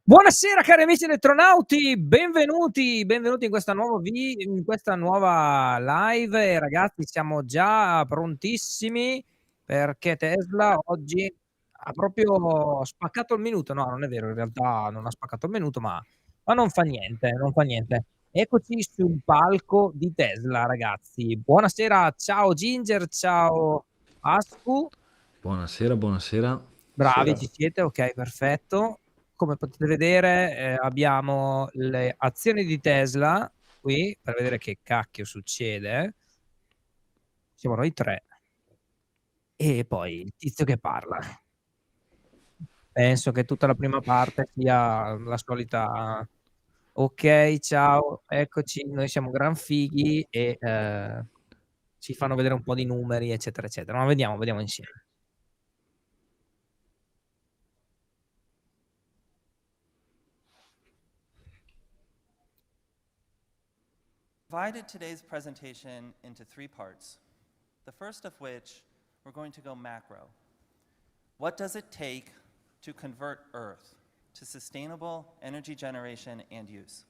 Buonasera cari amici eletronauti, benvenuti in questa nuova live. Ragazzi, siamo già prontissimi perché Tesla oggi ha proprio spaccato il minuto. No, non è vero, in realtà non ha spaccato il minuto, ma non fa niente, non fa niente. Eccoci sul palco di Tesla, ragazzi. Buonasera, ciao Ginger, ciao Asku. Buonasera, buonasera. Bravi, ci siete? Okay, perfetto. Come potete vedere, abbiamo le azioni di Tesla qui, per vedere che cacchio succede. Siamo noi 3 e poi il tizio che parla. Penso che tutta la prima parte sia la solita: "Okay, ciao, eccoci, noi siamo gran fighi" e, ci fanno vedere un po' di numeri, eccetera, eccetera. Ma vediamo insieme. Divided today's presentation into 3 parts. The first of which, we're going to go macro. What does it take to convert Earth to sustainable energy generation and use?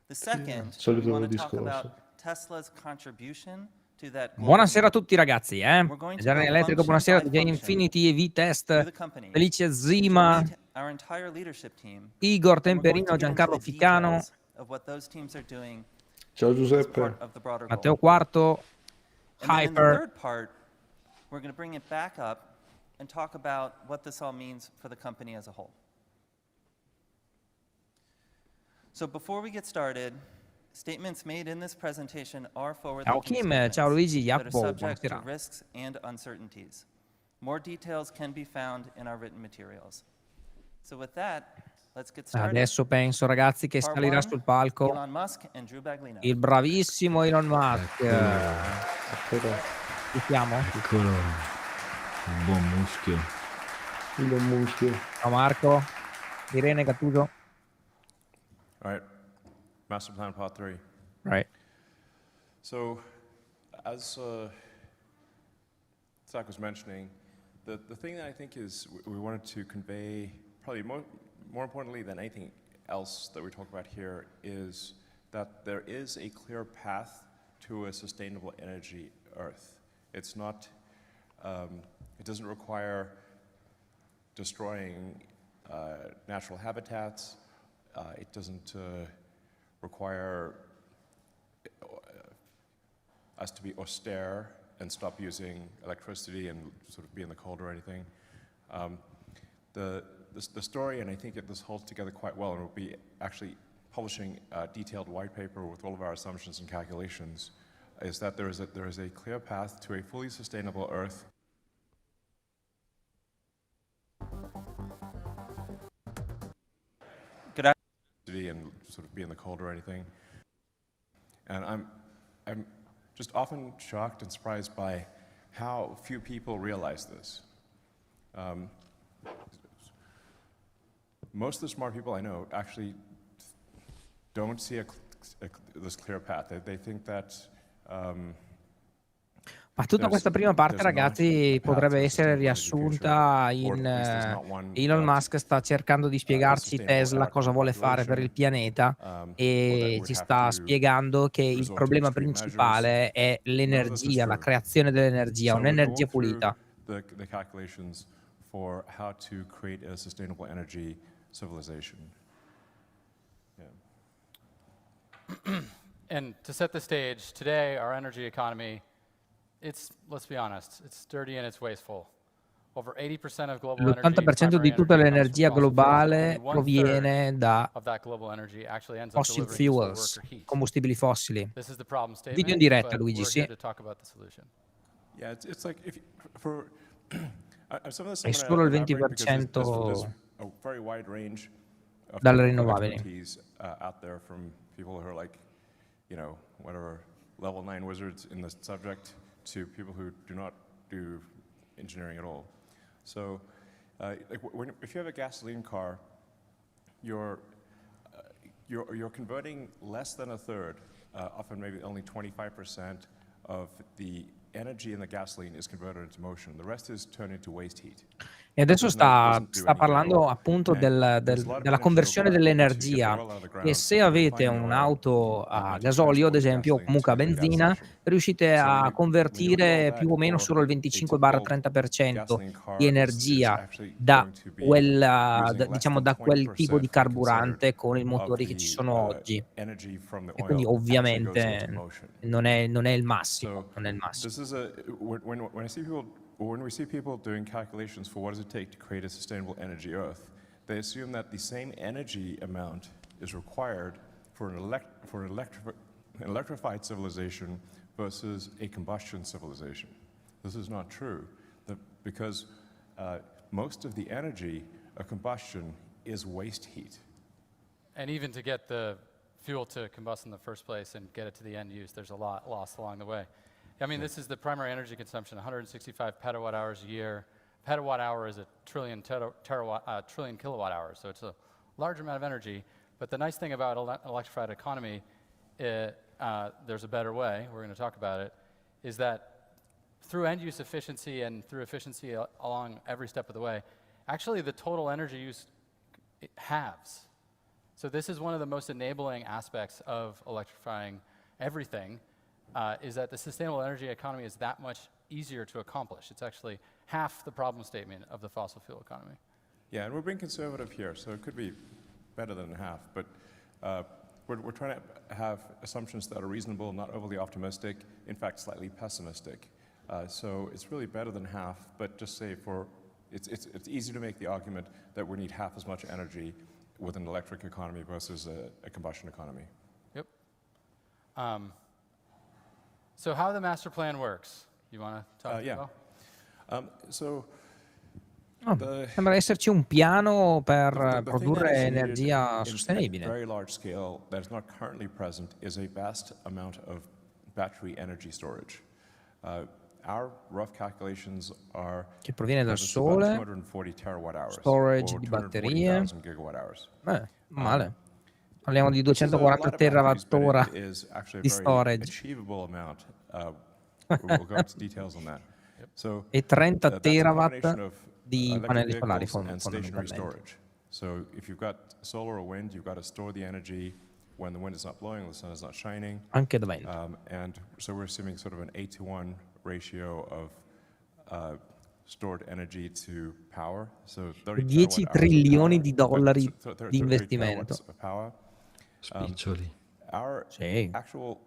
The second, we want to talk about Tesla's contribution to that global Buonasera a need. tutti ragazzi, We're going to go Generale Elettrico, function buonasera, by DJ function Infinity, EV through Test, the company, Felice to Zima, meet our entire leadership team, Igor and we're going Temperino, to get into Giancarlo the Ficano, details of what those teams are doing Ciao as Giuseppe. part of the broader goal. Matteo Quarto, And then in the Hyper. third part, we're going to bring it back up and talk about what this all means for the company as a whole. So before we get started, statements made in this presentation are Ciao forward-looking Kim, statements ciao Luigi, that are Jacopo, subject to buonasera. risks and uncertainties. More details can be found in our written materials. So with that, let's get started. Adesso penso ragazzi che Part salirà one, sul palco Elon Musk and Drew Baglino. il bravissimo Elon Musk. Eccolo. Ci siamo? Eccolo, un buon muschio. Il buon muschio. Ciao Marco, Irene Gattuso. All right, master plan part 3. Right. So, as Zach was mentioning, the thing that I think is we wanted to convey, probably more importantly than anything else that we talk about here, is that there is a clear path to a sustainable energy Earth. It's not, it doesn't require destroying natural habitats. It doesn't require us to be austere and stop using electricity and sort of be in the cold or anything. The story, and I think this holds together quite well, and we'll be actually publishing a detailed white paper with all of our assumptions and calculations, is that there is a clear path to a fully sustainable Earth. Good afternoon. And sort of be in the cold or anything. And I'm just often shocked and surprised by how few people realize this. Most of the smart people I know actually don't see this clear path. They think that Ma tutta questa prima parte, ragazzi, potrebbe essere riassunta in Elon Musk sta cercando di spiegarci Tesla cosa vuole fare per il pianeta e ci sta spiegando che il problema principale è l'energia, la creazione dell'energia, un'energia pulita. The calculations for how to create a sustainable energy civilization. Yeah. And to set the stage, today our energy economy, let's be honest, it's dirty and it's wasteful. Over 80% of global L'80% di tutta l'energia globale proviene da fossil fuels, combustibili fossili. Video in diretta, Luigi, sì. È solo il 20% dalle rinnovabili. People who are like, you know, whatever, level 9 wizards in the subject to people who do not do engineering at all. So, if you have a gasoline car, you're converting less than a third, often maybe only 25% of the energy in the gasoline is converted into motion. The rest is turned into waste heat. E adesso Doesn't do sta any good at parlando all. appunto And there's a lot of della potential conversione to get dell'energia, oil out of the e ground, se to avete refine the oil, un'auto and a to gasolio, ad transport the esempio, o gasoline comunque a to the gas benzina, station. riuscite So a when you look at all convertire that più o meno for solo il a typical 25-30% gasoline di car is energia actually da going to be quella using less diciamo than da quel tipo 20% di when considered carburante con i of motori che ci the sono oggi. energy from the E quindi oil actually goes into ovviamente motion. non è il massimo, So non è il massimo. this is a when I see people when we see people doing calculations for what does it take to create a sustainable energy Earth, they assume that the same energy amount is required for an electrified civilization versus a combustion civilization. This is not true, because most of the energy of combustion is waste heat. And even to get the fuel to combust in the first place and get it to the end use, there's a lot lost along the way. I mean, this is the primary energy consumption, 165 petawatt hours a year. Petawatt hour is a trillion kilowatt hours, so it's a large amount of energy. But the nice thing about an electrified economy, there's a better way, we're going to talk about it, is that through end use efficiency and through efficiency along every step of the way, actually the total energy use halves. So this is one of the most enabling aspects of electrifying everything, is that the sustainable energy economy is that much easier to accomplish. It's actually half the problem statement of the fossil fuel economy. Yeah, and we're being conservative here, so it could be better than half, but we're trying to have assumptions that are reasonable, not overly optimistic, in fact, slightly pessimistic. So it's really better than half, but just say it's easy to make the argument that we need half as much energy with an electric economy versus a combustion economy. Yep. So how the master plan works? You want to talk Yeah. about? So Sembra esserci un piano per the thing that produrre is needed energia at sostenibile. very large scale that is not currently present is a vast amount of battery energy storage. Our rough calculations are Che proviene dal that it's about sole, 240 terawatt hours, storage or di 240,000 batterie. gigawatt hours. Male. Parliamo di This is a 240 lot of batteries, but terawattora it is actually a di very storage achievable amount. We'll go into details on that. So e 30 that's a terawatt combination of di electric pannelli solari vehicles and stationary fondamentalmente. storage. So if you've got solar or wind, you've got to store the energy when the wind is not blowing, the sun is not shining. Anche da vento. And so we're assuming sort of an 8-to-1 ratio of stored energy to power. So 30 10 terawatt hours of trilioni power, di dollari 30 di 30 investimento. terawatts of power. Spiccioli. Our Sì. actual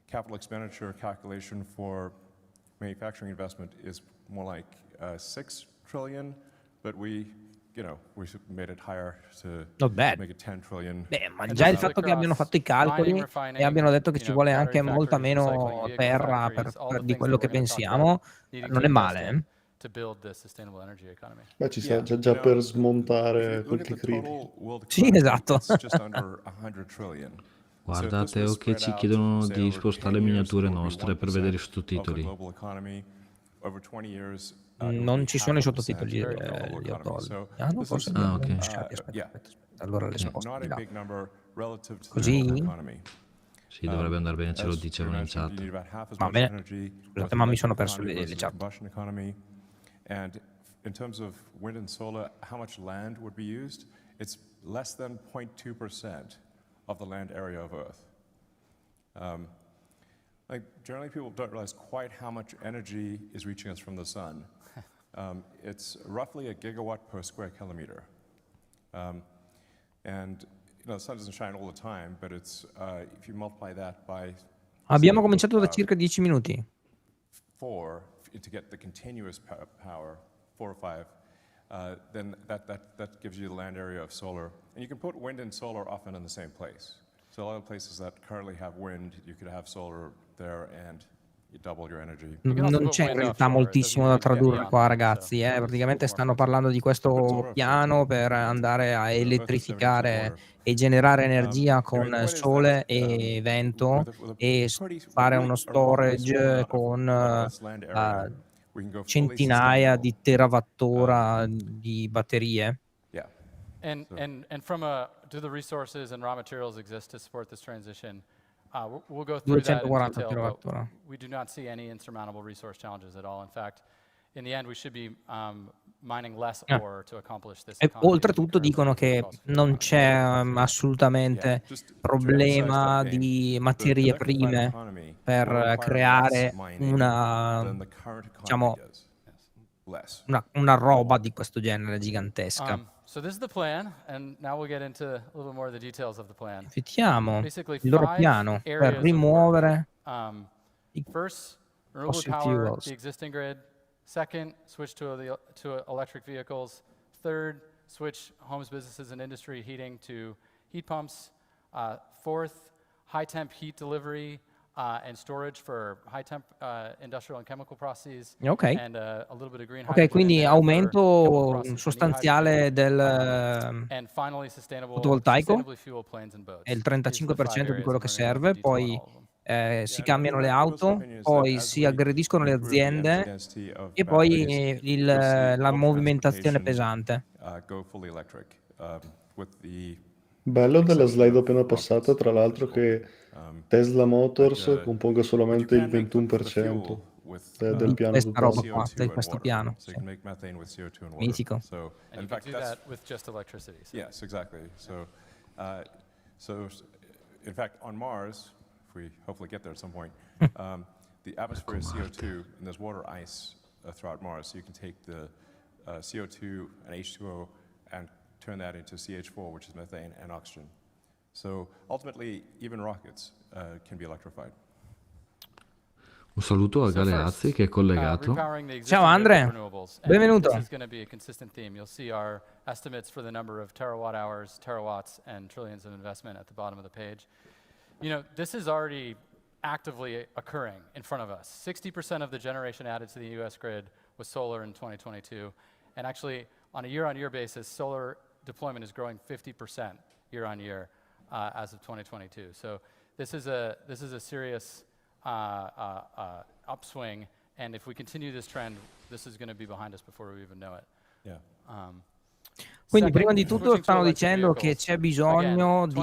capital expenditure calculation for manufacturing investment is more like 6 trillion, but we made it higher to Not bad. make it 10 trillion. Beh, ma And già this il is fatto che abbiano across fatto i calcoli mining, e refining, abbiano detto che ci vuole battery anche molta factories, recycling, meno vehicle terra factories, all the di things quello that che we're going to talk about pensiamo, needing non to è invest male, in to build the sustainable energy economy. Beh, ci Yeah, sta già you know, per if smontare you quel look at che the credi. total world Sì, economy, esatto. it's just under 100 trillion. Guarda, So if this Matteo, was che spread ci out, chiedono say, di over spostare 10 le years, it miniature would be nostre per vedere i 1% of the sottotitoli. global economy. Over 20 years, it would Non be ci half sono i a percent sottotitoli of the global di economy. Otol. So Ah no, this forse is, li Ah, abbiamo ok. lasciati. Aspetta, yeah, aspetta. Allora li sposto not di a là. big number relative to the Così? global economy. Sì, dovrebbe andare bene, ce lo As we dicevano in mentioned, you chat. need about half as Va much bene. energy Scusate, with ma an mi sono electric perso economy le versus a chat. combustion economy. And in terms of wind and solar, how much land would be used? It's less than 0.2% of the land area of Earth. Generally, people don't realize quite how much energy is reaching us from the sun. It's roughly a gigawatt per square kilometer. And the sun doesn't shine all the time, but it's if you multiply that by Abbiamo cominciato da circa 10 minuti. 4 to get the continuous power, 4 or 5, then that gives you the land area of solar. And you can put wind and solar often in the same place. So a lot of places that currently have wind, you could have solar there and you double your energy. Non c'è in realtà moltissimo da tradurre qua, ragazzi. Praticamente stanno parlando di questo piano per andare a elettrificare e generare energia con sole e vento e fare uno storage con centinaia di terawattora di batterie. Yeah. And do the resources and raw materials exist to support this transition? We'll go through that in 240 detail, but terawattora. we do not see any insurmountable resource challenges at all. In fact, in the end, we should be mining less Ah. ore to accomplish this E economy. oltretutto dicono che non c'è assolutamente problema di materie prime per creare una, diciamo, una roba di questo genere gigantesca. So this is the plan, and now we'll get into a little more of the details of the plan. Vediamo Basically, il loro 5 piano per areas of work. rimuovere i First, renewable fossil power, fuels. the existing grid. Second, switch to electric vehicles. Third, switch homes, businesses, and industry heating to heat pumps. Fourth, high temp heat delivery and storage for high temp industrial and chemical processes. Ok. And a little bit of green Ok, hydrogen quindi in there for chemical aumento processes that need sostanziale del hydrogen. And finally, fotovoltaico sustainably fueled planes and boats. è il These are the 35% 5 di areas, quello and che we're gonna go into serve, detail on poi all of them. si cambiano le auto, poi si aggrediscono le aziende e poi la movimentazione pesante. Bello della slide appena passata, tra l'altro, che Tesla Motors componga solamente il 21% del Di piano questa roba totale. qua, di questo piano. So Sì. you can make methane with CO2 and water. Mitico. And So, you in can fact, do that's that with just electricity. So. yes, exactly. So, in fact, on Mars, if we hopefully get there at some point, the atmosphere is CO2, and there's water ice throughout Mars. So you can take the CO2 and H2O and turn that into CH4, which is methane and oxygen. So ultimately, even rockets can be electrified. Un saluto a Galeazzi che è collegato. Ciao Andre, benvenuto. This is going to be a consistent theme. You'll see our estimates for the number of terawatt hours, terawatts, and trillions of investment at the bottom of the page. You know, this is already actively occurring in front of us. 60% of the generation added to the US grid was solar in 2022. And actually, on a year-on-year basis, solar deployment is growing 50% year-on-year as of 2022. So this is a serious upswing, and if we continue this trend, this is going to be behind us before we even know it. Yeah. Quindi prima di tutto stanno dicendo che c'è bisogno di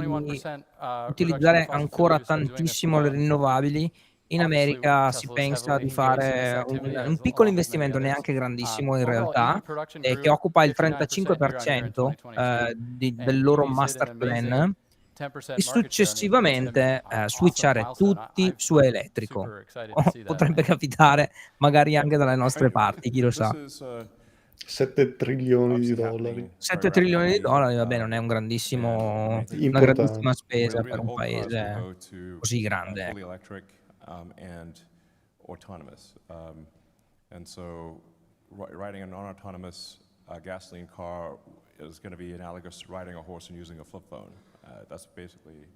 utilizzare ancora tantissimo le rinnovabili. In America si pensa di fare un piccolo investimento, neanche grandissimo in realtà, che occupa il 35% del loro master plan, e successivamente switchare tutti su elettrico. Potrebbe capitare magari anche dalle nostre parti, chi lo sa. 7 trilioni di dollari. 7 trilioni di dollari, vabbè, non è una grandissima spesa per un paese così grande. Fully electric and autonomous. And so riding a non-autonomous gasoline car is going to be analogous to riding a horse and using a flip phone. That's basically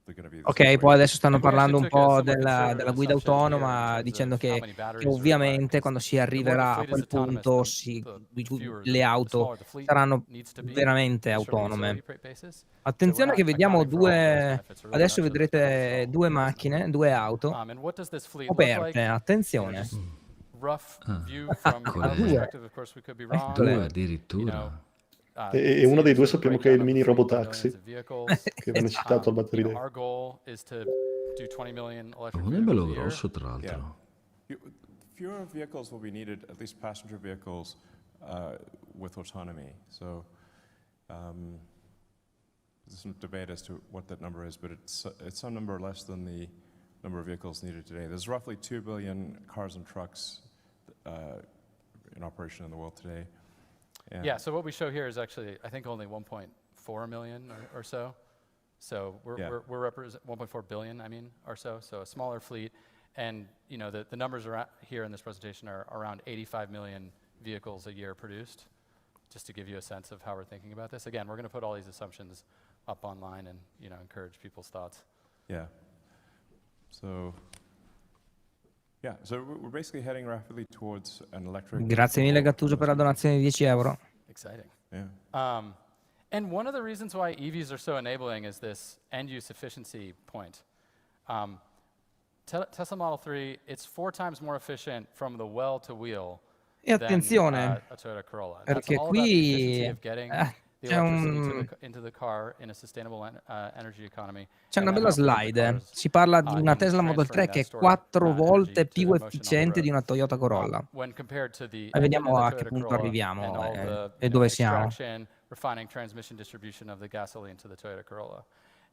going to be the Ok, poi adesso stanno And we parlando un actually took a po' somewhat della conservative guida assumption here in autonoma, terms dicendo of how che many batteries are ovviamente required. quando si The more the arriverà a fleet is quel autonomous, punto the fewer, le the auto smaller the fleet saranno needs to be, veramente just from a autonome. utility basis. So we're Attenzione not che vediamo accounting for all of those due, benefits. We're really adesso not vedrete sure due macchine, due auto And what does this fleet look coperte, like? You know, attenzione. just rough view from our perspective. Of course, we could be wrong. Eccole. Due but, you know, addirittura. E uno dei due sappiamo che è il mini robotaxi, che viene citato al Battery Day. Our goal is to do 20 million electric Non è vehicles bello a year. grosso, tra l'altro. Fewer vehicles will be needed, at least passenger vehicles, with autonomy. So there's some debate as to what that number is, but it's some number less than the number of vehicles needed today. There's roughly 2 billion cars and trucks in operation in the world today. And Yeah, so what we show here is actually, I think, only 1.4 million or so. So we're represent 1.4 billion, I mean, or so. So a smaller fleet, and you know the numbers around here in this presentation are around 85 million vehicles a year produced. Just to give you a sense of how we're thinking about this. Again, we're going to put all these assumptions up online and encourage people's thoughts. Yeah. So we're basically heading rapidly towards an electric. Grazie mille Gattuso per la donazione di 10 euro. Exciting. Yeah. And one of the reasons why EVs are so enabling is this end-use efficiency point. Tesla Model 3, it's 4 times more efficient from the well to wheel E than attenzione, a Toyota Corolla. That's perché all about the efficiency qui of getting the the C'è electricity un into the car in a sustainable energy economy, C'è and una then bella how efficient the car slide. is Si parla di una in Tesla Model 3 transferring che that è stored 4 energy volte più to motion on the efficiente di road. una Toyota Corolla. When compared to the E engine in vediamo the a che Toyota punto Corolla and arriviamo, all the e dove siamo. extraction, refining, transmission, distribution of the gasoline to the Toyota Corolla.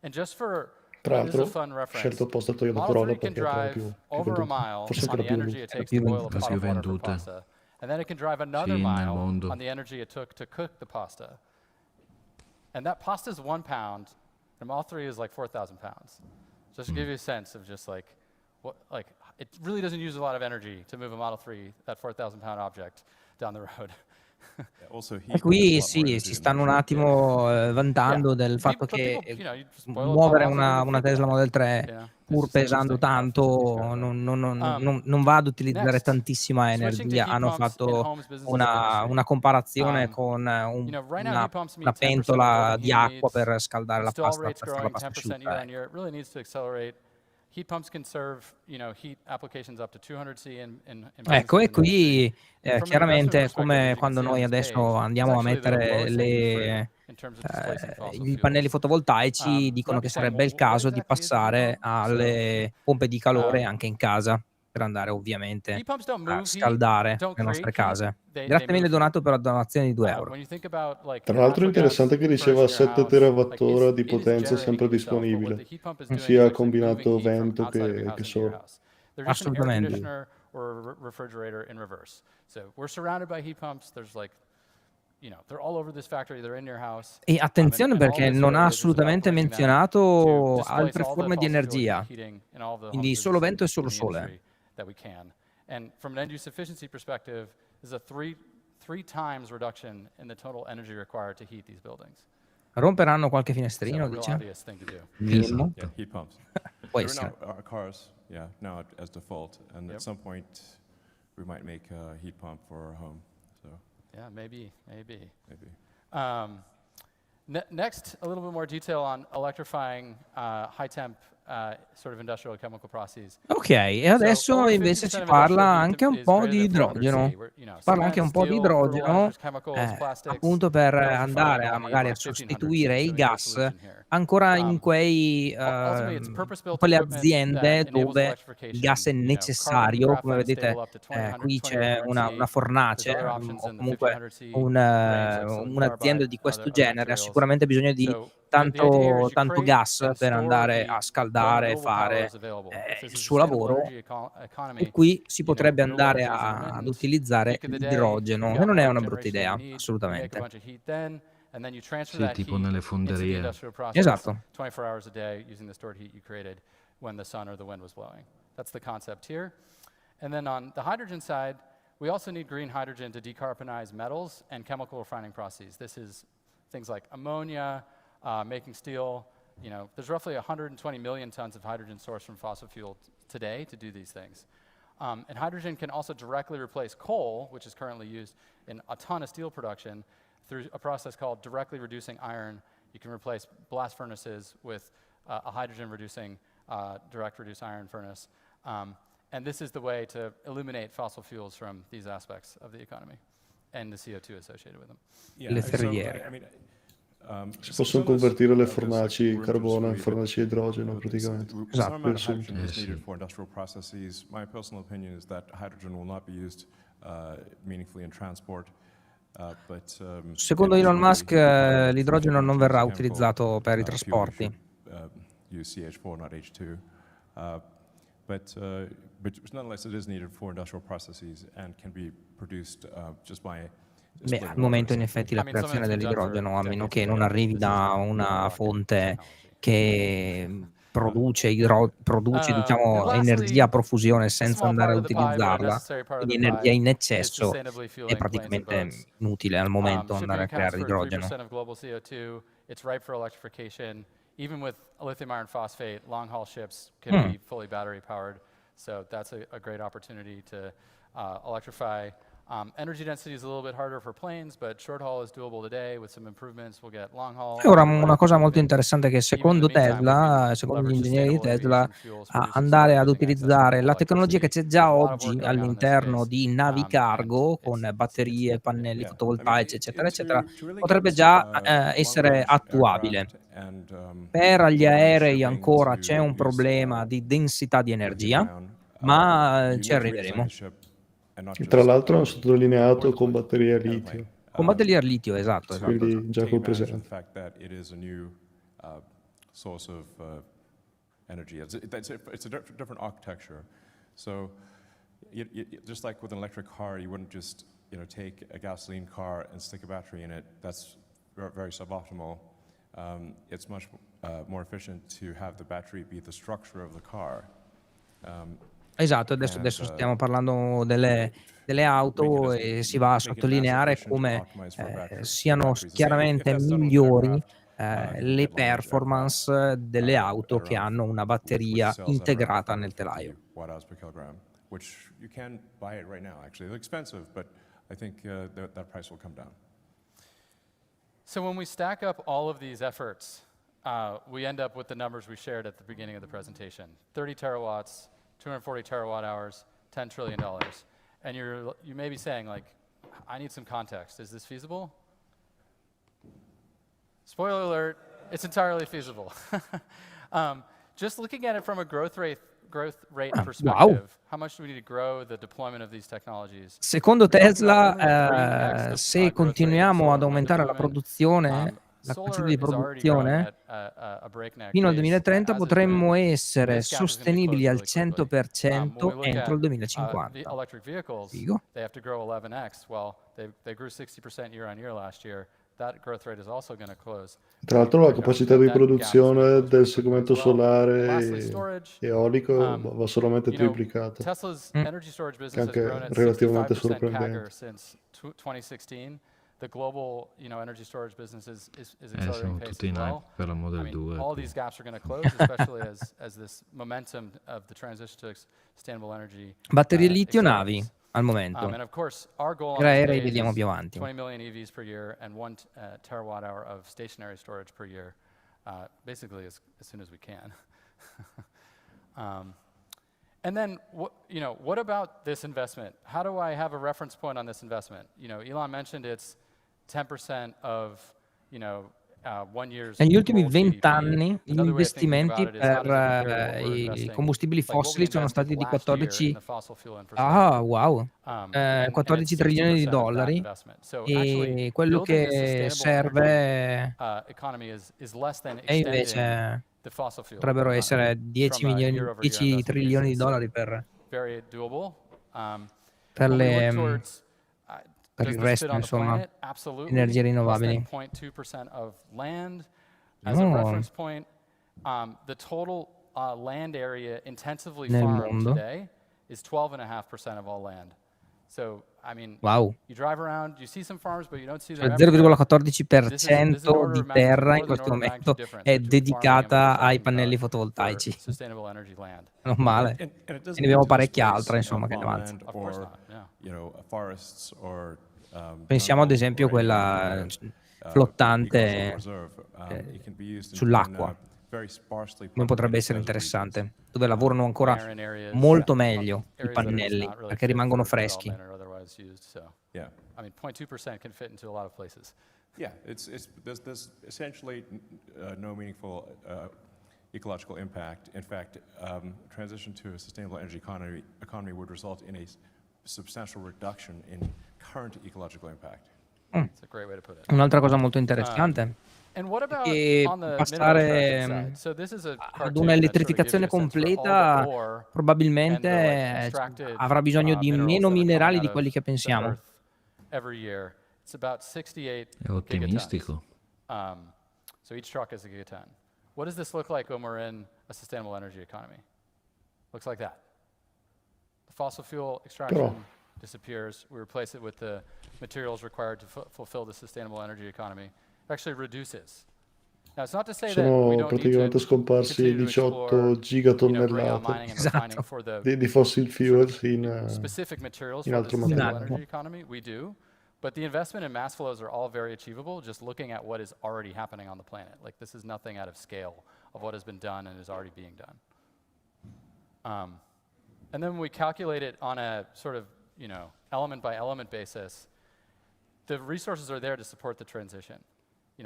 And just for Tra this is a l'altro, fun ho reference. scelto apposta Toyota Model Corolla 3 can perché è quella drive più over a venduta, mile forse on ancora the più energy venduta. it È la takes più to boil a venduta. pot più of water for vendute. pasta. And then it can drive another Sì, nel mile mondo. on the energy it took to cook the pasta. And that pasta is 1 pound, and Model 3 is like 4,000 pounds. Just to give you a sense of just like, what, like, it really doesn't use a lot of energy to move a Model 3, that 4,000 pound object, down the road. Also, E heat qui uses a lot more sì, energy si than stanno un motion. attimo vantando del fatto But che people, you know, you just boil a pot of muovere pasta, don't even una think Tesla about Model it. 3 You know, it's pur just pesando interesting how efficient these tanto cars are. non va ad utilizzare Next, tantissima switching to energia. heat Hanno pumps in fatto homes, businesses, and industry. una comparazione Um, con you know, right now heat pumps una meet 10% of pentola global di heating acqua needs. per scaldare la Install pasta, rates per fare la growing pasta 10% year asciutta, on ecco. year. It really needs to accelerate. Heat pumps can serve, you know, heat applications up to 200 C in Ecco, businesses e and industry. qui And from an investment chiaramente perspective, as come you can quando see on noi this adesso page, it's andiamo a actually the mettere lowest hanging fruit in terms of displacing fossil i pannelli fuels. fotovoltaici, You dicono might be che saying, sarebbe well, il what caso di exactly is a heat passare pump? alle pompe di calore Um, anche in casa, per andare ovviamente Heat pumps don't a move heat, scaldare don't le nostre create heat, case. they Grazie mille move heat. Donato per la donazione di 2 €. When you think about like Tra a l'altro è natural interessante gas che diceva furnace in your 7 house, like terawattora di it is potenza generating sempre it yourself, but what the disponibile, heat pump is doing is sia actually moving combinato heat from vento outside of your che house into your sole. house. They're just an air Assolutamente. conditioner or a refrigerator in reverse. So we're surrounded by heat pumps. There's like, you know, they're all over this factory. They're in your house. E attenzione And all perché this non ha really is just about assolutamente pointing them to menzionato displace altre all the forme di fossil fuel energia, heating in all the homes, quindi solo businesses, vento e solo in the sole. industry that we can. And from an end-use efficiency perspective, there's a three times reduction in the total energy required to heat these buildings. Romperanno qualche So finestrino, a real dice? obvious thing to do. Minimo. Yeah, heat pumps. Può They're in essere. our cars, yeah, now as default, and Yep. at some point we might make a heat pump for our home. So Yeah, maybe. maybe. Next, a little bit more detail on electrifying high-temp sort of industrial chemical processes. Ok, e So adesso over invece 50% si of parla industrial heat anche un is po' greater di than 400 idrogeno. C. You know, Si parla anche cement, un po' di steel, idrogeno, fertilizers, chemicals, plastics, appunto per metals refining andare a all need magari a like 1500 C. sostituire So il we have a gas solution here. ancora in Ultimately, it's in purpose-built quelle equipment that aziende enables dove il gas è electrification. You know, carbon and necessario. Come graphite stable vedete, up to qui c'è 2100 una C. There's fornace, other options o in the comunque 1500 C range like silicon un'azienda carbide, di questo other genere ha materials. sicuramente bisogno di So the idea here is you tanto create gas and per store andare heat a when scaldare e renewable power fare is available. If this il is a suo sustainable lavoro, energy e economy, qui si you know, potrebbe renewable andare energy is ad intermittent. utilizzare Peak of the day, you've l'idrogeno, e got non è whatever una brutta generation that you idea, need. You make a assolutamente. bunch of heat then, and then you transfer Sì, that tipo heat nelle into the fonderie. industrial process Esatto. 24 hours a day using the stored heat you created when the sun or the wind was blowing. That's the concept here. And then on the hydrogen side, we also need green hydrogen to decarbonize metals and chemical refining processes. This is things like ammonia, making steel. You know, there's roughly 120 million tons of hydrogen sourced from fossil fuel today to do these things. And hydrogen can also directly replace coal, which is currently used in a ton of steel production, through a process called directly reducing iron. You can replace blast furnaces with a hydrogen-reducing, direct reduce iron furnace. And this is the way to eliminate fossil fuels from these aspects of the economy and the CO2 associated with them. Le ferriere. Si possono convertire le fornaci in carbone in fornaci a idrogeno praticamente. Esatto. Some amount of hydrogen Eh is needed sì. for industrial processes. My personal opinion is that hydrogen will not be used meaningfully in transport. Secondo Elon Musk, l'idrogeno non verrà utilizzato per i trasporti. Use CH4, not H2. But nonetheless, it is needed for industrial processes and can be produced just by Beh, splitting al momento in water, effetti essentially. la I mean, some of creazione it's been done for dell'idrogeno, a meno decades che non today. arrivi This is da no una rocket fonte technology. che produce And diciamo lastly, energia a profusione a senza small andare part a of the pie, but a utilizzarla, necessary part of quindi the energia pie, in is eccesso, sustainably è fueling planes and praticamente boats. inutile al momento Shipping andare a accounts creare for idrogeno. 3% of global CO2. It's ripe for electrification. Even with lithium iron phosphate, long-haul ships can be fully battery powered. So that's a great opportunity to electrify Energy density is a little bit harder for planes, but short haul is doable today. With some improvements, we'll get long haul. E ora una cosa molto interessante che secondo Tesla, secondo gli ingegneri di Tesla, andare ad utilizzare la tecnologia che c'è già oggi all'interno di navi cargo con batterie, pannelli fotovoltaici, eccetera, eccetera, potrebbe già essere attuabile. Per gli aerei ancora c'è un problema di densità di energia, ma ci arriveremo. E tra l'altro hanno sottolineato con batterie a litio, Con batterie a litio, esatto, esatto. quindi già col presente. Source of energy. It's a different architecture. So, just like with an electric car, you wouldn't just take a gasoline car and stick a battery in it. That's very suboptimal. It's much more efficient to have the battery be the structure of the car. Esatto, adesso stiamo parlando delle auto e si va a sottolineare come siano chiaramente migliori le performance delle auto che hanno una batteria integrata nel telaio. Which you can buy it right now, actually. It's expensive, but I think that price will come down. So when we stack up all of these efforts, we end up with the numbers we shared at the beginning of the presentation. 30 terawatts, 240 terawatt hours, $10 trillion. And you may be saying, like, I need some context. Is this feasible? Spoiler alert, it's entirely feasible. Just looking at it from a growth rate perspective, how much do we need to grow the deployment of these technologies? Secondo Tesla, se continuiamo ad aumentare la produzione, la capacità di produzione, fino al 2030 potremmo essere sostenibili al 100% entro il 2050. Figo. They have to grow 11x. Well, they grew 60% year on year last year. That growth rate is also going to close. Tra l'altro la capacità di produzione del segmento solare e eolico va solamente triplicata, Tesla's energy storage che è business has grown anche at relativamente 65% sorprendente. CAGR since 2016. The global, energy storage business is Siamo accelerating pace tutti as in well. hype per la Model 2. All these gaps are going to close, especially as this momentum of the transition to sustainable energy. Batterie litio navi al momento. And of course, our goal on Per this aerei page vediamo is più avanti. 20 million EVs per year and 1 terawatt hour of stationary storage per year, basically as soon as we can. And then, what about this investment? How do I have a reference point on this investment? Elon mentioned it's 10% of, 1 year's Negli ultimi world 20 GDP. anni gli Another way of thinking investimenti about it is how does it compare to what per we're i investing, combustibili like what we fossili sono invested stati di last year in 14 the fossil fuel infrastructure. wow, And 14 it's trilioni di 60% of that dollari investment. So actually, e quello building this che sustainable energy serve economy is less than e extending invece the fossil fuel potrebbero economy essere 10 from a year-over-year 10 investment trilioni di basis. dollari So very doable. per When we look le towards, per does il this resto, fit on the insomma, planet? Absolutely. energie Less rinnovabili. than 0.2% of land. As a No. reference point, the total land area intensively Nel farmed mondo. today is 12.5% of all land. So, I mean, Wow. you drive around, you see some farms, but you don't see them Cioè everywhere. 0,14% di terra in questo momento è dedicata ai pannelli fotovoltaici. Sustainable energy land. Non male. And it E doesn't ne abbiamo need to parecchia displace, altra, insomma, che ne avanza. farmland Of course or, not, forests or, Pensiamo ad jungle esempio or quella any other, flottante ecological reserve. It can be used in sull'acqua. very sparsely Come potrebbe populated essere desert interessante, regions. dove lavorano ancora Barren areas, molto meglio i areas that are just pannelli, not really perché fit rimangono for freschi. development or otherwise used, so. Yeah. I mean, 0.2% can fit into a lot of places. Yeah, there's essentially no meaningful ecological impact. In fact, transition to a sustainable energy economy would result in a substantial reduction in current ecological impact. It's a great way to put it. Un'altra cosa molto interessante And what about che on the passare mineral extraction side? So this is a ad cartoon una that sort of gives you elettrificazione a sense for all the completa ore probabilmente and the, extracted, avrà bisogno di minerals meno that are coming minerali out di of quelli che the pensiamo. Earth every year. It's about 68 È ottimistico. gigatons. So each truck is a gigaton. What does this look like when we're in a sustainable energy economy? Looks like that. The fossil fuel extraction disappears. We replace it with the materials required to fulfill the sustainable energy economy. It actually reduces. Now, it's not to say that we Sono don't need praticamente to scomparsi continue to 18 explore, bring on gigatonnellate mining and Esatto. refining for the di fossil sort fuels of specific materials in for the altro sustainable materiale. energy economy. We do. But the investment and mass flows are all very achievable just looking at what is already happening on the planet. Like, this is nothing out of scale of what has been done and is already being done. And then when we calculate it on a sort of, element by element basis, the resources are there to support the transition.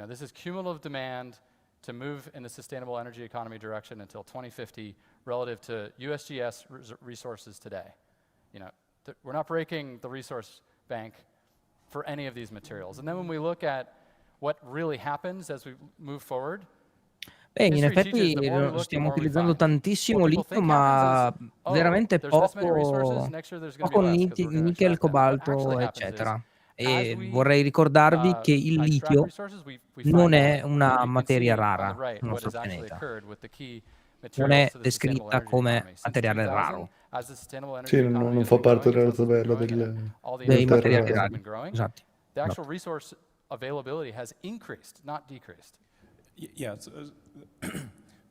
This is cumulative demand to move in the sustainable energy economy direction until 2050 relative to USGS resources today. We're not breaking the resource bank for any of these materials. And then when we look at what really happens as we move forward, In history effetti teaches the more we look, the stiamo more we utilizzando find. tantissimo What people litio, think happens ma is, oh, veramente there's this many resources, poco, next year there's going to be poco less because we're going to nickel, extract them. What cobalto, actually happens is, eccetera. as E we vorrei ricordarvi che il extract litio resources, we non find more. è una And you can materia see on the rara right sul what nostro has actually pianeta. occurred with the key Non materials è to the sustainable descritta energy come economy. Since materiale 2000, raro as the sustainable energy Sì, economy non has fa been parte growing, della its influence tabella is growing, and all the dei delle terre materiali infrastructure has rare. rari. been growing, Esatto. the actual Esatto. resource availability has increased, not decreased. Yeah,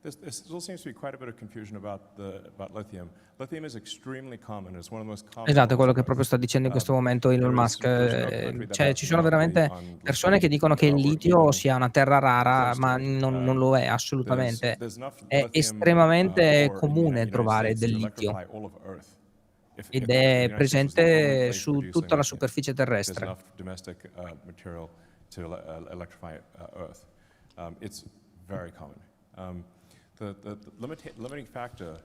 this still seems to be quite a bit of confusion about lithium. Lithium is extremely common. It's one of the most common Esatto, è quello elements che on proprio Earth. sta dicendo in questo momento Elon Musk. There's no country that Cioè, has ci sono monopoly veramente on persone che lithium, dicono che il or litio even sia una terra rara, close to ma it. non lo è There's assolutamente. enough È lithium estremamente ore in the comune United trovare States del to litio electrify all of Earth. ed If the è United States was the only presente place su producing tutta la lithium, superficie there's terrestre. enough domestic material to electrify Earth. It's very common. The limiting factor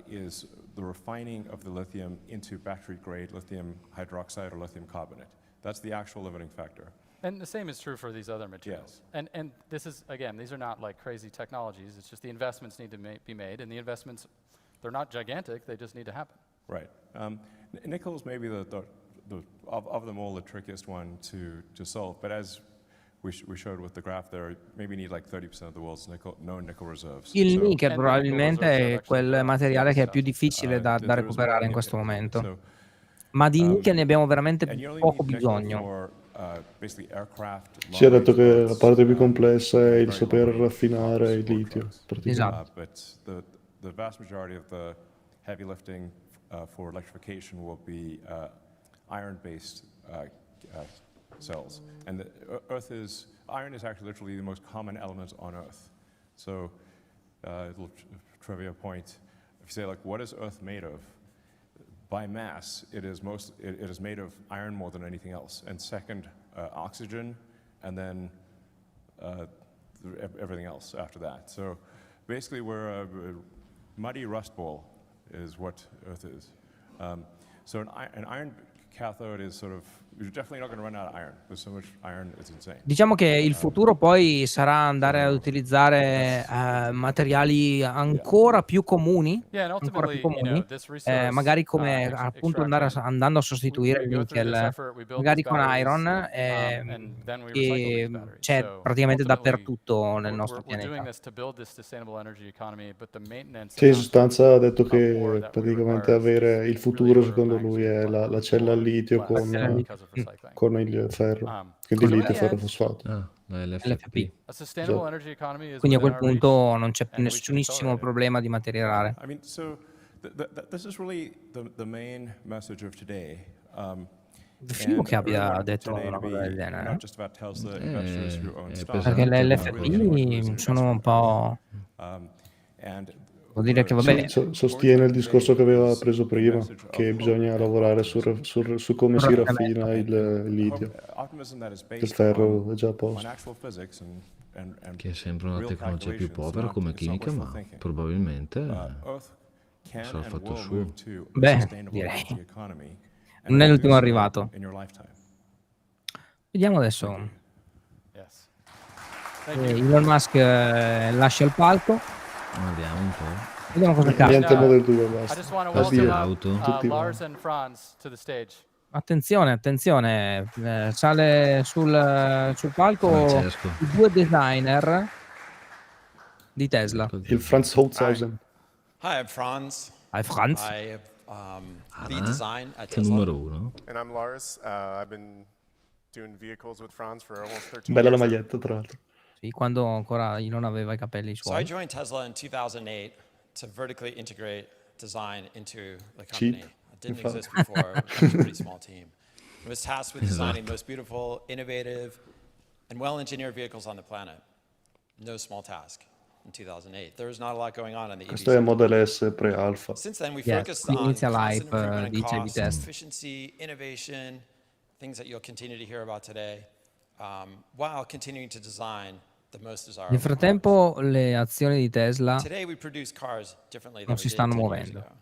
is the refining of the lithium into battery-grade lithium hydroxide or lithium carbonate. That's the actual limiting factor. And the same is true for these other materials. And this is, again, these are not like crazy technologies. It's just the investments need to be made, and the investments, they're not gigantic, they just need to happen. Right. Nickel is maybe of them all the trickiest one to solve, but as we showed with the graph there, maybe need like 30% of the world's known nickel reserves. Il So, nickel And the nickel probabilmente reserves have è actually quel grown materiale che è più since difficile da there's more recuperare in questo momento. so, Ma di nickel ne abbiamo veramente and you only poco need nickel bisogno. for basically aircraft. Si è detto che la long-range parte più boats, complessa è il very saper long-range raffinare il boats or litio, trucks. praticamente. Esatto. But the vast majority of the heavy lifting for electrification will be iron-based cells. And iron is actually literally the most common element on Earth. So, a little trivia point, if you say like, what is Earth made of? By mass, it is made of iron more than anything else. And second, oxygen, and then everything else after that. So basically we're a muddy rust ball is what Earth is. So an iron cathode is sort of, you're definitely not going to run out of iron. There's so much iron, it's insane. Diciamo che il futuro poi sarà andare ad utilizzare materiali ancora più comuni, Yeah, and ancora più ultimately, comuni, this resource magari come appunto andando a sostituire il we go through this nickel, effort, we build magari these con batteries, iron, and then we recycle these che batteries. c'è So praticamente ultimately, dappertutto nel nostro we're doing pianeta. this to build this sustainable energy economy, but the maintenance Sì, in and sostanza ha detto ore che that we praticamente require avere il is futuro really order of secondo lui è magnitude la cella al litio less because of recycling. con il ferro, quindi Cosa litio aveva? ferrofosfato. Ah, la LFP. LFP. A sustainable Esatto. energy economy is Quindi a within quel our reach, punto non c'è and we can nessunissimo accelerate it. problema di materie rare. I mean, so this is really the main message of today. Figo And che I really abbia wanted detto today una to be cosa del genere. not just about Tesla investors who own stock, Perché le pesante, but really anyone who is LFP sono un investing po'... and Vuol dire che Sì, vabbè, sostiene il discorso che aveva preso the prima, message of che hope bisogna and lavorare optimism. su come si Correttamente. raffina il litio. Optimism that is Il based ferro è già a on posto. actual physics and Che sembra una real tecnologia più calculations, povera come it's not chimica, wishful ma thinking. probabilmente Earth can sarà and fatto will suo. move to a Beh, sustainable direi. energy economy, and Non è will do l'ultimo so arrivato. in your lifetime. Vediamo adesso. Yes. Thank you. Elon Musk lascia il palco. Vediamo un po'. Vediamo cosa capita. Niente Model 2, I basta. just want to Addio. welcome Auto. Tutti Lars and Franz to the stage. Attenzione, attenzione. Sale sul palco Francesco. i due designer di Tesla. Il Franz Holzhausen. Hi, I'm Franz. Hi Franz. I lead design at Che Tesla. numero uno. And I'm Lars. I've been doing vehicles with Franz for almost 13 Bella la years. maglietta, tra l'altro. Sì, quando ancora non aveva i capelli So I suoi. joined Tesla in 2008 to vertically integrate design into the Cheap, company. It didn't infatti. exist before. It was a pretty small team. It was tasked with designing the Esatto. most beautiful, innovative, and well-engineered vehicles on the planet. No small task in 2008. There was not a lot going on in the EV Questo è sector. Model S pre-alfa. Since then, we Yes, focused qui on inizia constant l'hype, improvement in dice cost, Vitesse. efficiency, innovation, things that you'll continue to hear about today, while continuing to design the most Nel desirable cars. frattempo le azioni di Tesla Today, we produce cars differently non than si we did stanno 10 years muovendo. ago.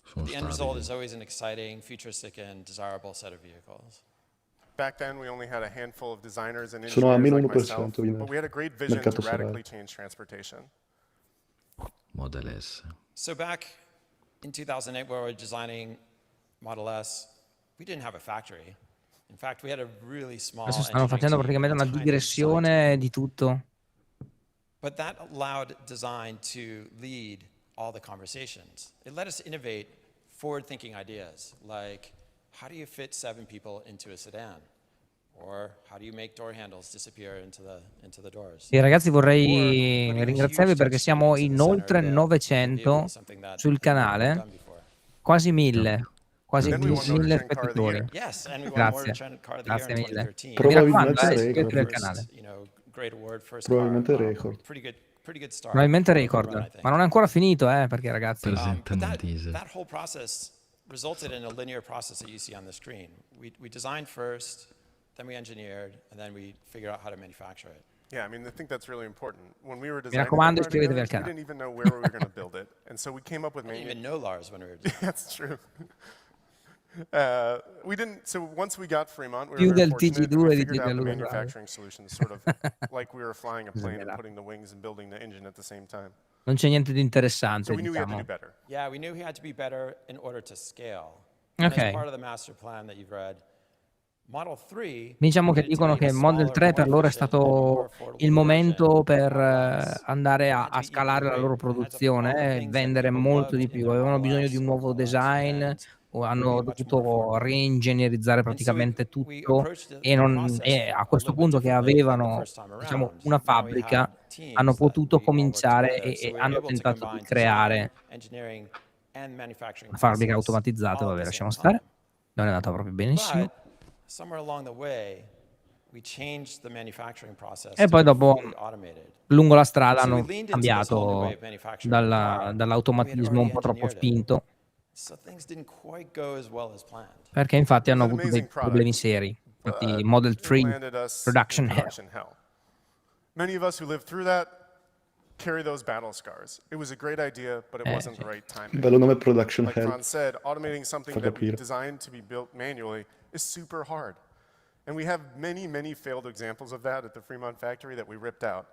Sono The end result stabili. is always an exciting, futuristic, and desirable set of vehicles. Back then, we only had a handful of designers and Sono a engineers meno like myself, 1%, quindi but we had a great vision mercato to radically serale. change transportation. Model S. So back in 2008, where we were designing Model S, we didn't have a factory. In fact, we had a really small Adesso stanno engineering facendo team, praticamente a una tiny design team. digressione di tutto. But that allowed design to lead all the conversations. It let us innovate forward-thinking ideas, like how do you fit 7 people into a sedan? Or how do you make door handles disappear into the doors? E ragazzi, Or vorrei putting a ringraziarvi huge perché touchscreen siamo into the in center oltre of the vehicle, 900 something that sul people haven't canale, done before. quasi 1000, quasi And then we won Motor 1000 Trend Car of the Year. spettatori. Yes, and we won Grazie, Motor Trend Car of the Year grazie in mille. 2013. Mi raccomando, Probabilmente iscrivetevi al record. canale. First, you know, great award, first Probabilmente car. record. Pretty good start. Probabilmente for a record, run, I think. ma non è ancora finito, perché ragazzi, Presenta But nel teaser. that whole process resulted in a linear process that you see on the screen. We designed first, then we engineered, and then we figured out how to manufacture it. Yeah, I mean, I think that's really important. When we were mi designing raccomando, the car iscrivetevi together, al we canale. didn't even know where we were going to build it. And so we came up with I didn't even know Lars when we were doing it. That's true. We didn't, so once we got Fremont, we Più were very del fortunate and TG2 we di figured out the Gianluca. manufacturing solution, sort of like we were flying a plane and Svelata. putting the wings and building the engine at the same time. Non c'è niente di So interessante, we knew we had to diciamo. do better. Yeah, we knew we had to be better in order to scale. And Ok. as part of the master plan that you've read, Model 3 Diciamo che needed to dicono be che a il Model smaller, 3 per more loro è efficient, and more stato affordable il momento version per of Model S. andare It a had to be even scalare la loro greater. It had to have all produzione the e things that vendere people molto di loved in più. their Avevano Model bisogno di S un over nuovo Model S, design and o would hanno be much more dovuto affordable. reingegnerizzare And so praticamente we tutto approached e, the non, process e a a questo little bit punto che differently than the avevano, first time diciamo, around. una Now we fabbrica, had hanno teams that potuto we all worked cominciare together, so e we were hanno able to tentato di combine creare design, engineering, and manufacturing una fabbrica process automatizzata. all at Vabbè, the lasciamo same stare. time. Non è andata proprio benissimo. But somewhere along the way, we changed the manufacturing process E to poi be dopo, fully automated. lungo la strada, So we hanno leaned into this whole new way cambiato of manufacturing the car, and we had dall'automatismo un already po' troppo engineered it. spinto, So things didn't quite go as well as planned. perché infatti It hanno was an avuto dei amazing problemi product, seri. Infatti but Model it 3 landed us production in hell. production hell. Many of us who lived through that carry those battle scars. It was a great idea, but it wasn't sì. the right timing. Bello nome Production Like Hell. Franz said, automating something Fa that we capire. designed to be built manually is super hard. And we have many, many failed examples of that at the Fremont factory that we ripped out.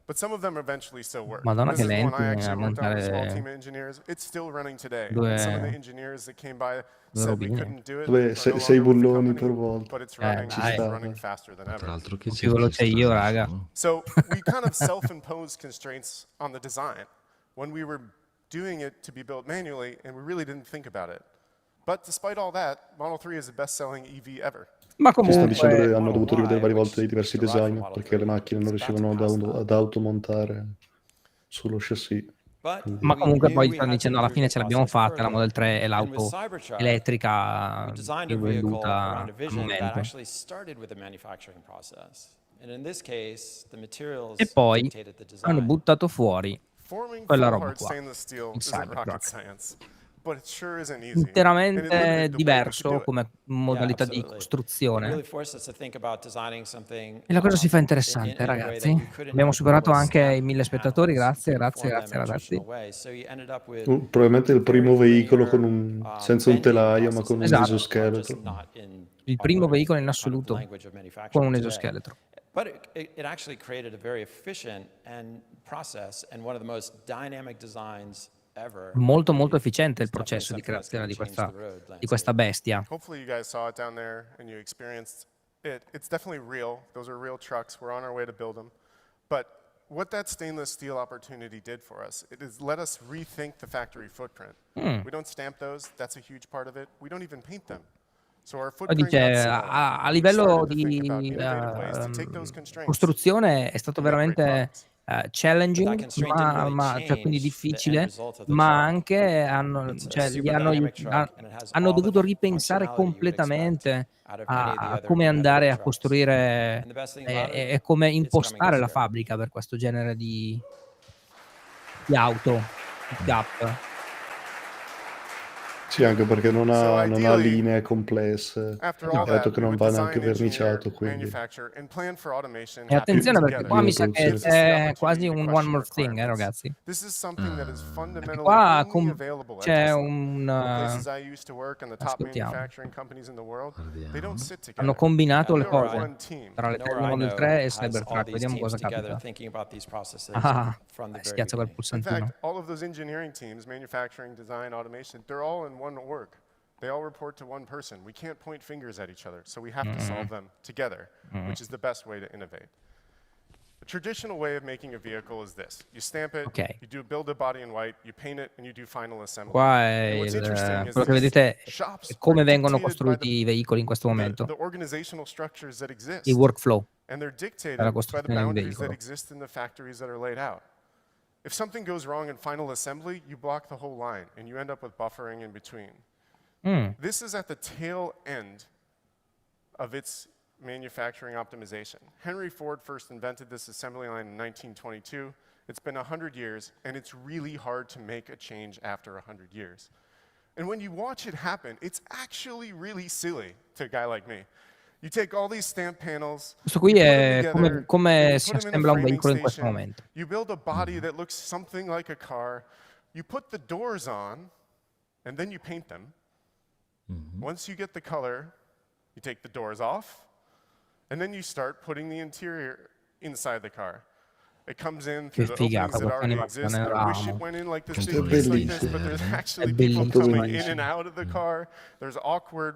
But some of them eventually still work. Madonna This che is one lenti I a actually worked on with a small montare team of engineers. It's still running today. due- And some of the engineers that came by due said we robine. couldn't do it. Vabbè, are no sei longer with the bulloni company, per volta. but it's running, ci and it's sta. running faster than Tra ever. l'altro che Più veloce io, raga. no? So we kind of self-imposed constraints on the design when we were doing it to be built manually, and we really didn't think about it. But despite all that, Model 3 is the best-selling EV ever. Ma Ci sta dicendo che comunque, hanno dovuto rivedere varie volte i Which diversi derived from design Model perché le 3, macchine non is about to riuscivano pass that. ad automontare sullo chassis. But ma we comunque knew poi we stanno had to dicendo alla fine improve ce the l'abbiamo process fatta, la further. Model 3 è And with l'auto Cybertruck, elettrica we designed più a vehicle venduta around a al vision that momento. actually started with the manufacturing process. And in this case, the materials E poi dictated the hanno design. buttato fuori Forming quella full roba hard qua, stainless steel il isn't rocket Cybertruck. science, but it sure isn't easy. And it Interamente limited the way we could diverso do it. come modalità di Absolutely. It costruzione. really forced us to think about designing something E la cosa si fa in interessante, a way that ragazzi. you couldn't Abbiamo superato always anche snap i 1000 spettatori, panels. grazie, You couldn't grazie, form grazie them in a ragazzi. traditional way. So you ended up with Probabilmente il primo very veicolo con linear, senza un bending telaio ma con un processes Esatto. that are just esoscheletro. not in Il primo automotive veicolo in kind of assoluto language of con manufacturing un today. esoscheletro. But it actually created a very efficient and process and one of the most dynamic designs ever. Molto molto efficiente il It's definitely processo di something that's creazione gonna di change the road questa landscape. bestia. Hopefully you guys saw it down there and you experienced it. It's definitely real. Those are real trucks. We're on our way to build them. But what that stainless steel opportunity did for us, it has let us rethink the factory footprint. We don't stamp those. That's a huge part of it. We don't even paint them. So our Poi footprint dice got small. a We livello started to think about di, innovative ways to take those constraints costruzione è stato and make great veramente, products. But that challenging, constraint didn't really cioè quindi change the end difficile, result of the ma truck. anche It's a cioè super dynamic truck, and it has hanno all the dovuto ripensare functionality you would expect completamente out of any of the a other come heavyweight andare a trucks. costruire And the best thing about it, e come it's coming impostare this la year. fabbrica per questo genere di auto, pick-up. Sì, anche perché non So ha ideally, linee complesse, after No. all dato that, che we non would va neanche design, engineer, verniciato, quindi manufacture, and plan for automation E happening attenzione perché together. qua mi più sa che Gives produzione. us the c'è quasi opportunity to un one question more thing, requirements. ragazzi. This is something that is Perché fundamentally qua only available at c'è Tesla. un The places I used to work and the top ascoltiamo. manufacturing companies in the world, they don't sit Hanno together. combinato We le are cose one team. tra le Nowhere Tesla I Model know 3 e has all Cybertruck. these Vediamo teams cosa together capita. thinking about these processes Ah, from the very schiaccia quel beginning. In pulsantino. fact, all of those engineering teams, manufacturing, design, automation, they're all in one org. They all report to one person. We can't point fingers at each other, so we have to solve them together, which is the best way to innovate. The traditional way of making a vehicle is this. You stamp it, Ok. you build a body in white, you paint it, and you do final assembly. Qua è And what's interesting is quello che these vedete è shops come are vengono dictated by costruiti i veicoli in questo the momento, organizational structures that exist. il workflow And they're della dictated by the costruzione di un boundaries that veicolo. exist in the factories that are laid out. If something goes wrong in final assembly, you block the whole line, and you end up with buffering in between. This is at the tail end of its manufacturing optimization. Henry Ford first invented this assembly line in 1922. It's been 100 years, and it's really hard to make a change after 100 years. And when you watch it happen, it's actually really silly to a guy like me. You take all these stamp panels, Questo qui you put them è together, come and you si put them in a assembla un framing veicolo in questo station, momento. you build a body that looks something like a car, you put the doors on, and then you paint them. Once you get the color, you take the doors off, and then you start putting the interior inside the car. It comes in through the figata openings that questa already exist. animazione, I wish it amo. went in like this Questo big è piece like this, bellissimo. but there's È actually people bellissimo. coming in bellissimo. and out of the car. There's awkward,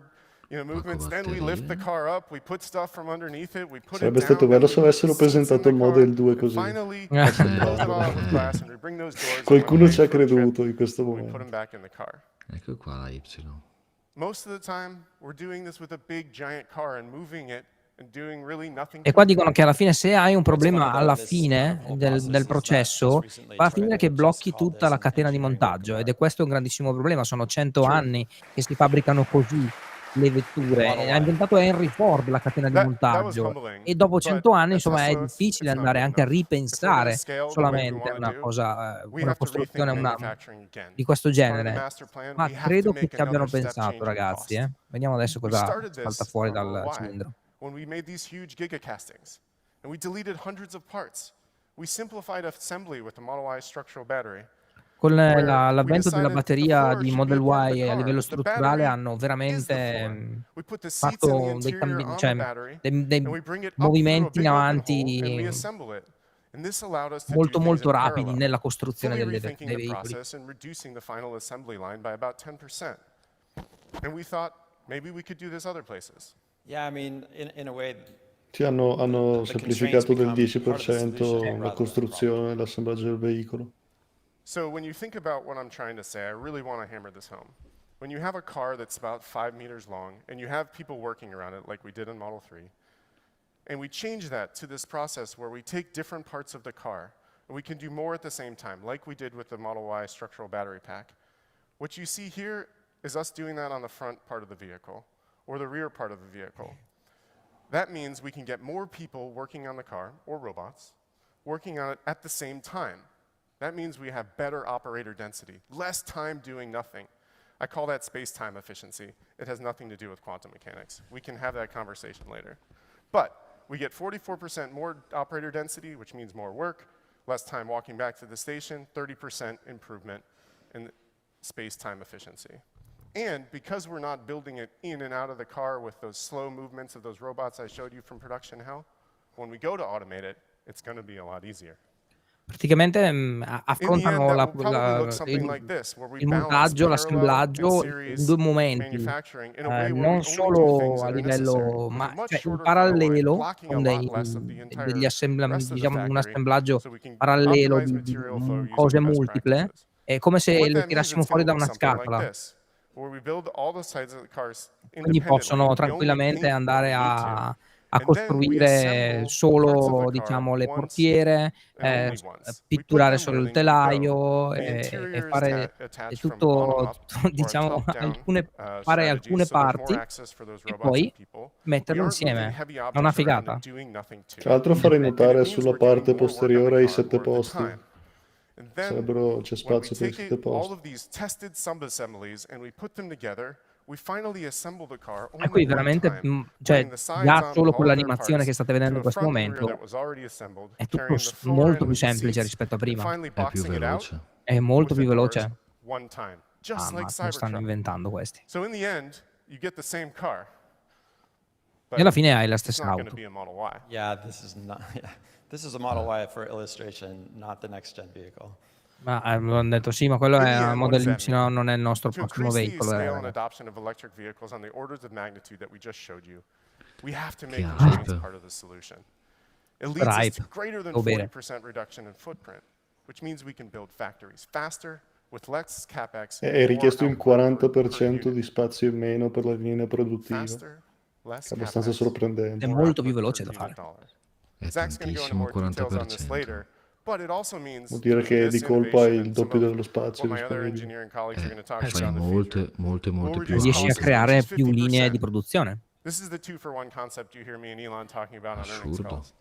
movements. Then we lift the car up, we put stuff from underneath it, we put Sarebbe it down, stato then bello we se avessero put seats in presentato the il car, Model 2 and così. finally, we close it all off with glass and we bring those doors Qualcuno away ci ha for a trip, creduto in questo and we put them momento. back in the car. Ecco qua la Y. Most of the time, we're doing this with a big giant car and moving it and doing really nothing E to qua it. dicono che alla fine se hai un What's fun problema about alla this fine whole del process is that processo, just recently va a finire che Toyota just blocchi called tutta this la an catena di engineering work of montaggio ed è art. questo un grandissimo problema. Sono 100 True. anni che si fabbricano così le The vetture. Model Ha Y. inventato Henry Ford la catena di That was montaggio humbling, e dopo but 100 anni, at insomma, è Tesla, difficile it's not andare good anche a enough. If we're going to ripensare scale the way we solamente want to una do, cosa, we una have to rethink costruzione manufacturing again. di questo As part of the genere. master plan, Ma we have to credo che make ci abbiano another step pensato, change in ragazzi, cost. Vediamo adesso We cosa started salta this fuori on Model dal Y cilindro. when we made these huge gigacastings, and we deleted hundreds of parts. We simplified assembly with the Model Y structural battery. Con Where l'avvento we della decided the batteria floor di should be Model a part of the Y a car. livello The strutturale battery hanno is the veramente floor. We put the seats and the fatto dei interior cambi, on the cioè battery, dei and we bring it up through a movimenti in big open hole and we avanti assemble it. And this allowed us to do molto things molto in rapidi parallel, nella costruzione fully dei rethinking the veicoli. process and reducing the final assembly line by about 10%. And we thought maybe we could do this other places. Yeah, I mean, in a way, Sì, hanno the semplificato del constraints become part of the 10% solution la rather than the costruzione e l'assemblaggio del veicolo. So when you think about what I'm trying to say, I really want to hammer this home. When you have a car that's about 5 meters long and you have people working around it like we did in Model 3, and we change that to this process where we take different parts of the car and we can do more at the same time, like we did with the Model Y structural battery pack. What you see here is us doing that on the front part of the vehicle or the rear part of the vehicle. That means we can get more people working on the car, or robots, working on it at the same time. That means we have better operator density, less time doing nothing. I call that space-time efficiency. It has nothing to do with quantum mechanics. We can have that conversation later. But we get 44% more operator density, which means more work, less time walking back to the station, 30% improvement in space-time efficiency. And because we're not building it in and out of the car with those slow movements of those robots I showed you from production hell, when we go to automate it, it's going to be a lot easier. Praticamente In the end, affrontano that will probably look something like this, where we il balance montaggio, parallel and l'assemblaggio in series 2 momenti, manufacturing in a way where we non only do things solo a that are necessary, livello, with a ma much cioè in shorter final line, parallelo blocking a con lot less of the degli entire rest of the diciamo un factory, assemblaggio so we can parallelo optimize di material flow using cose the best multiple. practices. È come And se what lo that means, tirassimo it's going fuori to da look una something like scatola. this, where we build all the sides of the cars Quindi independently. possono We only tranquillamente paint where andare we need to. a And then we costruire assemble parts of solo, the car diciamo, le once portiere, and only s once. We put pitturare them solo where il they need to go. telaio, The e interior is fare attached from a tutto bottom-up or a diciamo top-down alcune fare strategy, alcune so there's more parti access for those e robots and poi people. We metterle aren't moving insieme. heavy È una objects around figata. and doing nothing to Tra l'altro In farei effetti. And notare it means sulla we're doing parte more work on the posteriore i car 7 more of the posti. time. And then C'è when we spazio per i take 7 all posti. of these tested sub-assemblies and we put them together, we finally assemble the car E qui only one veramente, time, cioè putting the sides già on solo with con all of their l'animazione che parts state vedendo to in a questo front and rear that momento was already assembled, è tutto carrying the floor molto end più with the semplice seats, rispetto a and prima. finally È più boxing it out veloce. È molto with più the doors veloce. one time, just like Ma lo stanno Cybertruck. inventando questi. So in the end, you get the same car, E alla but fine hai la it's stessa not going to auto. be a Model Y. Yeah, this is not. Yeah. This is a Model Y for illustration, not the next gen vehicle. Ma hanno detto sì, ma quello In the è end, what Model does that Y, mean? non è il nostro To prossimo increase the veicolo. scale and Ragazzi. adoption of electric vehicles on the orders of magnitude that we just showed you, we have to make Che constraints hype. part of the solution. It leads us hype. to greater than Devo bere. 40% reduction in footprint, which means we can build factories faster with less capex. È more richiesto un output per 40% unit. di spazio in meno per la linea produttiva, Faster, less che è abbastanza capex, È sorprendente. more molto più output veloce per da unit fare. dollar. È Zach's going to go into tantissimo, more details on this 40%. later, but it also means Vuol dire through che this di colpa hai innovation il and some doppio of dello spazio what my other disponibile. engineering colleagues are going to talk about Fai in the future, molte we'll più reduce Riesci a costs as cose. much creare as più linee 50%. di produzione. This is the 2-for-1 concept you hear me and Elon talking about on earnings Assurdo. calls.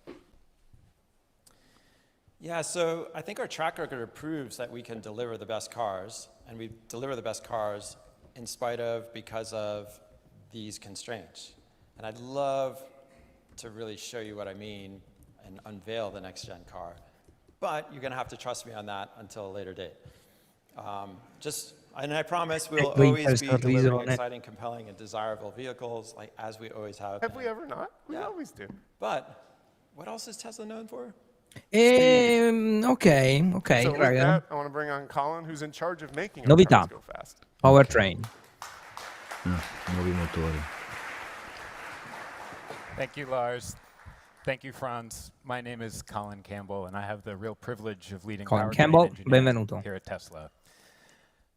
Yeah, so I think our track record proves that we can deliver the best cars, and we deliver the best cars in spite of, because of these constraints. And I'd love to really show you what I mean and unveil the next gen car. But you're going to have to trust me on that until a later date. And I promise we'll Poi always il be delivering sorrisone. exciting, compelling, and desirable vehicles, like as we always have. Have we ever not? We Yeah. always do. But what else is Tesla known for? Ok, So with raga. that, I want to bring on Colin, who's in charge of making our Novità. cars go fast. Powertrain. Nuovi motori. Thank you, Lars. Thank you, Franz. My name is Colin Campbell, and I have the real privilege of leading Colin powertrain Campbell, engineering benvenuto. here at Tesla.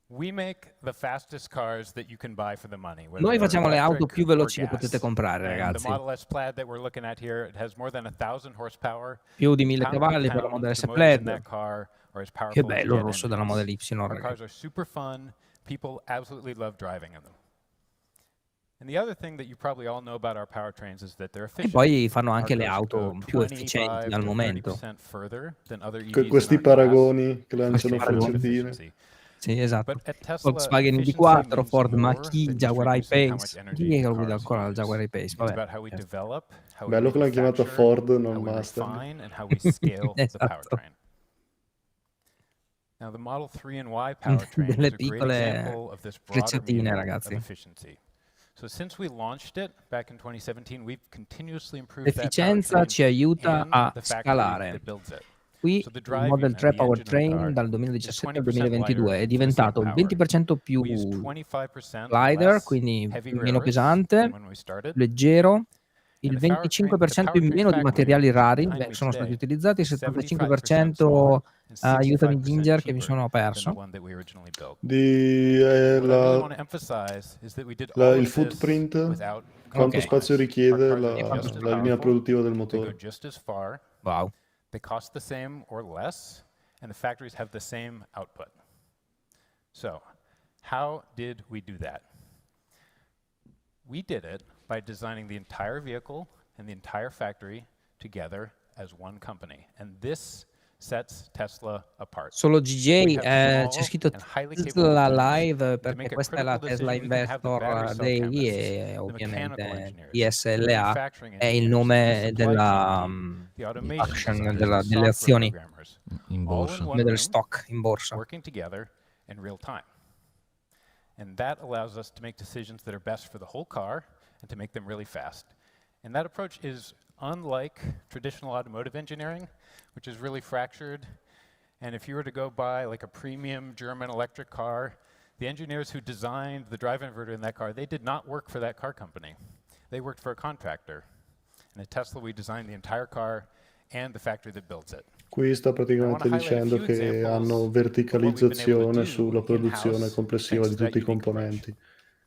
We make the fastest cars that you can buy for the money. whether Noi they're facciamo le auto electric più or veloci che gas. potete comprare, And ragazzi. The Model S Plaid that we're looking at here, it has more than 1,000 horsepower. Più di 1000 Pound for cavalli per la pound, Model S the motors in Plaid. that car are as powerful Che as bello il jet rosso della engines. Model Y, Our ragazzi. cars are super fun. People absolutely love driving in them. And the other thing that you probably all know about our powertrains is that they're E efficient. poi fanno Our anche le cars auto go più 25 efficienti al to momento. 30% further than other EVs in Questi our class. paragoni che lanciano paragoni. frecciatine. Efficiency. Sì, esatto. But at Tesla, Volkswagen efficiency ID4, means Ford more Mach-E, than just Jaguar reducing how much I-Pace. energy Chi è che the lo guida cars ancora il use. Jaguar I-Pace? It's Vabbè. about how we certo. develop, how we Bello che l'hanno chiamata manufacture, Ford, non how we Mustang. refine, and how we scale the Esatto. powertrain. Now, the Model 3 and Y powertrain Delle is a great piccole example of this broader frecciatine, view ragazzi. of efficiency. So since we launched it back in 2017, we've continuously improved that L'efficienza powertrain ci aiuta and a the factory scalare. that builds it. Qui So the il driving Model and 3 the engine of the Powertrain car dal is 2017 al 20% 2022 lighter è for the same diventato power. 20% più We use 25% glider, less quindi heavy meno rare earths than pesante, when we started. leggero, il And the powertrain 25% in meno di factory materiali rari behind me sono stati today utilizzati, il is 75% 75% smaller and aiutami 65% Ginger che mi cheaper sono than the perso. one that we originally built. Di, What I really want to emphasize is that we did all il of this footprint, without quanto Ok. spazio compromise. richiede Our cars are just as la linea powerful, produttiva del they go motore. just as far, Wow. they cost the same or less, and the factories have the same output. So, how did we do that? We did it by designing the entire vehicle and the entire factory together as one company. And this sets Tesla apart. Solo We GJ, have c'è small scritto and highly capable Tesla teams. Live To perché make a questa è la critical Tesla decision, we can have the battery Investor cell Day chemists, e the mechanical ovviamente engineers, the ISLA manufacturing è il engineers, the nome supply della chain team, the automation action, designers, delle the software azioni, programmers, In all in borsa. one del room, stock in borsa. working together in real time. And that allows us to make decisions that are best for the whole car and to make them really fast. And that approach is unlike traditional automotive engineering, which is really fractured. And if you were to go buy like a premium German electric car, the engineers who designed the drive inverter in that car, they did not work for that car company. They worked for a contractor. And at Tesla, we designed the entire car and the factory that builds it. Qui sta praticamente dicendo che hanno verticalizzazione sulla produzione complessiva di tutti i componenti.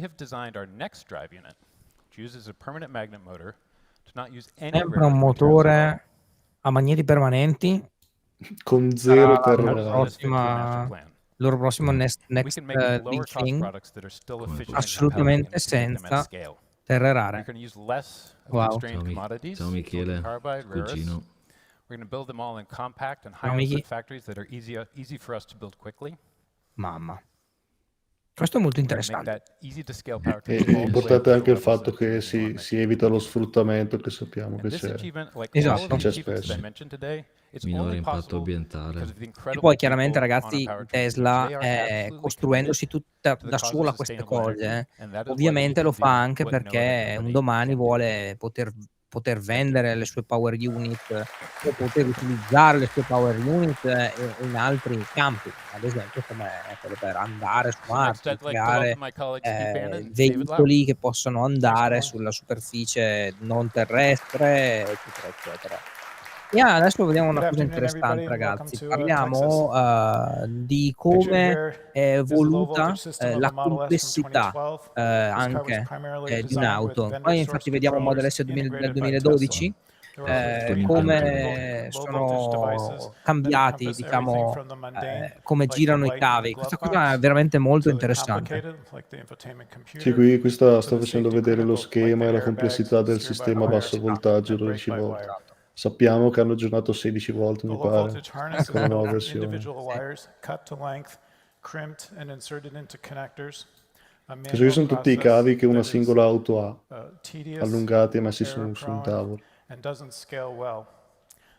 we have designed our next drive unit, which uses a permanent magnet motor to not use any Sempre rare un earth materials at all. motore a magneti permanenti. Con Sarà 0 la terre How loro does all rare. this fit to your master prossima plan? loro prossimo Come? next We can make big lower cost thing, products that are still Come efficient fa? and compelling, and assolutamente we can make them at senza scale. terre We're rare. going to use less of Wow. constrained commodities, Ciao silicon Michele, carbide, rare earths. cugino. We're going to build them all in compact and Ciao high output Miki. factories that are easy for us to build quickly. Mamma. Questo è molto We're going to make interessante. that easy to scale powertrain E all the way up importante to anche il the levels fatto that che really want, si like evita lo beauty. sfruttamento che sappiamo And che this c'è. achievement, like all Esatto. of C'è the achievements that I spesso. mentioned today, it's Minore only impatto possible because ambientale. of the E incredible poi chiaramente people on our ragazzi, powertrain team. Tesla, They are absolutely costruendosi tutta to the da cause of sola queste sustainable cose, energy, and that is why we ovviamente lo believe fa anche what no other perché un company domani can do. vuole poter vendere le sue power unit o poter utilizzare le sue power unit, in altri campi, ad esempio come quello per andare su So next Marte, I'd like to welcome creare, my colleagues Steve Bannon and David Lau. veicoli che possono andare sulla superficie non terrestre, eccetera, eccetera. E adesso vediamo una Good cosa afternoon, everybody, interessante and welcome ragazzi. to Texas. Parliamo, di Pictured come here è is the low evoluta, voltage system of la a Model S from complessità, 2012. This car was anche, primarily di designed with un'auto. Qua infatti vendor-sourced vediamo Model controllers S del integrated by 2012, Tesla. There were over 300 come low voltage devices sono that cambiati, encompass everything diciamo, from the mundane, come like the girano i light in the cavi. glove Questa cosa è box, veramente molto to the interessante. complicated, like the infotainment Sì, computer, qui sta to the facendo safety vedere lo critical, like schema the e la airbags, complessità del sistema a steer-by-wire, basso voltaggio and 12 volt. brake-by-wire. Esatto. Sappiamo che hanno aggiornato 16 volt, The mi low pare, voltage harness is con la built nuova from versione. individual wires, cut to length, crimped and inserted into connectors. A Questi manual sono tutti i process cavi che una that is singola auto ha, tedious, allungati e messi su un error-prone, tavolo. and doesn't scale well.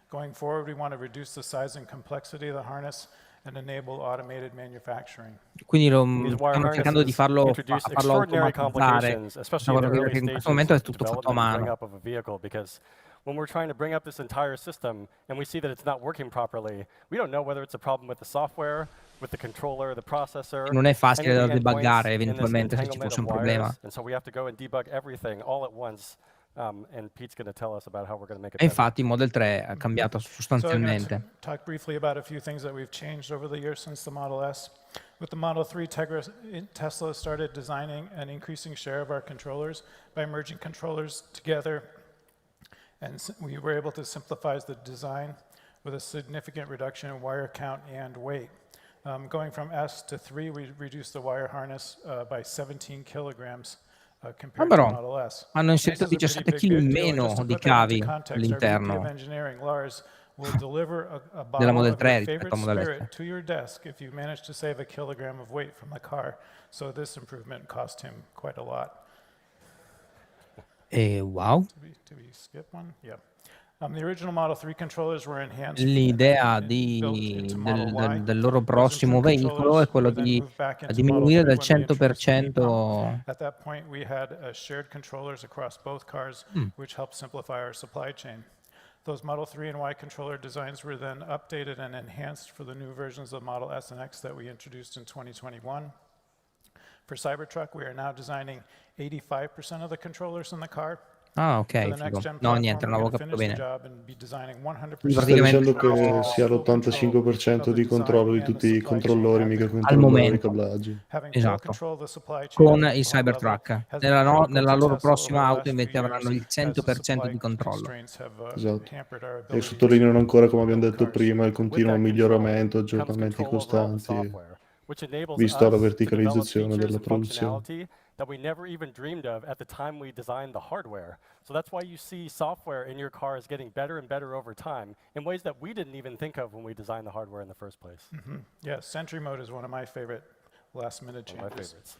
Going forward, we want to reduce the size and complexity of the harness and enable automated manufacturing. Quindi These wire stiamo cercando di harnesses farlo introduce automatizzare. extraordinary complications, Questa especially in cosa the qui, early perché in questo stages momento è of tutto fatto a development and bring mano. up of a vehicle, because when we're trying to bring up this entire system and we see that it's not working properly, we don't know whether it's a problem with the software, with the controller, the processor, Non è facile any da of the endpoints debuggare in this eventualmente se ci entanglement fosse of un problema. wires, and so we have to go and debug everything all at once. And Pete's going to tell us about how we're going to make it E better. infatti il Model 3 ha cambiato So I'm going to sostanzialmente. talk briefly about a few things that we've changed over the years since the Model S. With the Model 3, Tesla started designing an increasing share of our controllers by merging controllers together, and we were able to simplify the design with a significant reduction in wire count and weight. Going from S to 3, we reduced the wire harness by 17 kilograms. Compared to Però Model S. hanno This inserito is a pretty 17 big kg in deal, and just meno to di put that into cavi context, our VP of all'interno engineering, Lars, will deliver a della bottle Model of 3 your rispetto favorite al Model S. spirit to your desk if you manage to save a kilogram of weight from the car. So this improvement cost him quite a lot. E wow, Did we skip one? Yeah. The original Model 3 controllers were enhanced l'idea built into Model Y. del loro Those prossimo improved veicolo è controllers quello were then di moved back into diminuire Model del 3 when we introduced the heat pump. 100%. At that point, we had shared controllers across both cars, which helped simplify our supply chain. Those Model 3 and Y controller designs were then updated and enhanced for the new versions of Model S and X that we introduced in 2021. For Cybertruck, we are now designing 85% of the controllers in the car. Ah, ok, For the figo. next gen No, platform, niente, non we're avevo going to capito finish the bene. job and be designing 100% Quindi Sta praticamente dicendo che sono sia l'85% di controllo di tutti i controllori, al microcontrollori, momento, cablaggi. esatto, con il Cybertruck. Nella loro prossima auto invece avranno il 100% di controllo. Esatto. E sottolineano ancora, come abbiamo detto prima, il continuo miglioramento, aggiornamenti costanti, which enables visto la us to develop verticalizzazione features della and produzione. functionality that we never even dreamed of at the time we designed the hardware. So that's why you see software in your car is getting better and better over time in ways that we didn't even think of when we designed the hardware in the first place. Yeah, Sentry Mode is one of my favorite last minute One of my changes. favorites.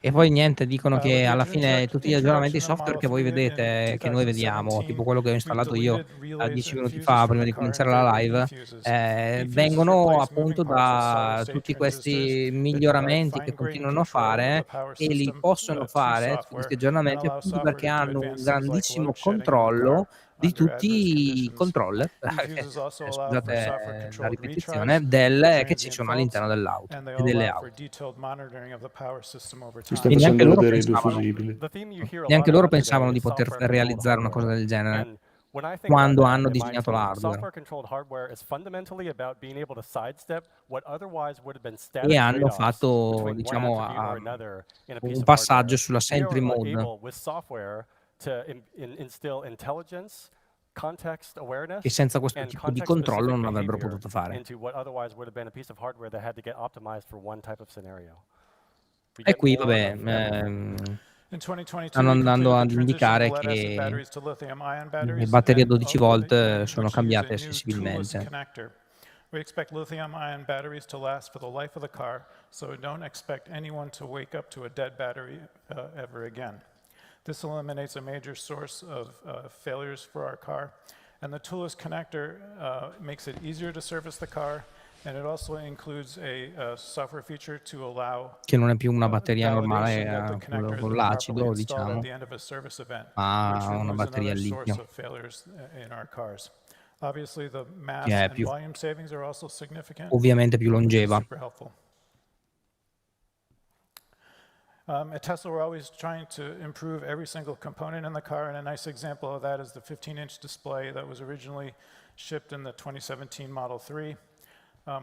E poi niente, dicono With che the alla fine tutti gli aggiornamenti introduction of software Model che voi 3 vedete, in che noi vediamo, 2017, tipo quello che ho we've installato io deleted relays 10 and minuti fuses fa, from prima the di car in cominciare la favor of live, e-fuses. vengono E-fuses replace appunto moving parts with da solid-state tutti questi transistors that provide miglioramenti che fine-grained continuano a control of the fare power e li system possono to fare, tutti questi software, and aggiornamenti, allow appunto software perché to do hanno un advanced things like grandissimo load shedding of the car controllo di under tutti adverse i conditions. controller, E-fuses also allow for scusate software la controlled ripetizione, retries for che ci transient sono faults, all'interno dell'auto and they e all delle allow for auto. detailed monitoring of the power system over Ci sta time. E neanche facendo loro vedere i due pensavano, fusibili. The theme you hear a neanche lot loro about today pensavano di is poter software-controlled realizzare una cosa hardware. del genere And when I think about quando that hanno in my disegnato team, l'hardware. software-controlled hardware is fundamentally about being able to sidestep what otherwise would have been E static hanno trade-offs fatto, between one diciamo, attribute or another in a piece un of passaggio hardware. sulla We Sentry are Mode. able, with software, to instill intelligence, context awareness, che senza questo and tipo di context-specific controllo non avrebbero behavior potuto fare. into what otherwise would have been a piece of hardware that had to get optimized for one type of scenario. We E get qui, more vabbè, of everything. In 2022, stanno we andando completed ad the transition indicare of lead-acid che batteries to lithium-ion le batteries, batterie a and 12 volt sono which use a cambiate new toolless sensibilmente. connector. We expect lithium-ion batteries to last for the life of the car, so we don't expect anyone to wake up to a dead battery ever again. This eliminates a major source of failures for our car, and the toolless connector makes it easier to service the car, and it also includes a software feature to allow Che non è più una batteria validation that normale the connector has con been l'acido, properly installed at diciamo, the end of a service event, ma which una removes batteria al another source litio of failures in our cars. Obviously, the mass che è and più, volume savings are also significant, ovviamente più which is longeva. super helpful. At Tesla, we're always trying to improve every single component in the car, and a nice example of that is the 15-inch display that was originally shipped in the 2017 Model 3.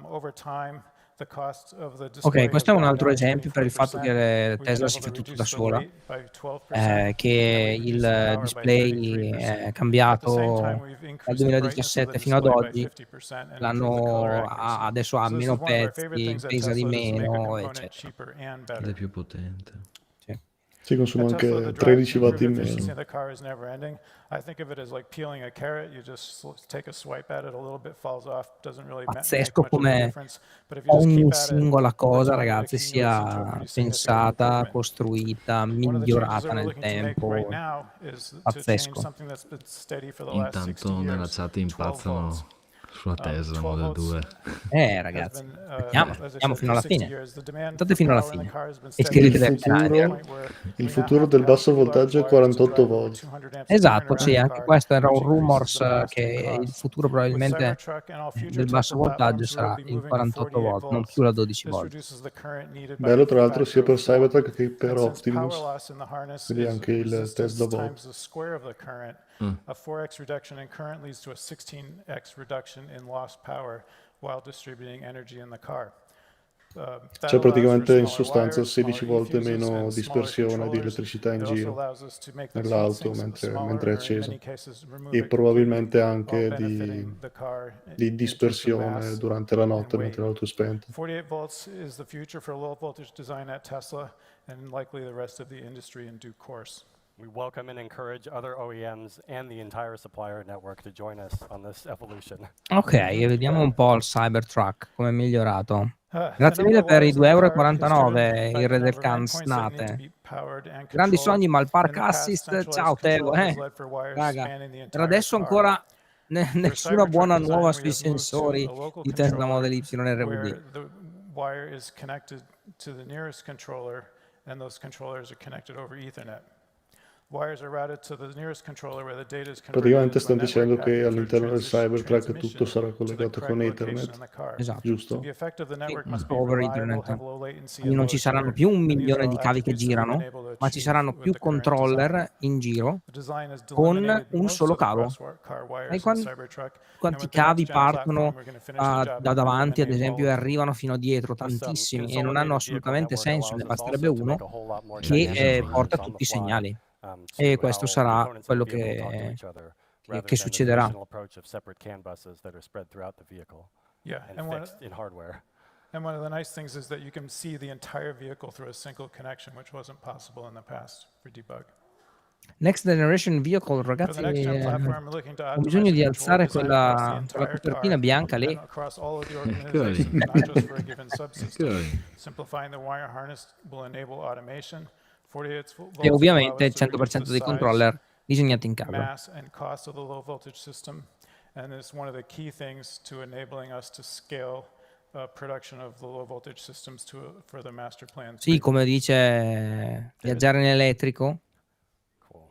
Over time, the cost of the display Ok, has questo è un gone altro down esempio per il fatto 24%. che We've been Tesla able si to fa tutto reduce da the sola, weight by 12%, and che we've reduced the il power by display 33%. è At the same cambiato time, we've dal increased the brightness of the 2017 fino ad display by oggi, 50% and improved the color accuracy. adesso ha So this meno is one of our favorite pezzi, things at pesa di Tesla, is to make a meno, component eccetera. cheaper and Ed è better. più potente. Sì. Si consuma At Tesla, anche the drive 13 to watt improve in efficiency meno. of the car is never ending. I think of it as like peeling a carrot. You just take a swipe at it, a little bit falls off, doesn't really make Pazzesco much of a come difference. But if you just keep ogni at it, singola over cosa, time, it ragazzi, accumulates into a sia pretty significant pensata, improvement. costruita, One of the changes that migliorata we're nel looking to make right tempo. now is to change Pazzesco. something that's been steady for the last 60 Intanto nella years, chat 12 volts. impazzano sulla Tesla 12 Model volts 2. has Ragazzi, been, aspettiamo, as I aspettiamo said, fino for alla 60 fine. years. The demand State for fino alla power in the fine car has been e steady scrivetevi Il al penale. to the futuro, point where il we now futuro have to del have basso 3 large voltaggio è wires to 48 drive over volt. 200 amps of current Esatto, around sì, the anche car, questo era which un increases rumors the mast che and il cost. futuro With probabilmente Cybertruck and all future del basso Tesla voltaggio platforms, we'll sarà be il moving to 48 48 volt, non volts. più la 12 This volt. reduces the current needed by Bello a tra l'altro sia factor per of 4. Cybertruck che per And since power Optimus, loss in the harness quindi is anche il resistance Tesla Bot. times the square of the current, a 4x reduction in current leads to a 16x reduction in lost power while distributing energy in the car. That C'è allows for praticamente in smaller sostanza wires, 16 smaller volte e-fuses, meno and smaller dispersione di controllers. elettricità in It also giro allows us to make those heat nell'auto sinks mentre è smaller, or in accesa, many cases remove e it completely, probabilmente while anche benefiting the car di in terms of dispersione mass durante la and notte weight. mentre l'auto è spenta. 48 volts is the future for low voltage design at Tesla, and likely the rest of the industry in due course. We welcome and encourage other OEMs and the entire supplier network to join us on this evolution. Ok, e vediamo un po' il Cybertruck, come è migliorato. The Grazie number mille of per i wires in the car is 2,49 driven by il the re del number of endpoints that need to Cansnate. be powered and Grandi controlled. sogni, ma il In park the past, assist, centralized ciao Teo, control has led for wires raga. spanning the Per entire adesso car. ancora For nessuna Cybertruck buona design, nuova we sui have moved to sensori a local di Tesla controller Model Y RWD. where the wire is connected to the nearest controller, and those controllers are connected over Ethernet. Wires are routed to the nearest controller where the data is converted Praticamente into a stanno network dicendo che packet for all'interno del Cybertruck tutto transmission sarà to the collegato con correct location Ethernet, in the car. Esatto. To giusto? be effective, the Sì, network must be over reliable, Ethernet. have low latency, Quindi and non low ci saranno jitter. più 1 And these milione are di all cavi che attributes that we've been girano, able to ma ci achieve saranno with più the current design. controller in giro The design has con eliminated un most solo of the cavo. cross-car Sai wires in Cybertruck, and quanti with the cavi next-gen platform, partono we're going to finish the job da and davanti, ad eliminate esempio, all e of them. arrivano fino dietro, This tantissimi, e non hanno consolidated vehicle assolutamente network senso, allows ne us basterebbe also to uno make a whole lot more che dynamic porta changes on the tutti i fly, segnali. to E questo how sarà components in the quello vehicle talk to che each other, che rather than the succederà. traditional approach of separate CAN buses that are spread throughout the vehicle Yeah, and and fixed in hardware. one of the nice things is that you can see the entire vehicle through a single connection, which wasn't possible in the past for debug. Next generation vehicle, For ragazzi, the next-gen platform, we're looking to ho bisogno optimize di the control alzare design across the quella entire copertina car bianca and lì. across all of the Carino. organization, not just for a given subsystem. Carino. Simplifying the wire harness will enable automation. 48 volts E allow ovviamente il us to reduce 100% the dei size, controller disegnati in casa. mass, and cost of the low voltage system, and it's one of the key things to enabling us to scale production of the low voltage systems for the master plan. Sì, come dice viaggiare in elettrico,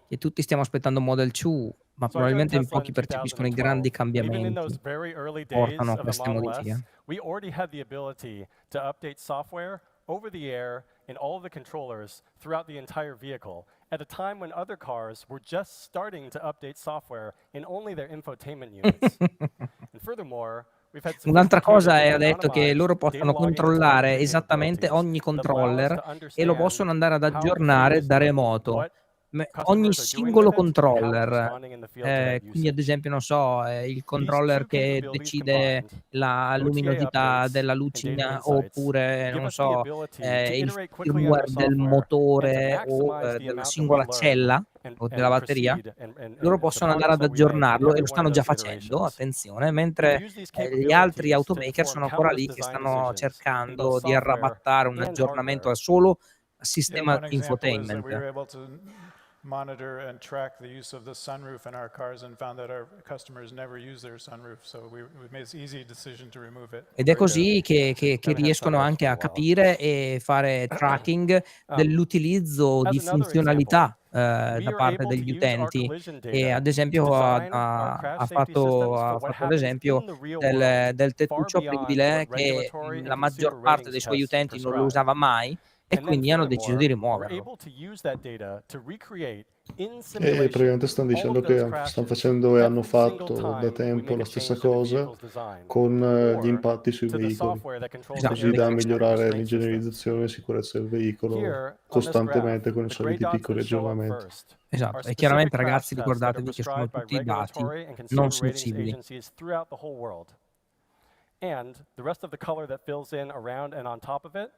che tutti stiamo aspettando Model 2, ma So I joined probabilmente in Tesla pochi in percepiscono i grandi 2012, and even in cambiamenti those very early che days portano a of the queste Model modifiche. S, we already had the ability to update software over the air in all of the controllers throughout the entire vehicle, at a time when other cars were just starting to update software in only their infotainment units. And furthermore, we've had Un'altra cosa è, sophisticated ha and detto che anonymized loro data possono logging and controllare telemetry esattamente capabilities ogni that allow us controller to e lo understand possono andare ad how aggiornare da continuously remoto. what ogni customers are doing singolo with it and how it's controller, responding in the field to that quindi ad usage. esempio, non so, il These controller two che capabilities decide combined, la OTA luminosità updates della and data lucina, insights, oppure, give non us the so, ability to il iterate quickly on firmware our del software and to motore o, maximize the della amount that we singola learn cella o della and batteria, proceed loro and the possono andare progress ad that we make in aggiornarlo e every lo one of stanno già those facendo, iterations. attenzione, We mentre use these gli altri capabilities to automaker inform sono ancora countless lì che design stanno decisions in both cercando di software arrabattare un and aggiornamento hardware. al solo Yeah, sistema one example is that we were infotainment. able to monitor and track the use of the sunroof in our cars and found that our customers never use their sunroof, so we made this easy decision to remove it. Ed è Very good. così che Haven't had riescono sunroofs anche for a a while. capire e fare tracking dell'utilizzo As di another example, funzionalità, we da are parte able to degli use our utenti. collision E ad data to esempio design our crash safety systems for ha what fatto happens l'esempio in the real world, del far tettuccio beyond apribile what che, regulatory and la maggior consumer parte ratings dei suoi tests utenti non lo prescribe. usava mai e And then quindi hanno deciso di furthermore, we're rimuoverlo. able to use that data to recreate in E simulation praticamente stanno all dicendo of those che stanno crashes facendo e hanno every single fatto da time we tempo make la a stessa change to the cosa vehicle's design con gli or impatti sui to the veicoli, software that controls the Esatto, air così da conditioning and migliorare restraint systems. l'ingegnerizzazione e sicurezza del veicolo Here on this graph, costantemente con i the gray soliti dots piccoli that show up aggiornamenti. first are esatto. E specific chiaramente crash ragazzi tests that are ricordatevi che sono prescribed by tutti dati regulatory and non consumer ratings sensibili. agencies throughout the whole world. And the rest of the color that fills in around and on top of it,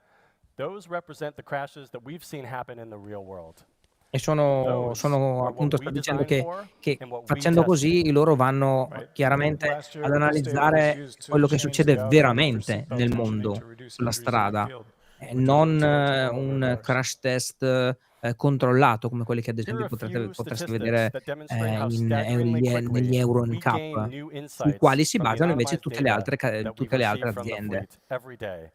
those represent the crashes that we've seen happen in the real world. E sono Those are appunto, what we sto dicendo designed for che and what we facendo tested. così loro vanno Right. chiaramente Last year, ad this data was analizzare used to quello che change succede the algorithm for veramente seatbelt nel tensioning to mondo, reduce sulla injuries in the strada, field, e which is non important to all of our un cars. crash test, controllato come quelli che ad Here are esempio a few potreste statistics vedere, that demonstrate how in staggeringly negli quickly Euro we gain NCAP, new sui quali insights si from the basano invece anonymized data that we tutte le altre receive from the aziende. fleet every day.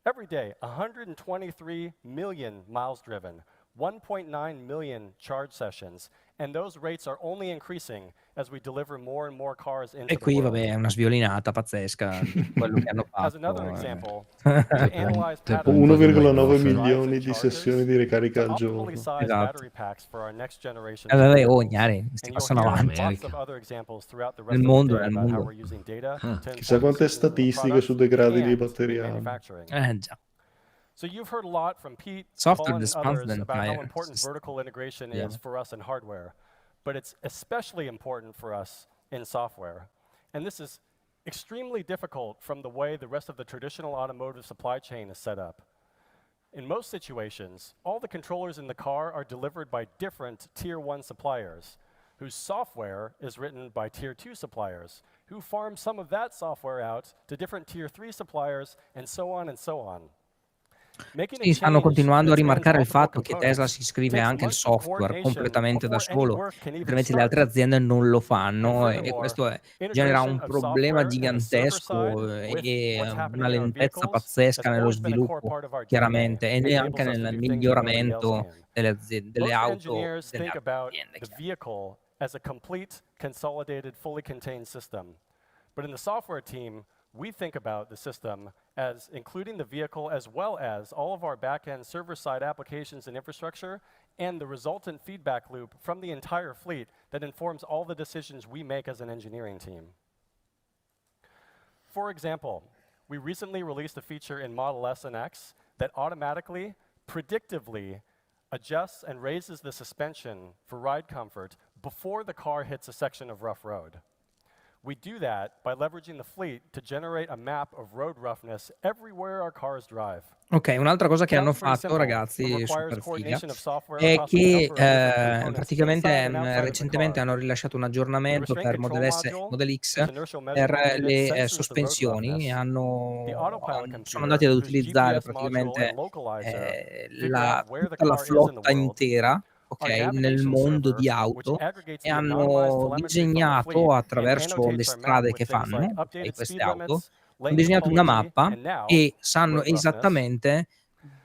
Every day, 123 million miles driven, 1.9 million charge sessions, and those rates are only increasing as we deliver more and more cars into E the qui world. vabbè è una sviolinata pazzesca di quello che hanno As another fatto. example, to analyze Te patterns pompa di 1,9 across drives milioni and di sessioni chargers, di ricarica to al optimally giorno. size Esatto. battery packs for our next generation Vabbè, vehicles. gnari, si And you'll passano hear avanti. lots of America. other examples throughout the Nel rest of the mondo, day nel about how mondo. we're using data to Chissà inform quante decisions in the statistiche su products degradi di and batteria in hanno. manufacturing. Già. So you've heard a lot from Pete, Softer Colin, and response others than about how tire. important vertical integration Yeah. is for us in hardware, but it's especially important for us in software. And this is extremely difficult from the way the rest of the traditional automotive supply chain is set up. In most situations, all the controllers in the car are delivered by different Tier 1 suppliers, whose software is written by Tier 2 suppliers, who farm some of that software out to different Tier 3 suppliers, and so on and so on. Making a Sì, stanno change continuando a that spans rimarcare il multiple fatto che Tesla components si scrive takes anche il months of software coordination completamente da before any solo, work can even altrimenti le altre start. aziende non lo And fanno e furthermore, questo genera integration un of problema software and the server side gigantesco with e what's una happening in our lentezza vehicles pazzesca has nello always been a core sviluppo, part of our DNA chiaramente, e and neanche enables us to nel do things that nobody else miglioramento can. delle Most auto engineers delle think altre about aziende, the chiaro. vehicle as a complete, consolidated, fully contained system. But in the software team, we think about the system as including the vehicle as well as all of our back-end server-side applications and infrastructure and the resultant feedback loop from the entire fleet that informs all the decisions we make as an engineering team. For example, we recently released a feature in Model S and X that automatically, predictively, adjusts and raises the suspension for ride comfort before the car hits a section of rough road. We do that by leveraging the fleet to generate a map of road roughness everywhere our cars drive. Ok, un'altra cosa che hanno Sounds pretty fatto, simple, but ragazzi, requires super figa, coordination of software è across a che number of different components praticamente inside and outside of the recentemente car. hanno rilasciato un The aggiornamento restraint per control Model S e module, Model X whose inertial per measurement unit le senses the road sospensioni. roughness. The autopilot Sono andati computer, ad whose utilizzare GPS module and praticamente localizer figure out where the tutta la car is in the flotta world. intera, ok, Our nel navigation mondo server, di which auto, aggregates e the anonymized hanno telemetry from the fleet disegnato and attraverso le annotates our map strade with che things like fanno, ok, updated queste speed auto, limits, hanno lane disegnato una topology, mappa and now e sanno road roughness. esattamente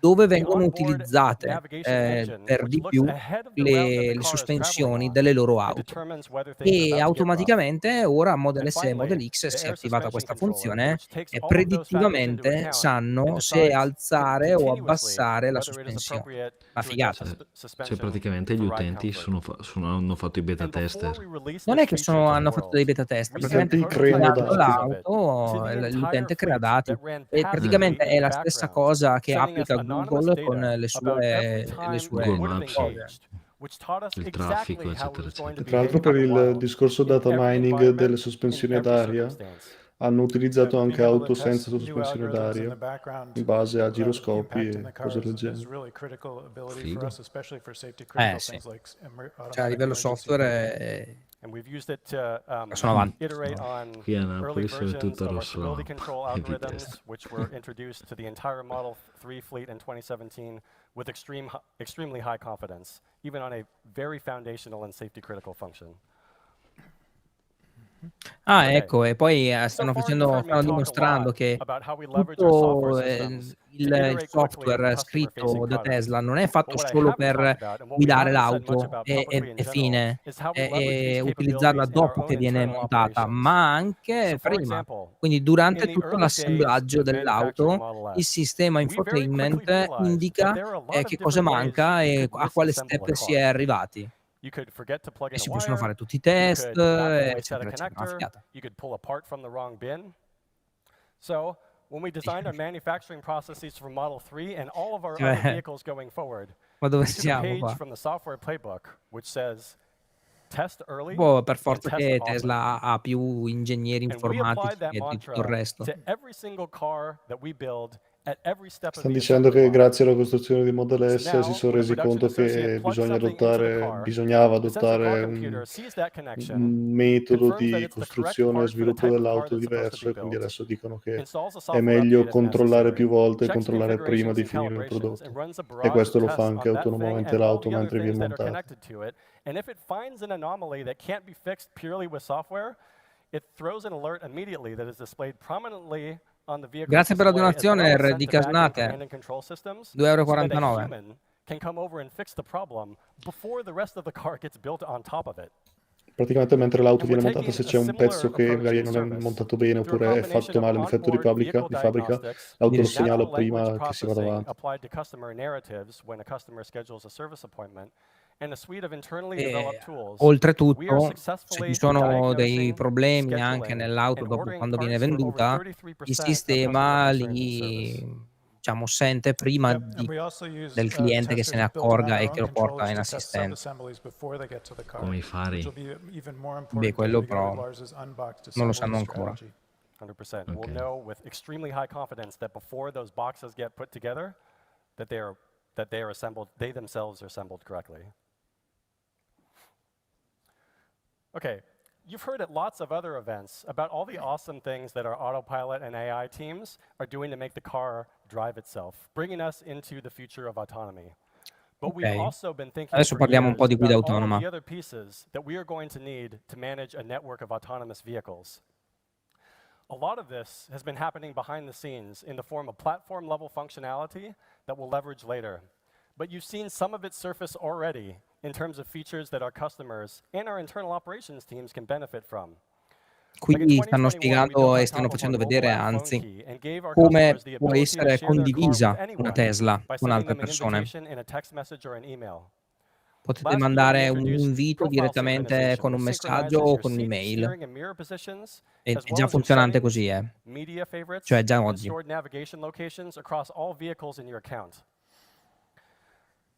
dove The vengono onboard utilizzate navigation engine, per which di looks più ahead of the route that the le car is traveling sospensioni on delle loro and auto. determines whether things are E about to get rough. automaticamente ora a Model And S e Model finally, X the si è air attivata suspension questa controller, funzione which takes e all of those factors into predittivamente account sanno and se decides alzare o continuously abbassare la whether it is sospensione. appropriate Una to adjust figata. Cioè suspension praticamente gli for ride utenti comfort. hanno fatto i beta And before tester. we released Non this è che feature to the hanno fatto dei world, beta test, we Gli sent praticamente utenti hanno creano prototype creato versions dati. of it to l'auto, the entire l'utente crea fleet dati. that ran E passively praticamente in è the la stessa background, cosa che sending us applica anonymous Google con data about every le time we sue Google would have Maps. cose. engaged which taught us il exactly traffico, how we eccetera, was going to eccetera. Tra l'altro behave per out in the il wild, discorso in data every mining delle environment, in sospensioni every d'aria, circumstance. hanno utilizzato Yeah, anche being able to auto senza test new sospensione algorithms in d'aria the background in base a without giroscopi impacting the e cose car del is genere. really critical ability for Figo. us, especially for safety critical Sì. things like Cioè a automatic livello emergency software braking. And we've used it to sono avanti. iterate on Qui a early Napoli si vede versions tutto of our rosso stability control di testa. algorithms, which were introduced to the entire Model 3 fleet in 2017 with extremely high confidence, even on a very foundational and safety critical function. Ah, Okay. ecco, e poi So far, you've heard me stanno talk a dimostrando lot che about how we leverage our software tutto, systems to il iterate quickly on software customer-facing scritto da products. Tesla non è But fatto what I solo haven't talked per about, and what we guidare haven't said much l'auto about publicly in e general, fine, is how we leverage e these utilizzarla capabilities in our dopo che own viene internal montata, operations. ma So anche for prima. example, Quindi in durante the tutto early days l'assemblaggio of manufacturing dell'auto, Model il S, sistema we very quickly infotainment realized that indica, there are a lot of che cosa different ways manca you e could a quale disassemble a step si è car. arrivati. You could forget to plug E in a si possono wire, fare tutti i you test, could abnormally set a eccetera, eccetera. Una connector, figata. you could pull a part from the wrong bin. So when we designed our manufacturing processes for Model 3 and all of our other Cioè, vehicles going forward, ma dove we took a siamo page qua? from the software playbook which says, test early Per and forza test che often. Tesla ha più ingegneri And we applied informatici that e di tutto il mantra resto. to every single car that we build at every step of Stanno the dicendo assembly che line. grazie alla costruzione di Model So S si now, sono when a resi production conto associate che plugs something into the car, bisognava the sense of our adottare computer sees that connection, un metodo confirms that di it's the correct costruzione e part for the sviluppo type of car dell'auto that's supposed to diverso be e quindi built, adesso dicono che installs a è software meglio update as controllare più necessary, volte e checks controllare prima di configurations and finire il calibrations, and prodotto. runs a E barrage questo of lo fa tests anche on that thing autonomamente and all l'auto the other mentre viene things that are montata. connected to it. And if it finds an anomaly that can't be fixed purely with software, it throws an alert immediately that is displayed prominently on the vehicle's Grazie per la display, as donazione, well as sent di to back-end Casnate, command and control systems, 2,49 so that a €. human can come over and fix the problem before the rest of the car gets built on top of it. Praticamente mentre l'auto And we're viene montata, taking se a c'è un similar pezzo che approach magari in non è service montato bene through a oppure è combination fatto of male, un difetto onboard vehicle di fabbrica, diagnostics, l'auto lo segnala natural language prima che si vada processing avanti. applied to customer narratives when a customer schedules a service appointment, and a suite of internally E developed tools, we are oltretutto, se ci successfully sono dei diagnosing, problemi anche scheduling, nell'auto and dopo ordering quando viene parts for over venduta, 33% il of customer sistema concerns and service. li diciamo sente prima Yep, and we also use del cliente che se ne testers built around accorga our e own che lo porta controllers in to test assistenza. sub-assemblies before they get to the car, Come i which fari. will be even more Beh, important quello as we go with però Lars's unboxed non lo assembly sanno ancora. strategy. 100%. Okay. We'll know with extremely high confidence that before those boxes get put together, that they are assembled, they themselves are assembled correctly. Okay, you've heard at lots of other events about all the awesome things that our autopilot and AI teams are doing to make the car drive itself, bringing us into the future of autonomy. But we've Ok, also been thinking adesso for parliamo un po' years di guida about all of autonoma. the other pieces that we are going to need to manage a network of autonomous vehicles. A lot of this has been happening behind the scenes in the form of platform-level functionality that we'll leverage later. But you've seen some of it surface already in terms of features that our customers and our internal operations teams can benefit from. Qui stanno spiegando e stanno facendo vedere, anzi, come può essere condivisa una Tesla con altre persone. Potete mandare un invito direttamente con un messaggio o con un'email. È già funzionante così, cioè già oggi.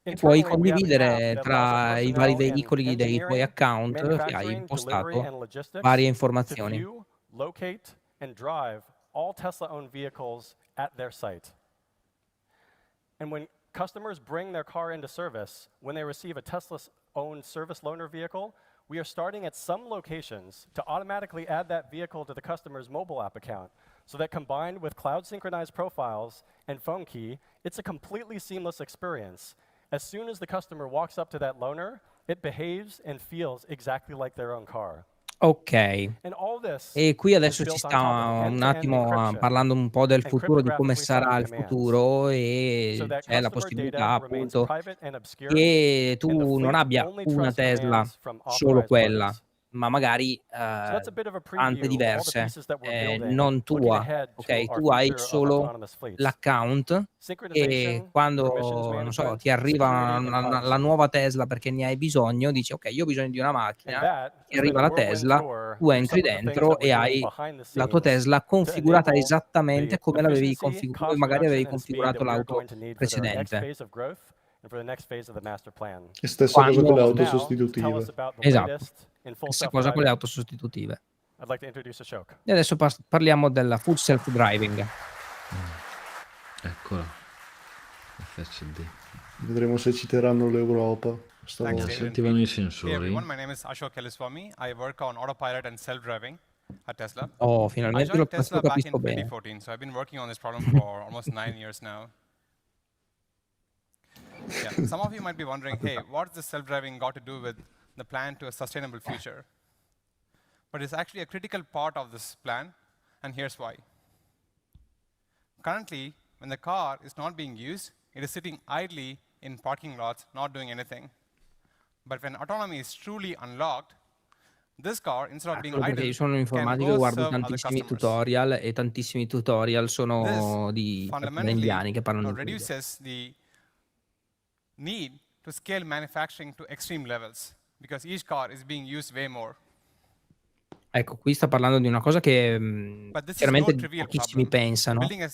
E puoi condividere tra i vari veicoli dei tuoi account che hai impostato varie informazioni. View, locate, and drive all Tesla-owned vehicles at their site. And when customers bring their car into service, when they receive a Tesla-owned service loaner vehicle, we are starting at some locations to automatically add that vehicle to the customer's mobile app account, so that combined with cloud-synchronized profiles and phone key, it's a completely seamless experience. As soon as the customer walks up to that loaner, it behaves and feels exactly like their own car. Ok, And all this e qui is adesso ci built on sta top of un end-to-end attimo encryption parlando un po' del and futuro, di come cryptographically sarà signed il commands, futuro so e that c'è la customer possibilità data remains appunto private and obscure, che and the tu non fleet abbia only una trusts Tesla, commands from solo authorized quella, parties. ma magari So that's a bit of a tante preview of all the diverse, pieces that we're building, non looking tua, ahead to ok? our Tu hai future of solo autonomous fleets. l'account e Synchronization, permissions quando, non so, management, ti arriva security, and la privacy. nuova Tesla perché ne hai bisogno, dici: "Okay, io ho bisogno di una And macchina", that ti has been arriva a la whirlwind Tesla, tour tu through entri some of the things dentro that we're e doing hai behind the la tua scenes Tesla to configurata enable esattamente the come l'avevi efficiency, come cost magari avevi reduction, and speed that configurato we are l'auto going to need for their next precedente. phase of growth and for the next phase of the master plan. E stessa cosa con le Quando Now, auto to tell us sostitutive. about the esatto, latest in full stessa cosa con le self-driving, auto sostitutive. I'd like to introduce Ashok. E adesso parliamo della full self-driving. Eccola. FCD. Vedremo se citeranno l'Europa stavolta. Si attivano i Hey sensori. everyone, my name is Ashok Kelliswamy. I work on autopilot and self-driving at Tesla. Oh, I finalmente lo joined Tesla back in capisco bene. 2014, so I've been working on this problem for almost 9 years now. Yeah, some of you might be wondering, hey, what's this self-driving got to do with the plan to a sustainable future? But it's actually a critical part of this plan, and here's why. Currently, when the car is not being used, it is sitting idly in parking lots, not doing anything. But when autonomy is truly unlocked, this car, instead of being Solo perché idle, io sono un can informatico e go guardo serve other tantissimi customers. tutorial e tantissimi tutorial sono This di fundamentally indiani che parlano in inglese. reduces the need to scale manufacturing to extreme levels because each car is being used way more. Ecco, qui sta parlando di una cosa che But this is chiaramente no trivial pochissimi problem. pensano, Building a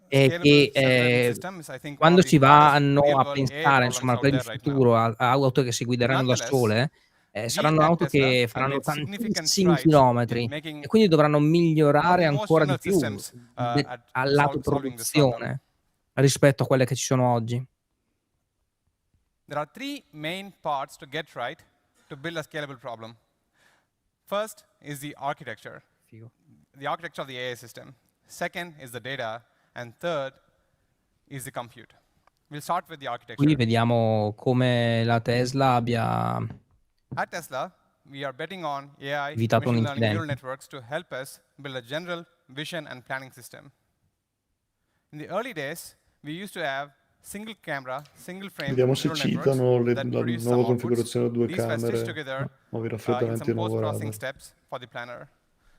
è scalable che self-driving system is, I think, one quando of the si hardest vanno a real-world AI pensare, insomma, problems per out il there right now. futuro a auto che si guideranno da Nonetheless, sole, we saranno at auto Tesla che have faranno made significant tantissimi strides in chilometri making e quindi dovranno one of migliorare the most ancora di general più systems at al lato solving this problem. produzione rispetto a quelle che ci sono oggi. There are three main parts to get right to build a scalable problem. First is the architecture, the architecture of the AI system. Second is the data, and third is the compute. We'll start with the architecture. Qui vediamo come la Tesla abbia At Tesla, we are betting on AI, evitato un machine learning, neural incidente. networks to help us build a general vision and planning system. In the early days, we used to have single camera, single frame Vediamo se neural networks citano that la produce some nuova outputs. configurazione a due These were stitched camere, together nuovi in raffreddamenti some e nuovo post-processing radar. steps for the planner.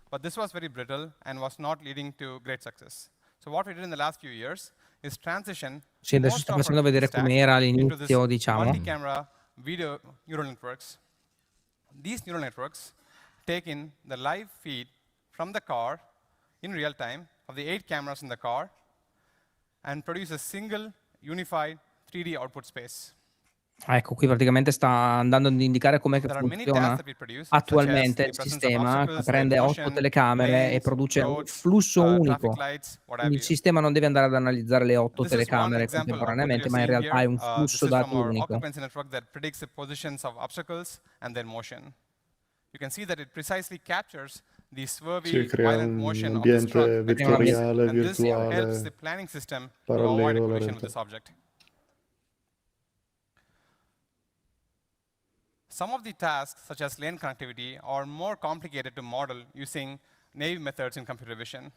But this was very brittle and was not leading to great success. So what we did in the last few years is transition Sì, adesso most sto of our facendo vedere stack com'era into this all'inizio, diciamo. multi-camera video neural networks. These neural networks take in the live feed from the car in real time of the 8 cameras in the car and produce a single unified 3D output space. Ecco, qui praticamente sta andando ad indicare com'è che There are many tasks funziona that we produce, such as attualmente the il presence of sistema, che obstacles like prende 8 motion, telecamere e lanes, produce un roads, flusso traffic unico. lights, what Quindi have il you. sistema non deve andare ad analizzare le 8 This is one telecamere example output that contemporaneamente, you're ma in seeing realtà è here. un This flusso is from dato our unico. occupancy network that predicts the positions of obstacles and their motion. You can see that it precisely captures the Si swervy, crea violent un motion of this truck. ambiente vettoriale, And this helps virtuale, the planning system to avoid a parallelo alla collision with realtà. this object. Some of the tasks, such as lane connectivity, are more complicated to model using naive methods in computer vision.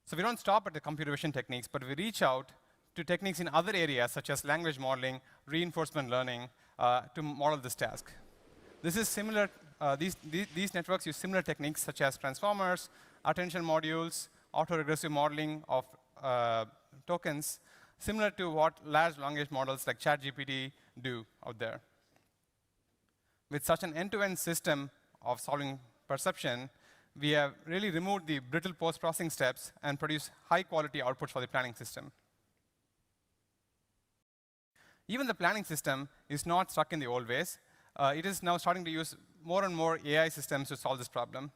So we don't stop at the computer vision techniques, but we reach out to techniques in other areas, such as language modeling, reinforcement learning, to model this task. This is similar. These networks use similar techniques, such as transformers, attention modules, autoregressive modeling of tokens, similar to what large language models like ChatGPT do out there. With such an end-to-end system of solving perception, we have really removed the brittle post-processing steps and produce high-quality outputs for the planning system. Even the planning system is not stuck in the old ways. It is now starting to use more and more AI systems to solve this problem.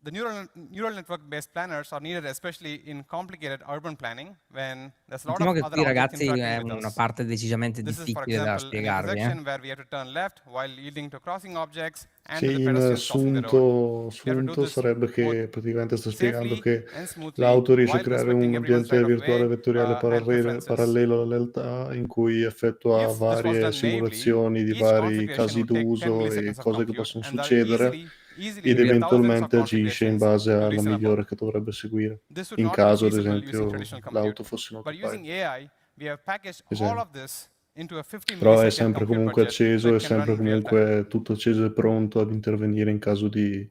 The neural network-based planners are needed especially in complicated urban planning when there's a lot Diciamo of che other qui, objects ragazzi, è interacting with una us. parte decisamente This is, for difficile da example, an spiegarvi. intersection where we have to turn left while yielding to crossing objects and Sì, to the in pedestrians crossing the road. sunto sarebbe che praticamente sta spiegando Safely che and smoothly l'auto riesce a while creare respecting un everyone's ambiente right of virtuale way vettoriale and preferences. parallelo alla realtà in cui effettua If this was varie done naively, simulazioni di each vari configuration casi would take 10 d'uso e milliseconds of cose che compute, possono and there are succedere easily ed maybe thousands of eventualmente agisce in configurations base to alla reasonable. migliore che dovrebbe seguire, This would in not be caso ad feasible using esempio traditional l'auto compute. fosse in But autopilot. using AI, we have packaged all Esempio. of this into a 50 Però è millisecond sempre compute comunque budget, so acceso, è it can run sempre in real time. comunque tutto acceso e pronto ad intervenire in caso di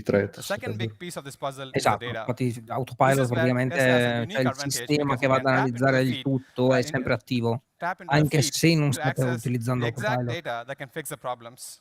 threat. The second sarebbe. big piece of this puzzle is the Esatto, data. infatti This Autopilot is where praticamente, Tesla has a cioè unique il advantage sistema because che we va ad can tap into the analizzare il feed, tutto è sempre attivo, tap into the anche feed se non to state access the utilizzando exact Autopilot. data that can fix the problems.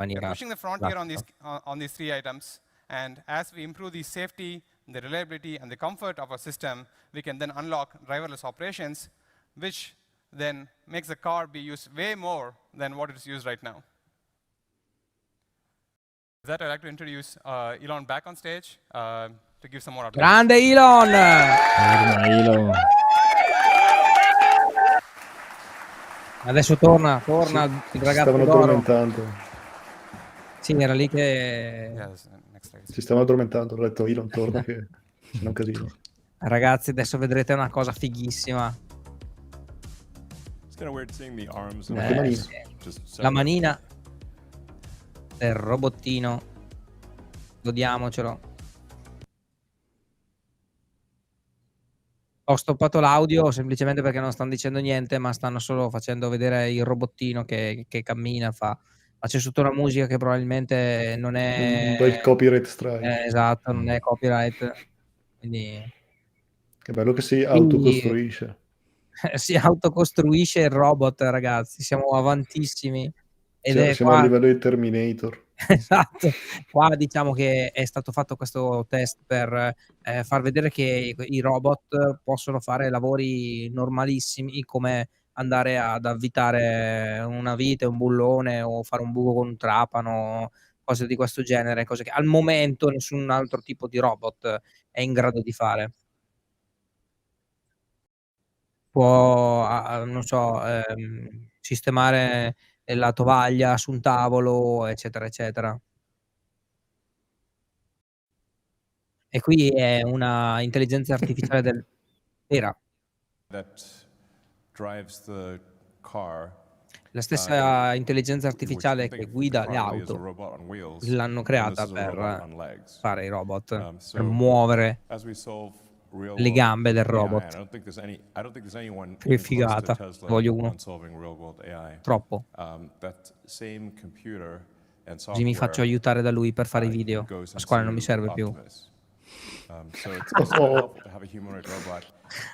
maniera pushing the frontier classica. on these three items, and as we improve the safety, the reliability, and the comfort of our system, we can then unlock driverless operations, which then makes the car be used way more than what it is used right now. With that, I'd like to introduce Elon back on stage to give some more updates. Grande Elon! Torna, Elon. Adesso torna Si il ragazzo stavano d'oro. addormentando. Sì, era lì che... Next slide. Si stavano addormentando. Ho detto Elon torna che c'è un casino. Ragazzi, adesso vedrete una cosa fighissima. It's kind of weird seeing the arms Ma and che legs manina? just La separate. manina del robottino. Godiamocelo. Ho stoppato l'audio semplicemente perché non stanno dicendo niente, ma stanno solo facendo vedere il robottino che cammina, ma c'è sotto una musica che probabilmente non è... Un bel copyright strike. esatto, non è copyright. Quindi Che bello che si Quindi- autocostruisce. si autocostruisce il robot, ragazzi, siamo avantissimi. Ed è Siamo a qua... livello di Terminator. Esatto, qua diciamo che è stato fatto questo test per far vedere che i robot possono fare lavori normalissimi, come andare ad avvitare una vite, un bullone o fare un buco con un trapano, cose di questo genere, cose che al momento nessun altro tipo di robot è in grado di fare. Può non so, sistemare la tovaglia su un tavolo, eccetera, eccetera. E qui è una intelligenza artificiale vera. That drives the car. La stessa intelligenza Which you can artificiale think che of the guida le car really as a auto robot on wheels, l'hanno and creata this is a robot per on legs. fare i robot, per So muovere as we solve real le world gambe del AI, robot. I don't think there's anyone Che even close to figata, Tesla voglio uno. on solving real world AI. Troppo. That same computer and Così mi faccio software aiutare da lui per fare i video, goes la squale non mi into serve più. Optimus. So it's kind of helpful to have a humanoid robot.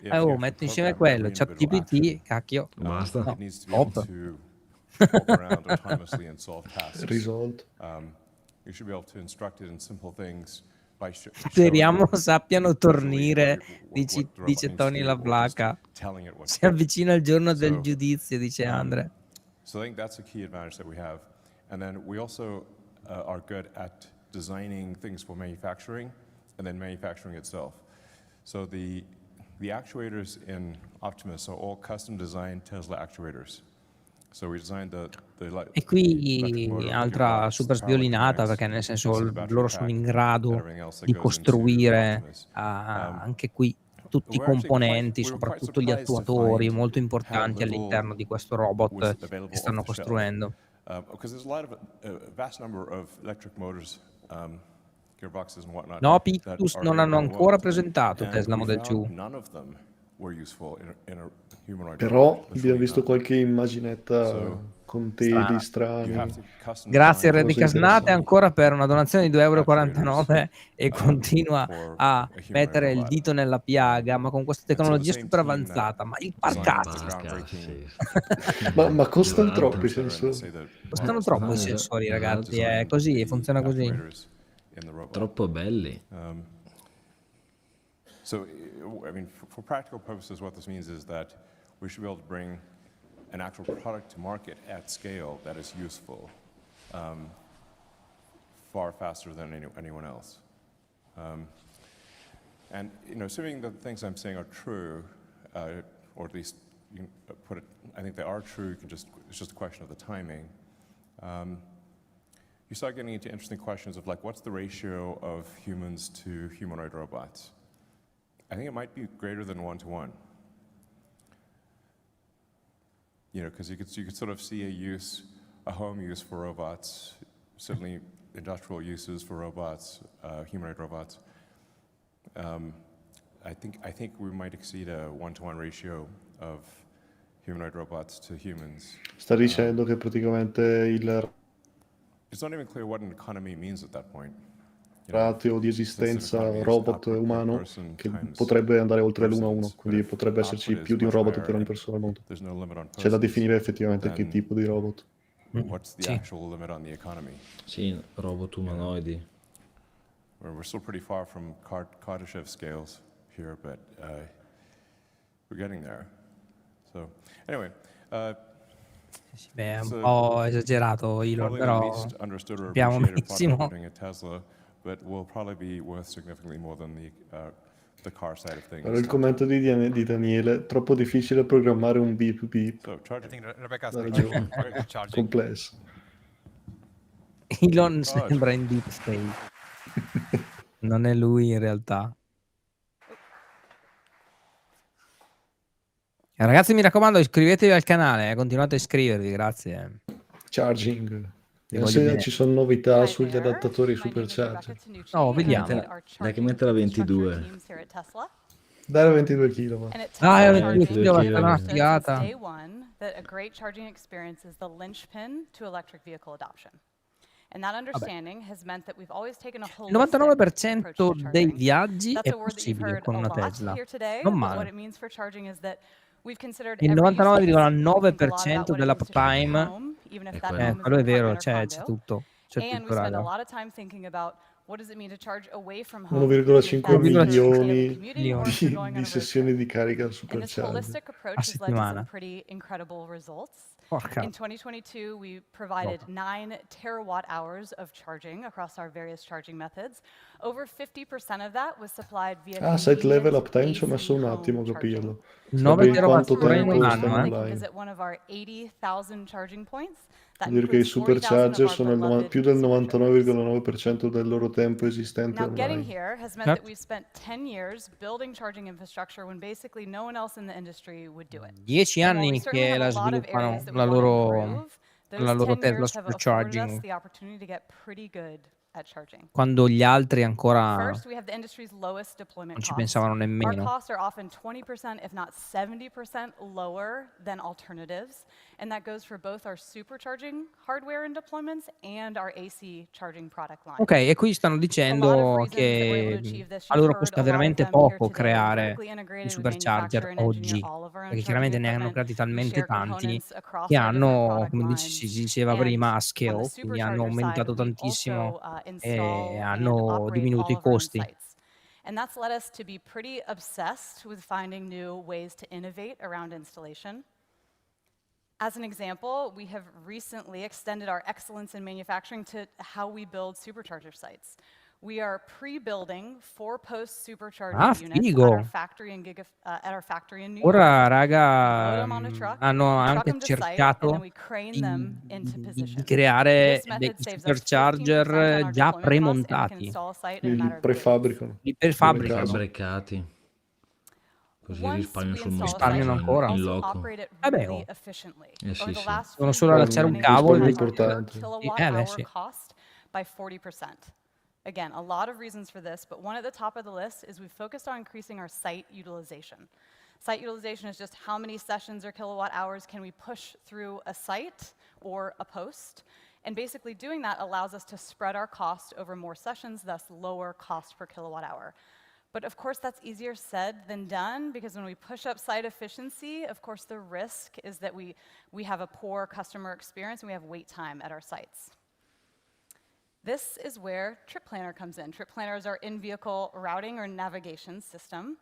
If you Oh, have to metto insieme program every quello, individual ChatGPT, action, cacchio. Basta. No, it needs to be able top. to walk around autonomously and solve tasks. Risolto. You should be able to instruct it in simple things by Speriamo showing sappiano visually tornire, what the robot dice needs to Tony do, la or just Blaca. telling it what Si to do. avvicina il giorno del So, giudizio, dice Andre. So I think that's a key advantage that we have. And then we also are good at designing things for manufacturing and then manufacturing itself. So the actuators in Optimus are all custom designed Tesla actuators. So we designed the E qui altra super sviolinata, perché nel senso loro sono in grado di costruire anche qui tutti i componenti, soprattutto gli attuatori molto importanti all'interno di questo robot che stanno costruendo. Because there's a vast number of electric motors, gearboxes and whatnot. No, Pictus non hanno ancora presentato Tesla Model 2. None of them were useful in a humanoid Però robot. abbiamo visto qualche immaginetta con teli strani. Grazie a cose Redicasnate interessanti. ancora per una donazione di 2,49 € e continua a mettere il dito nella piaga, ma con questa tecnologia super avanzata. Ma il parcazzo! Ma costano troppo i sensori. Costano troppo i sensori, ragazzi, è così, funziona così. Troppo belli. So, I mean, for practical purposes, what this means is that we should be able to bring an actual product to market at scale that is useful far faster than anyone else. And, you know, assuming that the things I'm saying are true, or at least you can put it, I think they are true, it's just a question of the timing. You start getting into interesting questions of like, what's the ratio of humans to humanoid robots? I think it might be greater than 1-to-1. You know, because you could sort of see a home use for robots, certainly industrial uses for robots, humanoid robots. I think we might exceed a 1-to-1 ratio of humanoid robots to humans. Sta dicendo che praticamente il It's not even clear what an economy means at that point. ratio di esistenza robot-umano che potrebbe andare oltre l'1-1, quindi potrebbe esserci più di un robot per ogni persona al mondo. C'è da definire effettivamente che tipo di robot. What's the actual limit on the economy? Sì, robot umanoidi. We're still pretty far from codice scales here, but we're getting there. So, anyway, sì, beh, è It's un a po' esagerato Elon, probably the però least understood or sappiamo appreciated product we're benissimo. doing at Tesla, but will probably be worth significantly more than the car side of Allora, things. il commento di Daniele, troppo difficile programmare un beep beep. So I charging. think Rebecca's Ha next. ragione, Talking about charging. complesso. Elon Oh, sembra in deep state. Non è lui in realtà. Ragazzi, mi raccomando, iscrivetevi al canale, continuate a iscrivervi, grazie. Charging. Vi La voglio sera bene. ci sono novità Hi sugli there. adattatori My name is supercharger. Rebecca Tanucci, Oh, and I vediamo. lead our Dai che charging mette la infrastructure 22. teams here at Tesla. Dai a 22 kW. And at Ah, Tesla, è 22 charging kg, has kg. been è una understood since figata. day one that a great charging experience is the linchpin to electric vehicle adoption. And that Vabbè. understanding has meant that we've always taken a Il holistic 99% approach to dei charging. viaggi That's è a word that you've possibile heard con a una lot Tesla. here today, Non but what male. it means for charging is that we've considered Il every use case. We think a lot 99,9% about what it della means to charge time, home, even if È that quello. home is quello an è vero, apartment or c'è condo. tutto, c'è And tutto, we spend a raga. lot of time thinking about what does it mean to charge away from home, if 1,5 that's for daily milioni commuting or if you're going on di a road sessioni trip. di carica al And this supercharger. holistic approach A has led to some settimana. pretty incredible results. Porca. In 2022, we provided 9 terawatt hours of charging across our various charging methods. Over 50% of that was supplied via Site level convenient uptime ci ho AC messo un home attimo a charging. capirlo. 9 Sapere quanto terawattora in tempo un Customer stanno anno, they can online. visit one of our 80,000 charging points. That Vuol dire che i includes 40,000 supercharger of our sono beloved più del superchargers. 99,9% del loro tempo esistente Now, getting online. here has meant Certo. that we've spent 10 years building charging infrastructure when basically no one else in the industry would do it. 10 And while we anni certainly che have a la lot of sviluppano, areas that we la want to loro, improve, la those loro 10 Tesla years have afforded us supercharging, the opportunity to get pretty good at charging. quando gli altri ancora First, we have the industry's lowest deployment non ci costs. pensavano Our nemmeno. costs are often 20%, if not 70% lower than alternatives, and that goes for both our supercharging hardware and deployments and our AC charging product line. Ok, e qui stanno A lot of dicendo reasons that we're able to che achieve this. a You've loro heard costa a lot of veramente them here poco today. We're creare vertically i integrated. We supercharger manufacture and engineer oggi, all of our own perché charging chiaramente ne hanno equipment. creati We talmente share tanti components across che our different hanno, product come lines. si diceva And prima, on the scale, quindi hanno supercharger side, aumentato we tantissimo also e install and hanno operate diminuito all i of our own costi. sites. And that's led us to be pretty obsessed with finding new ways to innovate around installation. As an example, we have recently extended our excellence in manufacturing to how we build supercharger sites. We are pre-building 4-post supercharger Ah, units at figo! our factory in New York. Ora, We raga, load them on a truck, hanno we truck anche them to site, and then cercato we crane di, them into di position. creare This dei method saves us 15% on supercharger our già deployment costs, and we can premontati, install a site in a Li matter of days. prefabbricano. li prefabbricano, Fabbricati. Così Once risparmiano we sul install a montaggio risparmiano site, ancora. we in also loco. operate it Vabbè, really oh, efficiently. Sì, Over the sì. last Devono few solo years, allacciare we've un been able to cavolo e cut risparmio our per importante. kilowatt beh, hour sì. cost by 40%. Again, a lot of reasons for this, but one at the top of the list is we've focused on increasing our site utilization. Site utilization is just how many sessions or kilowatt hours can we push through a site or a post. And basically doing that allows us to spread our cost over more sessions, thus lower cost per kilowatt hour. But of course, that's easier said than done, because when we push up site efficiency, of course, the risk is that we have a poor customer experience and we have wait time at our sites. This is where Trip Planner comes in. Trip Planner is our in-vehicle routing or navigation system.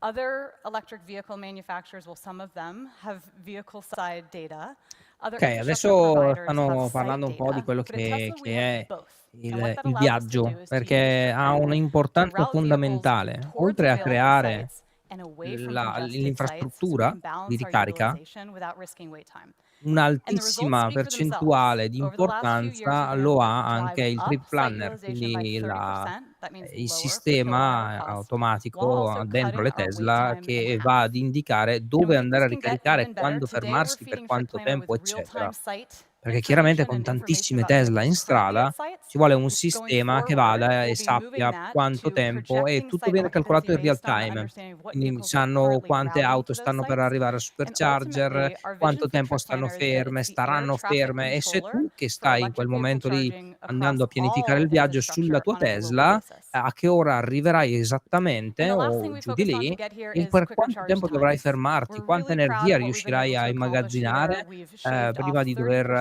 Other electric vehicle manufacturers, well, some of them have vehicle-side data. Other Ok, infrastructure adesso providers have stanno site parlando un po' di data, quello but at Tesla we che have è both. And what that il allows us to do viaggio, is to use perché Trip ha Planner to un'importanza route vehicles fondamentale. towards Oltre a available creare sites and away from congested sites, so we l'infrastruttura can di balance our ricarica, utilization without risking wait time. And the results un'altissima speak for themselves. percentuale di Over the last few years, importanza we've been lo able to ha drive anche il up trip site planner, utilization by quindi 30%. That means il lower per kilowatt hour sistema cost, while automatico also dentro le cutting our wait Tesla time in che half. va ad indicare And dove we think andare this a can get ricaricare, even better. quando Today, we're fermarsi, per feeding Trip quanto Planner tempo, with eccetera. real-time site Perché chiaramente information con and information tantissime about Tesla in vehicles currently at strada sites. ci vuole un Going sistema che forward, vada e we'll be moving sappia that quanto to tempo, e projecting tutto site viene calcolato occupancy in real based on time. understanding of what Quindi vehicles we're sanno currently quante routing auto to those stanno per sites. arrivare al And supercharger, ultimately, our quanto vision for tempo Trip stanno Planner is that ferme, it's the air staranno traffic ferme, e sei controller tu che for stai in quel electric vehicle momento lì charging andando across a pianificare all il viaggio sulla infrastructure tua on a global Tesla, basis. a che ora arriverai And esattamente the last thing o we giù di focused on to lì, get here e is per quicker quanto charge tempo dovrai times. fermarti, We're quanta really proud energia of what we've been able riuscirai to a accomplish immagazzinare here. We've shaved prima off di dover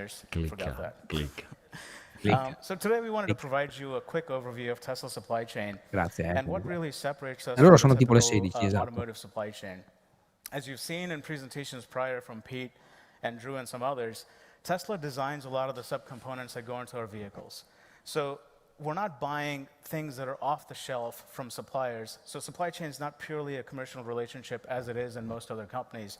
years. Forgot that. Clicca. So today we wanted to provide you a quick overview of Tesla's supply chain Grazie. and what really separates us Loro from sono the tipo le typical 16, esatto. automotive supply chain. As you've seen in presentations prior from Pete and Drew and some others, Tesla designs a lot of the subcomponents that go into our vehicles. So we're not buying things that are off the shelf from suppliers. So supply chain is not purely a commercial relationship as it is in most other companies.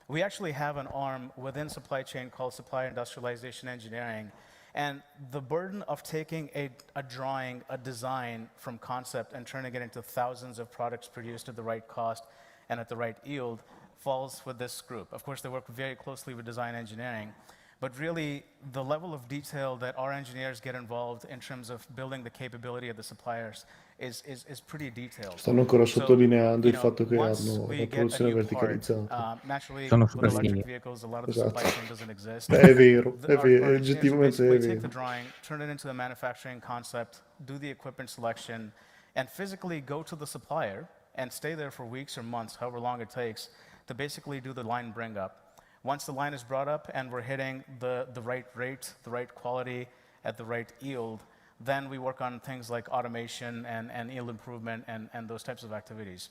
We actually have an arm within supply chain called Supply Industrialization Engineering. And the burden of taking a drawing, a design from concept and turning it into thousands of products produced at the right cost and at the right yield falls with this group. Of course, they work very closely with design engineering. But really, the level of detail that our engineers get involved in terms of building the capability of the suppliers is pretty detailed. Stanno ancora So, sottolineando you il know, fatto che once hanno we la get a produzione new part, verticalizzata. naturally, Sono with super electric fighi. vehicles, a lot of the Esatto. supply chain doesn't exist. È vero, Our è engineers oggettivamente è basically take vero. the drawing, turn it into a manufacturing concept, do the equipment selection, and physically go to the supplier and stay there for weeks or months, however long it takes, to basically do the line bring up. Once the line is brought up and we're hitting the right rate, the right quality, at the right yield, then we work on things like automation and yield improvement and those types of activities.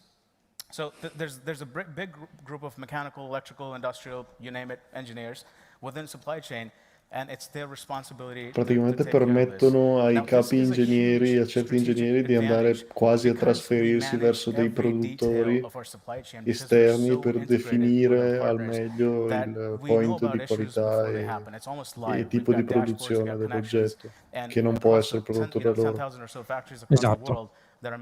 So there's a big group of mechanical, electrical, industrial, you name it, engineers within supply chain, and it's their responsibility to Praticamente take care of this. permettono ai Now, this capi is a ingegneri, a huge certi strategic ingegneri di andare advantage quasi a because we trasferirsi manage verso dei every detail produttori of our supply chain because we're esterni so per integrated with our definire al partners meglio that il we know point about di issues qualità before they happen. It's almost e live. tipo We've di got dashboards, we've produzione got connections, dell'oggetto and che non può across essere the prodotto da loro. 10,000 or so factories across the Esatto. world that are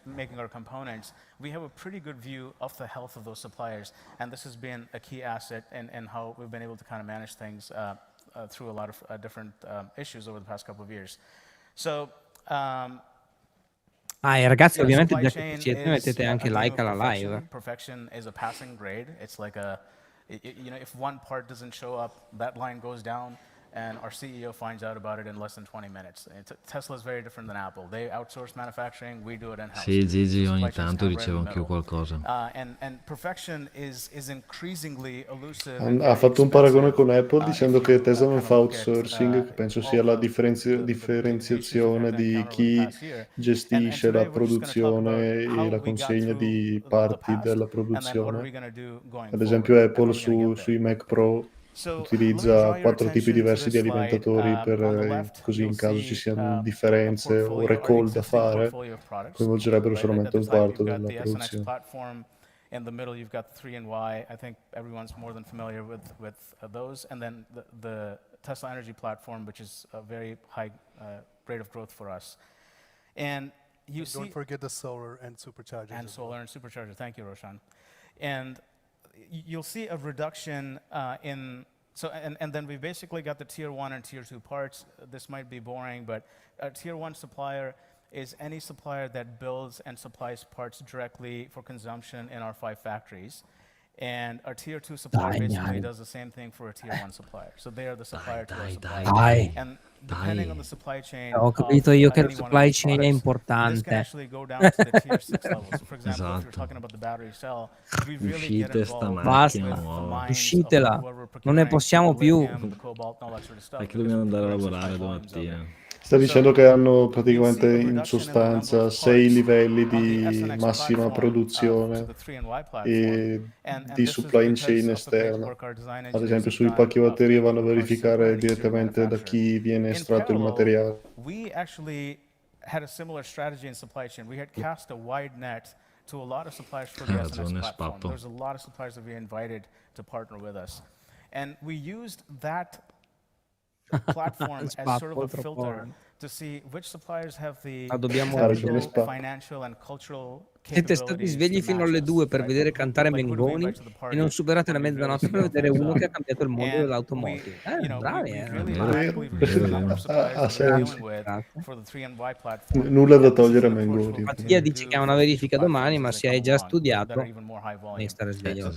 making our components, we have a pretty good view of the health of those suppliers, and this has been a key asset in how we've been able to kind of manage things through a lot of different issues over the past couple of years. So, E ragazzi, yeah, ovviamente supply già che chain ci siete, is mettete a anche game like of alla perfection. live. Perfection is a passing grade. It's like you know, if one part doesn't show up, that line goes down, and our CEO finds out about it in less than 20 minutes. Tesla is very different than Apple. They outsource manufacturing, we do it in-house. Sì, Gigi, So ogni supply chain's tanto kind of right ricevo in the anch'io middle. qualcosa. And perfection is increasingly elusive Ha and ha very fatto un paragone expensive, con Apple dicendo if che you Tesla non kind of fa look at outsourcing, che penso all sia la the issues we've differenziazione had to di encounter over the chi past year. And gestisce la today we're just going to talk about produzione e how la we got consegna through di the parti past, della and then what are we produzione. going to do going Ad forward, esempio and how Apple are we going to get there. sui Mac Pro So let me utilizza draw your 4 tipi attention to diversi this di slide. alimentatori On the per left, così you'll in caso ci see siano a differenze o portfolio, our recall da existing fare, portfolio of products. coinvolgerebbero Right? At solamente the un side, quarto you've got della the SNX produzione. platform. In the middle, you've got the 3 and Y. I think everyone's more than familiar with those. And then the Tesla Energy platform, which is a very high rate of growth for us. And you see... Don't forget the solar and supercharger. And solar and supercharger. Thank you, Roshan. And you'll see a reduction in... So, and then we basically got the tier 1 and tier 2 parts. This might be boring, but a tier 1 supplier is any supplier that builds and supplies parts directly for consumption in our 5 factories. And our tier 2 supplier basically does the same thing for a tier 1 supplier. So they are the supplier to our supplier. And depending on the supply chain Ho capito io che la any one of supply these chain è products, this importante. can actually go down to the tier 6 level. So for example, if you're talking about the battery cell, we really get involved Basta, with the minds of uscitela, whoever we're non ne procuring possiamo the più. lithium, the cobalt, and all that sort of stuff. È che dobbiamo andare a lavorare domattina. Sta dicendo che hanno praticamente in sostanza 6 livelli di massima produzione e di supply chain esterna. Ad esempio sui pacchi batterie vanno a verificare direttamente da chi viene estratto il materiale. We actually had a similar strategy in supply chain. We had cast a wide net to a lot of suppliers for the SNX platform. There's a lot of suppliers that we invited to partner with us. And we used that platform as sort of a filter to see which suppliers have the technical, financial and cultural Siete stati svegli fino alle 2 per vedere cantare Mengoni e non superate la mezzanotte per vedere uno che ha cambiato il mondo dell'automotive. Bravi, ha senso. Nulla da togliere a Mengoni. Mattia dice che ha una verifica domani, ma se hai già studiato devi stare sveglio.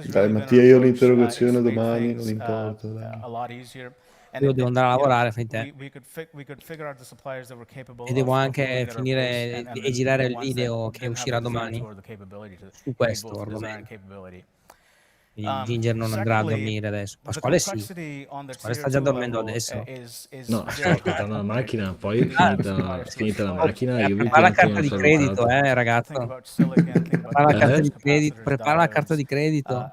Dai Mattia, io ho l'interrogazione domani, non importa. Dai. Io devo andare a lavorare, fai te. E devo anche finire e girare il video che uscirà domani su questo argomento. Quindi Ginger non andrà a dormire adesso. Pasquale sì. Pasquale sta già dormendo adesso. No, sto aspettando la macchina, poi finita la macchina io vi prepara la continuo carta a di credito, salutare. ragazzo. Prepara la carta di credito. Prepara la carta di credito.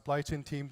supply chain team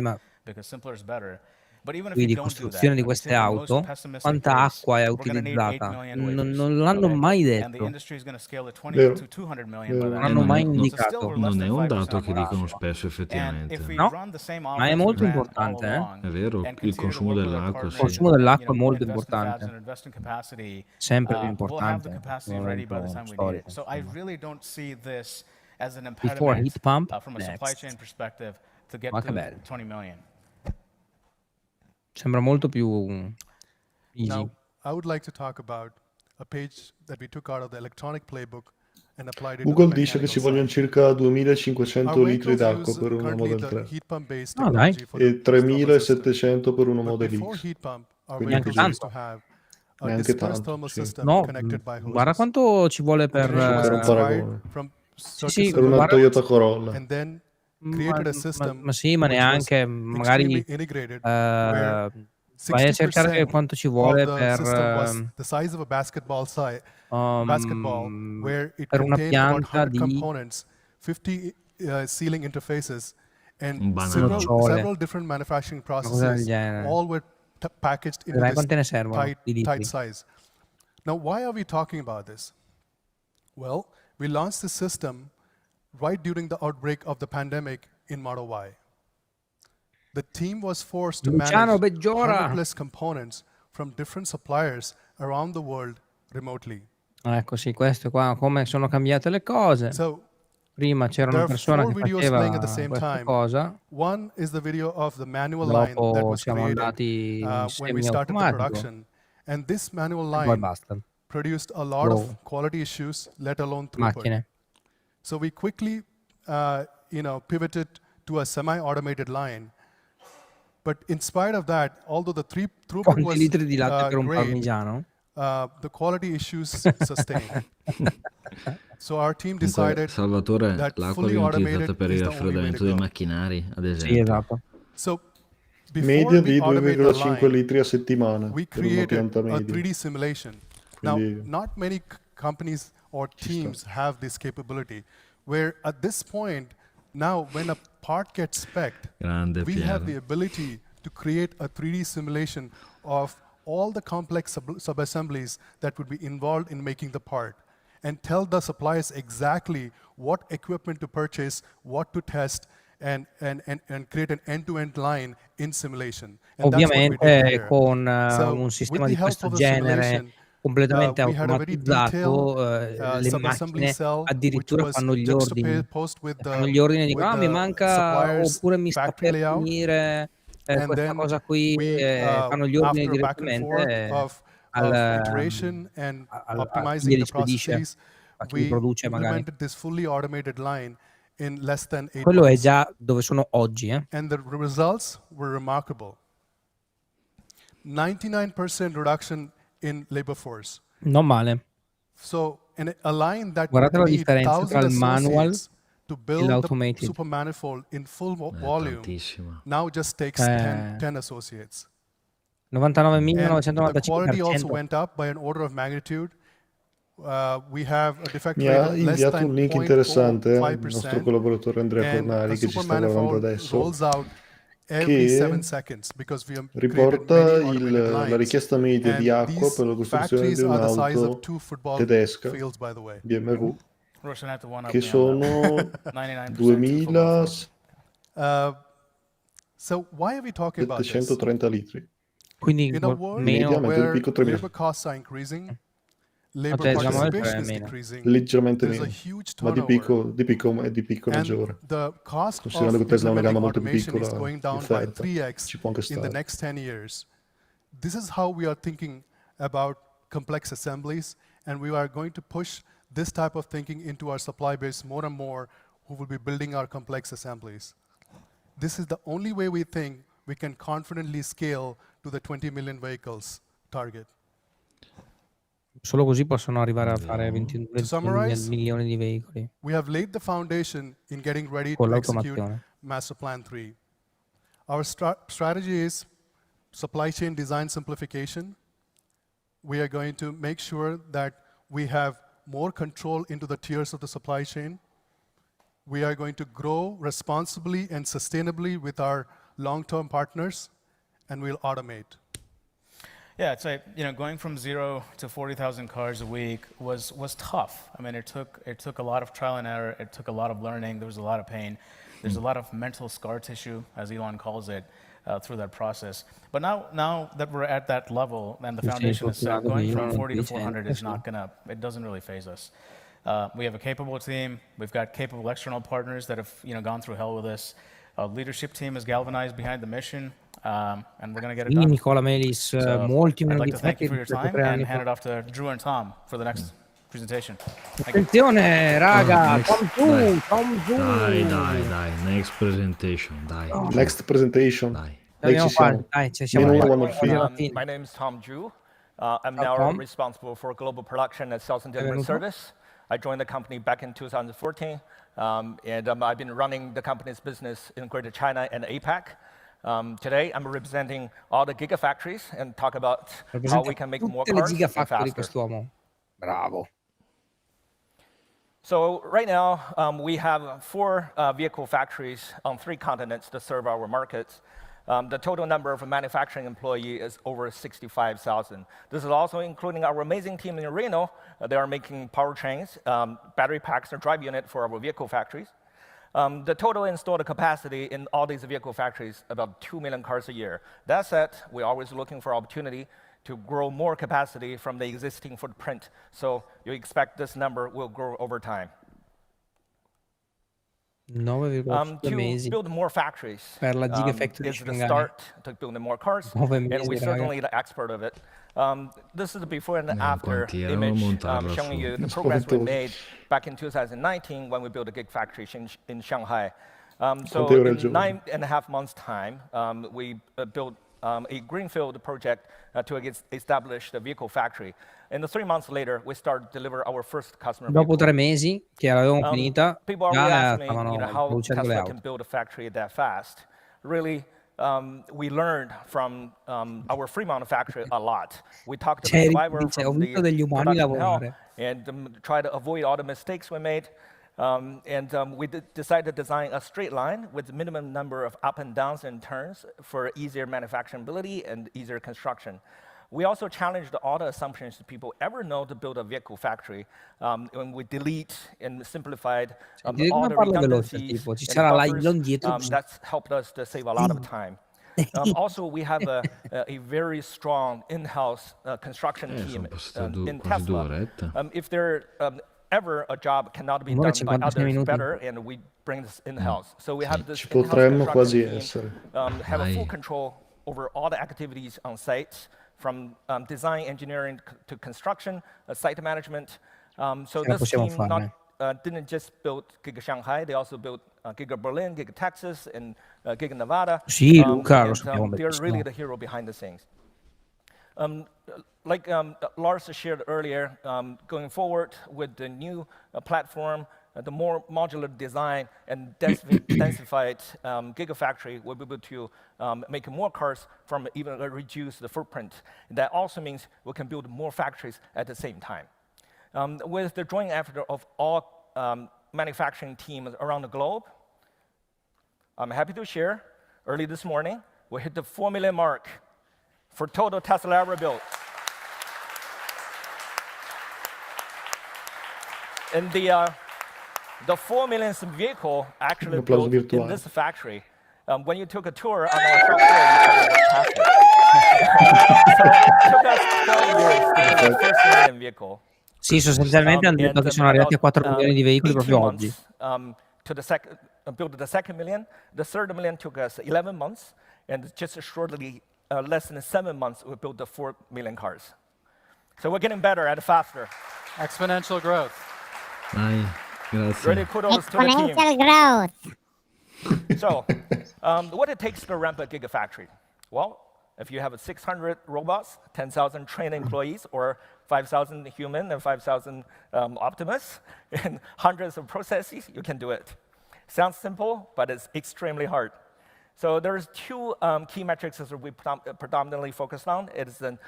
ma because simpler is better. But even if qui we di don't do costruzione that, di and we queste take the most auto, pessimistic quanta case, acqua è we're going to need 8 utilizzata? million Non wafers, l'hanno okay? mai And the detto. industry is going to scale to 20 Vero, to 200 million by vero. Non that hanno mai time. So still indicato. we're less Non è than un 5% dato che dicono operational. spesso And if effettivamente. we No, run the same ma è offense we molto ran all importante, along È vero, and il continue to consumo work with our dell'acqua, Il sì. partners consumo and dell'acqua è molto invest in fabs importante, and invest in capacity, sempre più we'll have the importante in questo capacity ready by the momento time we need it. storico, So I insomma. really don't see this as an Before impediment heat pump, from a supply next. chain perspective to get Ma che to bello. 20 million. Sembra molto più easy. Now, I would like to talk about a page that we took out of the electronic playbook and applied it to the Google dice che mechanical ci vogliono side. circa 2500 Our litri vehicles d'acqua use per una currently Model the 3 heat pump-based Ah, dai. technology for the e thermal system. 3700 per una But Model before X. heat pump, our Quindi Neanche vehicles così, used to tanto. have a neanche dispersed tanto, thermal sì. system No, connected by guarda hoses. quanto ci vuole per... Automation was Per un inspired paragone. from Sì, circuit sì, Per una guarda, Toyota Corolla. and then ma, created a system sì, ma which was neanche, magari extremely integrated, where vai a cercare 60% quanto ci of vuole the per, system was the size of a basketball, where it per una contained about pianta 100 di components, 50 sealing interfaces, and Un banano. nocciole, several different manufacturing una cosa del processes, genere. all were packaged into Vedrai this quante ne servono di tight litri. size. Now, why are we talking about this? Well, we launched the system right during the outbreak of the pandemic in Model Y. The team was forced to Luciano manage peggiora. 100 plus components from different suppliers around the world remotely. Ecco sì, questo qua, come sono cambiate le cose. So Prima c'era there una are persona 4 che videos playing at the faceva same questa time. cosa, One is the video of the manual line that dopo was siamo created andati in when we started the semi-automatico production. And this manual e poi line basta. produced a lot Go. of quality issues, let alone throughput. Macchine. So we quickly, pivoted to a semi-automated line. But in spite of that, although the throughput Quanti was litri di latte per un great, parmigiano? the quality issues sustained. So our team Comunque, decided Salvatore, that l'acqua fully viene utilizzata automated per il is the only way to raffreddamento dei go. macchinari, ad Sì, esempio. esatto. So before Media we di automate the 2,5 line, litri a settimana we per una created pianta a media. 3D simulation. Quindi Now, not many companies or teams have this capability, where at this point, now when a part gets spec'd, Grande we have the Piero. ability to create a 3D simulation of all the complex sub-assemblies that would be involved in making the part, and tell the suppliers exactly what equipment to purchase, what to test, and create an end-to-end line in simulation. And that's what we did Ovviamente here. con So un with sistema the di help questo of the genere simulation, completamente we had a very detailed automatizzato, le sub-assembly macchine cell, which addirittura was fanno gli ordini. juxtaposed with Fanno gli ordini e dicono: "Ah, mi the manca", supplier's oppure "Mi sta factory per layout. finire, And questa then cosa qui", we, fanno gli ordini after a back and direttamente forth of al iteration and a chi optimizing glieli the spedisce, processes, a chi li we produce magari. implemented this fully automated line in less than 8 Quello è months. già dove sono oggi, And the results were remarkable. 99% reduction in labor force. Non male. So a line that Guardate would la need differenza tra 1,000 il manual associates to e build the l'automated. super manifold in full volume, Tantissimo. now just takes 10 associates. And the 99.995 quality also 100%. went up by an order of magnitude. We have a defect mi rate ha of less inviato than un link interessante, il nostro 0.05%, collaboratore Andrea and Cornari, a che ci super sta lavorando manifold adesso, rolls out every 7 che seconds because we have created riporta many automated la lines. richiesta media di And acqua per la these costruzione di factories are the size of un'auto 2 football tedesca fields, by the way. BMW, Russian have to one up che me on that. sono 99% two football fields. 2730 So why are we talking about this? litri. Quindi In a world meno. Mediamente un where picco 3000. labor costs are increasing, labor Cioè, diciamo participation is meno. decreasing, Leggermente there's a meno, huge ma di turnover, picco and maggiore. the cost Considerando of che Tesla ha una implementing gamma molto più automation is piccola going di down by offerta, 3x ci può anche in the stare. next 10 years. This is how we are thinking about complex assemblies, and we are going to push this type of thinking into our supply base more and more, who will be building our complex assemblies. This is the only way we think we can confidently scale to the 20 million vehicles target. Solo così possono arrivare a fare To 22 summarize, milioni di veicoli we have laid the foundation in getting ready con to execute l'automazione. Master Plan 3. Our strategy is supply chain design simplification. We are going to make sure that we have more control into the tiers of the supply chain. We are going to grow responsibly and sustainably with our long-term partners, and we'll automate. Yeah, it's like, going from 0 to 40,000 cars a week was tough. I mean, it took a lot of trial and error. It took a lot of learning. There was a lot of pain. There's a lot of mental scar tissue, as Elon calls it, through that process. But now that we're at that level and the foundation is set, going from 40 to 400 is not gonna, it doesn't really faze us. We have a capable team. We've got capable external partners that have gone through hell with us. Leadership team is galvanized behind the mission, and we're going to get it Quindi done. Nicola Melis, So molti I'd meno like di to te thank you che for your rispetto a time 3 and anni hand fa. it off to Drew and Tom for the next presentation. Thank you. Attenzione raga, Next, Tom dai. Tom Dai, next presentation, dai. Next presentation. Dai. Dai, Abbiamo ci siamo. dai, ci siamo Meno arrivati uno quasi alla fine. fine. My name is Tom Drew. I'm Ciao now Tom, responsible for global production and sales and delivery benvenuto. service. I joined the company back in 2014, and I've been running the company's business in Greater China and APAC. Today, I'm representing all the gigafactories and talk about how we can make more Tutte le cars and gigafactory faster. quest'uomo. Bravo. So right now, we have 4 vehicle factories on 3 continents to serve our markets. The total number of manufacturing employees is over 65,000. This is also including our amazing team in Reno. They are making powertrains, battery packs, and drive unit for our vehicle factories. The total installed capacity in all these vehicle factories, about 2 million cars a year. That said, we're always looking for opportunity to grow more capacity from the existing footprint. So you expect this number will grow over time. 9,5 To mesi build more factories per la Gigafactory di is the Shanghai. start to building more cars, 9 and we're mesi, raga. certainly the expert of it. This is the before and after quanti erano a image montarla showing su. you the progress we Spaventoso. made back in 2019 when we built a gig factory in Shanghai. So Quante ore al in giorno? 9.5 months' time, we built a greenfield project to establish the vehicle factory. And 3 months later, we started to deliver our first customer Dopo vehicle. 3 mesi che l'avevamo finita, People always già ask me, stavano how producendo le Tesla auto. can build a factory that fast. Really, we learned from our Fremont factory a lot. We talked to the Cioè, survivor dice, ho from visto the degli umani production hell lavorare. and try to avoid all the mistakes we made. We decided to design a straight line with minimum number of up and downs and turns for easier manufacturability and easier construction. We also challenged all the assumptions that people ever know to build a vehicle factory. When we delete and simplified all Sentite come the parla veloce il redundancies tipo, ci and sarà buffers, l'Ylon dietro. that's helped us to save a lot of time. Also, we have a very strong in-house construction team in quasi 2 Tesla. orette. If there ever a job cannot be Un'ora e done by 56 others minuti. better, and we bring this in-house. So we have this Ci in-house potremmo quasi construction team, essere. have a full Dai. control over all the activities on site, from design, engineering to construction, site management. So Ce la this possiamo team fare. didn't just build Giga Shanghai, they also built Giga Berlin, Giga Texas, and Giga Nevada. Sì, Luca, lo And sappiamo they're really benissimo. the hero behind the scenes. Like Lars shared earlier, going forward with the new platform, the more modular design and densified gigafactory, we'll be able to make more cars from even reduce the footprint. That also means we can build more factories at the same time. With the joint effort of all manufacturing teams around the globe, I'm happy to share, early this morning, we hit the 4 million mark for total Tesla ever built. And the 4 millionth vehicle actually built in this factory. When you took a tour on our shop floor, you probably were past it. So it took us 12 years to build the first million vehicle. Sì, sostanzialmente hanno detto che sono arrivati a 4 milioni di veicoli proprio oggi. To build the second million. The third million took us 11 months, and just shortly, less than 7 months, we built the 4 million cars. So we're getting better and faster. Exponential growth. Dai, grazie. Really kudos to the team. Exponential growth. So, what it takes to ramp a gigafactory? Well, if you have 600 robots, 10,000 trained employees, or 5,000 human and 5,000 Optimus, and hundreds of processes, you can do it. Sounds simple, but it's extremely hard. So there's 2 key metrics that we predominantly focused on. It's the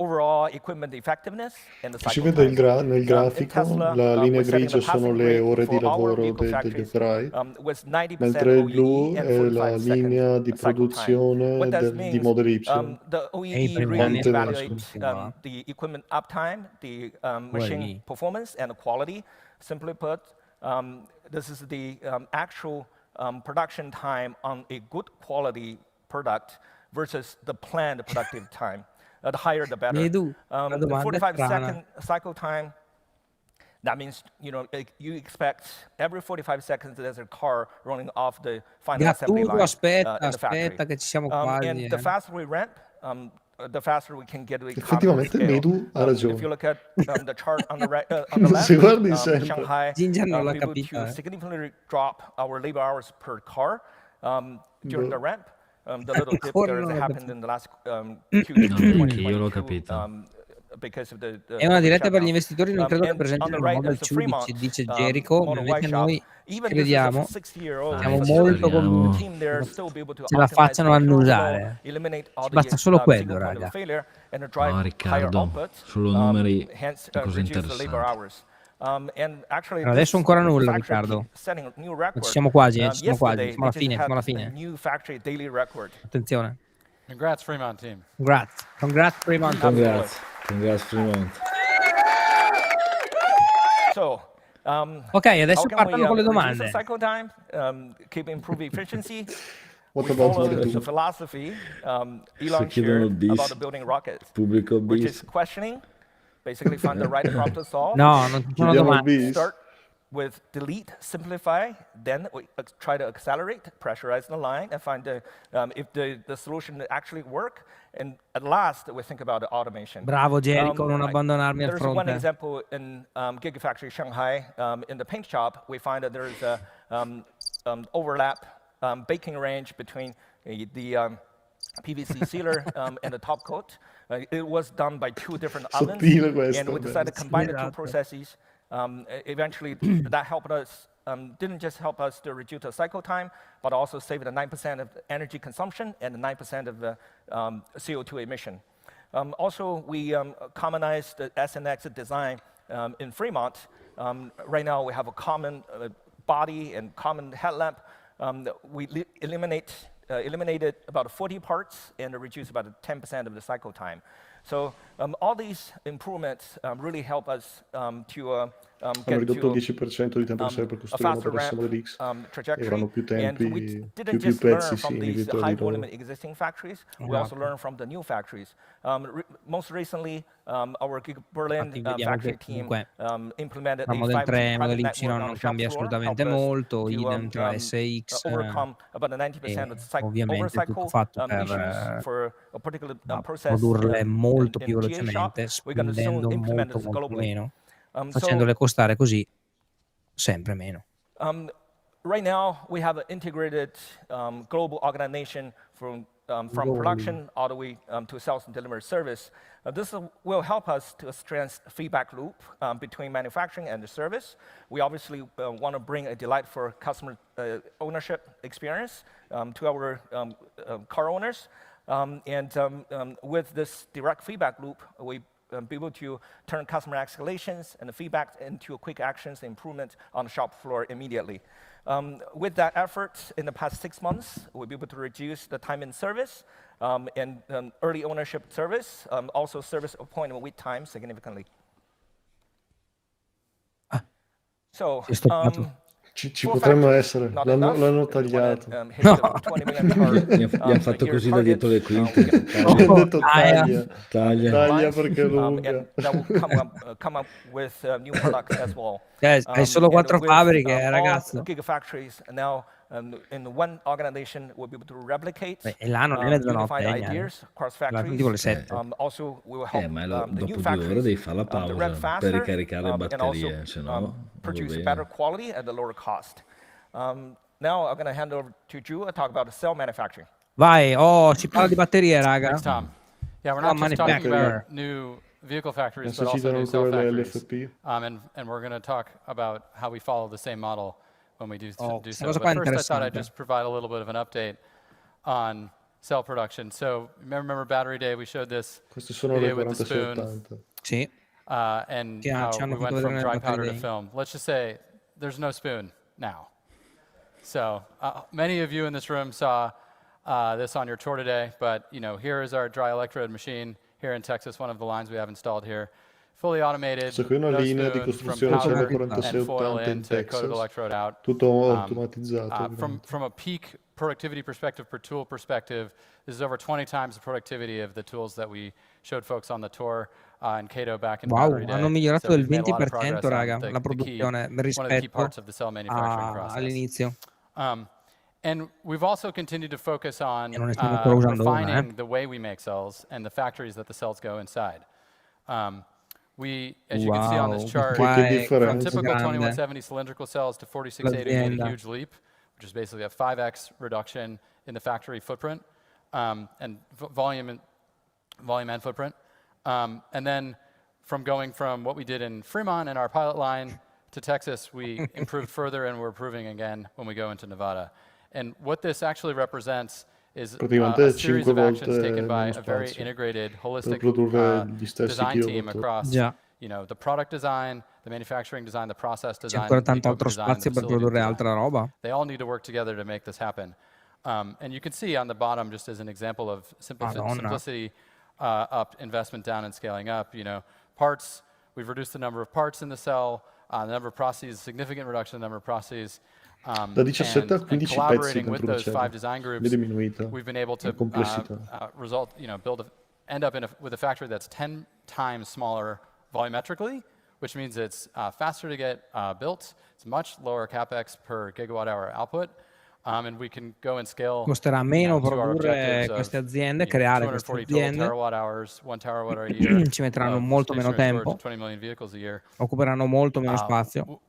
overall equipment effectiveness and the Si cycle vede time. nel grafico, la linea grigia sono le ore di lavoro degli operai, mentre il blu è la linea di produzione di Model Y. The OEE really evaluates the equipment uptime, the machine performance, and the quality. Simply put, this is the actual production time on a good quality product versus the planned productive time. The higher, the better. 45-second cycle time That means, you expect every 45 seconds there's a car running off the final assembly line in the factory. Aspetta che ci siamo quasi. And the faster we ramp, the faster we can get to economies of Effettivamente scale. Medu ha If you ragione. look at the chart on the left, Se guardi sempre. Shanghai, Ginger non l'ha we able capita, to significantly drop our labor hours per car during the ramp. The little dip there that happened in the last Q2 Io l'ho capito. because of the È una diretta per gli shutdown. investitori, non credo che And on presentino the il right Model is the 2, Fremont dice Jericho, ma Model Y invece shop. noi Even crediamo, this is a 60-year-old siamo facility. molto The convinti team there still be able to ce la optimize facciano the internal annusare. flow, eliminate all Ci basta the solo quello, single point raga. of failure, and drive No, higher Riccardo, output, solo numeri hence è cosa reduce the labor interessante. hours. And actually, Adesso ancora nulla, factory Riccardo. keeps setting new Ma record. ci siamo quasi, ci siamo quasi, Yesterday, siamo alla they just fine, siamo alla had a fine. new factory daily record. Attenzione. Congrats, Fremont team. Congrats. Congrats, Fremont. Congrats Fremont. So, Ok, adesso how can partono we, con le reduce the domande. cycle time, keep improving efficiency? What We about follow Model the 2? philosophy Elon chiedono shared bis. about the building rockets, Pubblico which bis. is questioning, basically find the right problem to solve. No, non ci sono Chiediamo domande. bis. Start with delete, simplify, then we try to accelerate, pressurize the line, and find if the solution actually work. And at last, we think about the automation. Bravo Jericho, non abbandonarmi al There's one fronte. example in Gigafactory Shanghai. In the paint shop, we find that there's a overlap baking range between the PVC sealer and the top coat. It was done by two different ovens, Sottile questo, and we decided to combine the two Esatto. processes. Eventually, that helped us, didn't just help us to reduce the cycle time, but also save the 9% of energy consumption and the 9% of the CO2 emission. Also, we commonized the SNX design in Fremont. Right now, we have a common body and common headlamp. We eliminated about 40 parts and reduced about 10% of the cycle time. So all these improvements really help us to Hanno get ridotto il to 10% di tempo necessario per a costruire faster Model S e ramp Model X. E trajectory. avranno più And we tempi, didn't più just learn pezzi from these inibittori high loro. volume existing factories, we also learn from the new factories. Most recently, our Berlin Infatti vediamo factory che team comunque implemented tra a Model 3 e 5G Model private Y network on non the shop cambia floor, assolutamente helped us molto, to idem tra SX overcome about the 90% e of the ovviamente è tutto overcycle fatto issues for a particular process produrle molto più in GA shop. velocemente, We're going to soon spendendo implement molto this molto globally. meno, facendole costare così sempre meno. Right now, we have an integrated global organization from production all the way to sales and delivery service. This will help us to strengthen feedback loop between manufacturing and the service. We obviously want to bring a delightful customer ownership experience to our car owners. With this direct feedback loop, we be able to turn customer escalations and the feedback into quick actions, improvement on the shop floor immediately. With that effort, in the past 6 months, we'll be able to reduce the time in service and early ownership service, also service appointment wait time significantly. So, Ci potremmo essere, l'hanno tagliato. Gli hanno fatto così da dietro le quinte. Gli hanno detto taglia perché è lunga. Come up with new products as well. Hai solo 4 fabbriche, ragazzo. Gigafactories now in one organization we'll be able to replicate E là non è mezzanotte, unified ideas across factories. tipo le 7. Also we will help Ma the dopo new 2 factories ore devi fare la to ramp pausa per faster ricaricare le and batterie, also se no produce better quality at a lower cost. Now I'm going to hand over to Drew and talk about the cell manufacturing. Vai, si parla di batterie, raga. Thanks, Tom. Yeah, we're not just talking about new vehicle factories, but also new cell factories. And we're going to talk about how we follow the same model when we do so. But first, I thought I'd just provide a little bit of an update on cell production. So remember Battery Day? We showed this video with the spoon. Sì. And how we went from dry powder to film. Let's just say there's no spoon now. So many of you in this room saw this on your tour today, but here is our dry electrode machine here in Texas, one of the lines we have installed here. fully automated, Questa qui è una no linea di spoon, from costruzione powder and 14680 foil in in to coated Texas, electrode out. tutto automatizzato. From a peak productivity perspective, per tool perspective, this is over 20 times the productivity of the tools that we showed folks on the tour in Cato back in Wow, Battery Day. hanno migliorato So del we've made a lot of 20%, progress on raga, la produzione one of the key rispetto parts of the cell manufacturing process. all'inizio. And we've also continued to focus on E non ne stiamo ancora usando una, refining the way we make cells and the factories that the cells go inside. We, as you can see on this chart, Che from differenza. typical grande 2170 cylindrical cells to 4680 made a l'azienda. huge leap, which is basically a 5x reduction in the factory footprint and volume and footprint. And then from going from what we did in Fremont in our pilot line to Texas, we improved further, and we're improving again when we go into Nevada. And what this actually represents is a series of actions taken by a very integrated, holistic design team across the product design, the manufacturing design, the process C'è design, ancora the tanto depot altro design, the spazio per facility produrre design. altra roba. They all need to work together to make this happen. And you can see on the bottom, just as an example of simplicity up, investment down, and scaling up. Parts, we've reduced the number of parts in the cell, the number of processes, significant reduction in the number of processes. Da 17 a 15 pezzi Collaborating with dentro la those cella. 5 design groups, È diminuita we've been able to la complessità. end up with a factory that's 10 times smaller volumetrically, which means it's faster to get built. It's much lower capex per gigawatt hour output. And we can go and scale Costerà meno to our produrre objectives queste of aziende, creare queste 240 total aziende. terawatt hours, 1 terawatt hour a year. Ci metteranno of molto meno stationary storage tempo, of 20 million vehicles a year. occuperanno molto meno spazio.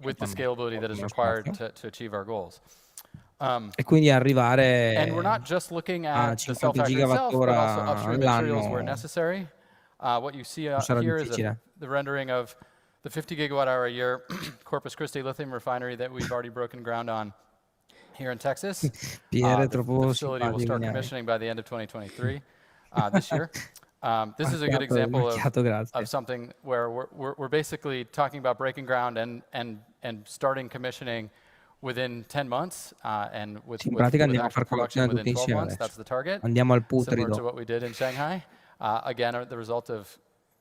With the scalability that is required to achieve our goals. E quindi arrivare And we're not just looking a at the cell 50 factory itself, but also gigawattora upstream materials where all'anno necessary. What you see sarà here is difficile. the rendering of the 50 gigawatt hour a year Corpus Christi lithium refinery that we've already broken ground on here in Texas. Pierre è The troppo facility will start simpatico. commissioning by the end of 2023, this year. This is a good example of something where we're basically talking about breaking ground and starting commissioning within 10 months, and with In pratica andiamo a actual far production colazione tutti within 12 insieme months. adesso. That's the target. Andiamo al Similar to putrido. what we did in Shanghai. Again, the result of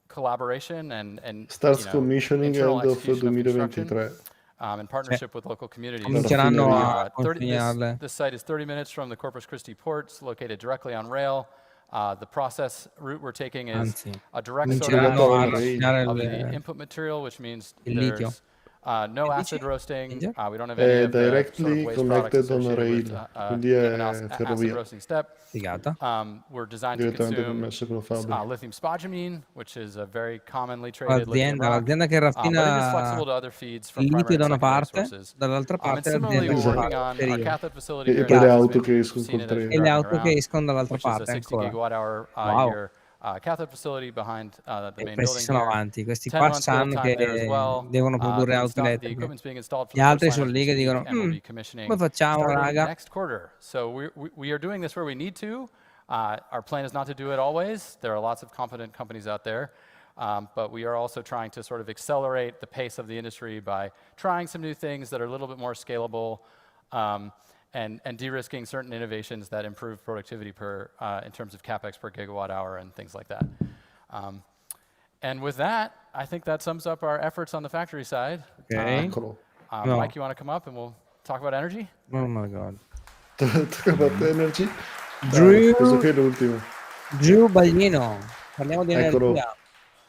collaboration and Starts commissioning internal end of execution of construction, 2023. in partnership with local communities. Cominceranno a consegnarle. This site is 30 minutes from the Corpus Christi port. It's located directly on rail. The process route we're taking is a direct cominceranno a of consegnare the input material, which means il litio. there's no acid roasting. We don't have any of the Directly waste products connected on associated rail, with quindi an è acid ferrovia. roasting step. Figata. We're designed to Direttamente consume connesso con la fabbrica. lithium spodumene, which is a very commonly traded lithium rock. L'azienda che But it is raffina flexible to other feeds from il primary litio da and una secondary parte, sources. dall'altra And parte similarly, l'azienda we're che working fa on our batterie. cathode facility here E in poi le Texas. auto che Maybe escono you've seen col it as treno. E le you're auto driving che around, escono dall'altra which is a parte 60 ancora. gigawatt hour a Wow. year cathode facility behind the E main questi building sono here. avanti, questi 10 qua months build sanno time che there as well. devono produrre auto The elettriche. equipment's being installed for Gli the first altri line sono as lì we che speak, dicono, and will be commissioning come facciamo, starting raga? next quarter. So we are doing this where we need to. Our plan is not to do it always. There are lots of competent companies out there. But we are also trying to sort of accelerate the pace of the industry by trying some new things that are a little bit more scalable, and de-risking certain innovations that improve productivity in terms of capex per gigawatt hour and things like that. And with that, I think that sums up our efforts on the factory side. Okay. Mike, you want to come up and we'll talk about energy? Oh my god. Talk about energy. Drew, Questo qui è l'ultimo. Drew Baglino. Parliamo di Eccolo. energia.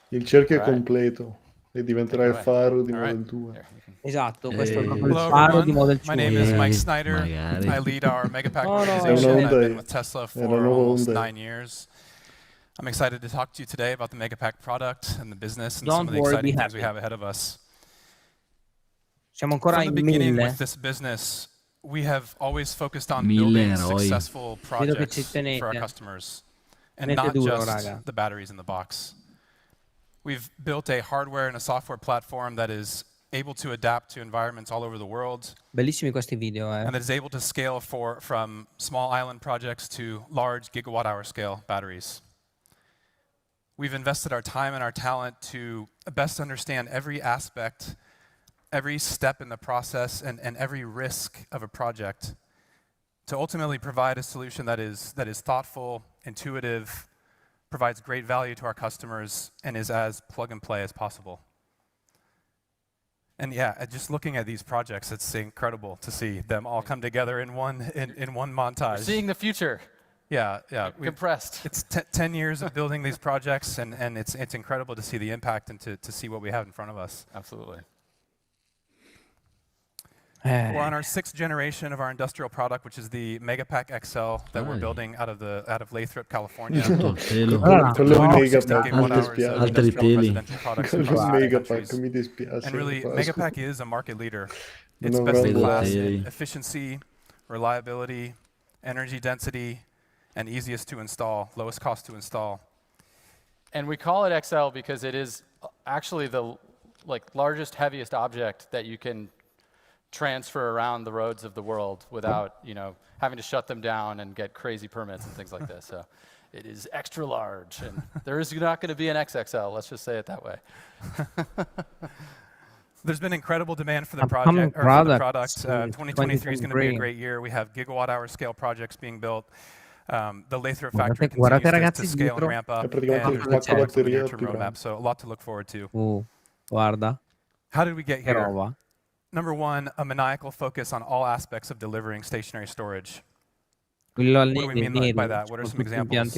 Il cerchio è completo e diventerà il faro di Model 2. Esatto, questo è proprio il Hello faro di everyone, Model 2. my name is Mike Snyder. I lead our Megapack organization. I've been with Tesla for almost 9 years. I'm excited to talk to you today about the Megapack product and the business and some of the exciting things we have ahead of us. Siamo ancora From the in beginning mille. with this business, we have always focused on building successful projects for our customers and not just the batteries in the box. We've built a hardware and a software platform that is able to adapt to environments all over the world. Bellissimi questi video, And that is able to scale from small island projects to large gigawatt-hour scale batteries. We've invested our time and our talent to best understand every aspect, every step in the process, and every risk of a project to ultimately provide a solution that is thoughtful, intuitive, provides great value to our customers, and is as plug and play as possible. And yeah, just looking at these projects, it's incredible to see them all come together in one montage. We're seeing the future. Yeah. Compressed. It's 10 years of building these projects, and it's incredible to see the impact and to see what we have in front of us. Absolutely. We're on our 6th generation of our industrial product, which is the Megapack XL that we're building out of Lathrop, California. Quello Megapack mi dispiace. And really, Megapack is a market leader. It's Non best in guardo class la- in efficiency, reliability, energy density, and easiest to install, lowest cost to install. And we call it XL because it is actually the largest, heaviest object that you can transfer around the roads of the world without, having to shut them down and get crazy permits and things like this. So it is extra large, and there is not going to be an XXL. Let's just say it that way. There's been incredible demand for the project. For the product. 2023 is going to be a great year. We have gigawatt-hour scale projects being built. The Lathrop factory continues to scale and ramp up, and there's a near-term roadmap. So a lot to look forward to. Guarda. How did we get here? Number one, a maniacal focus on all aspects of delivering stationary storage. What do we mean by that? What are some examples?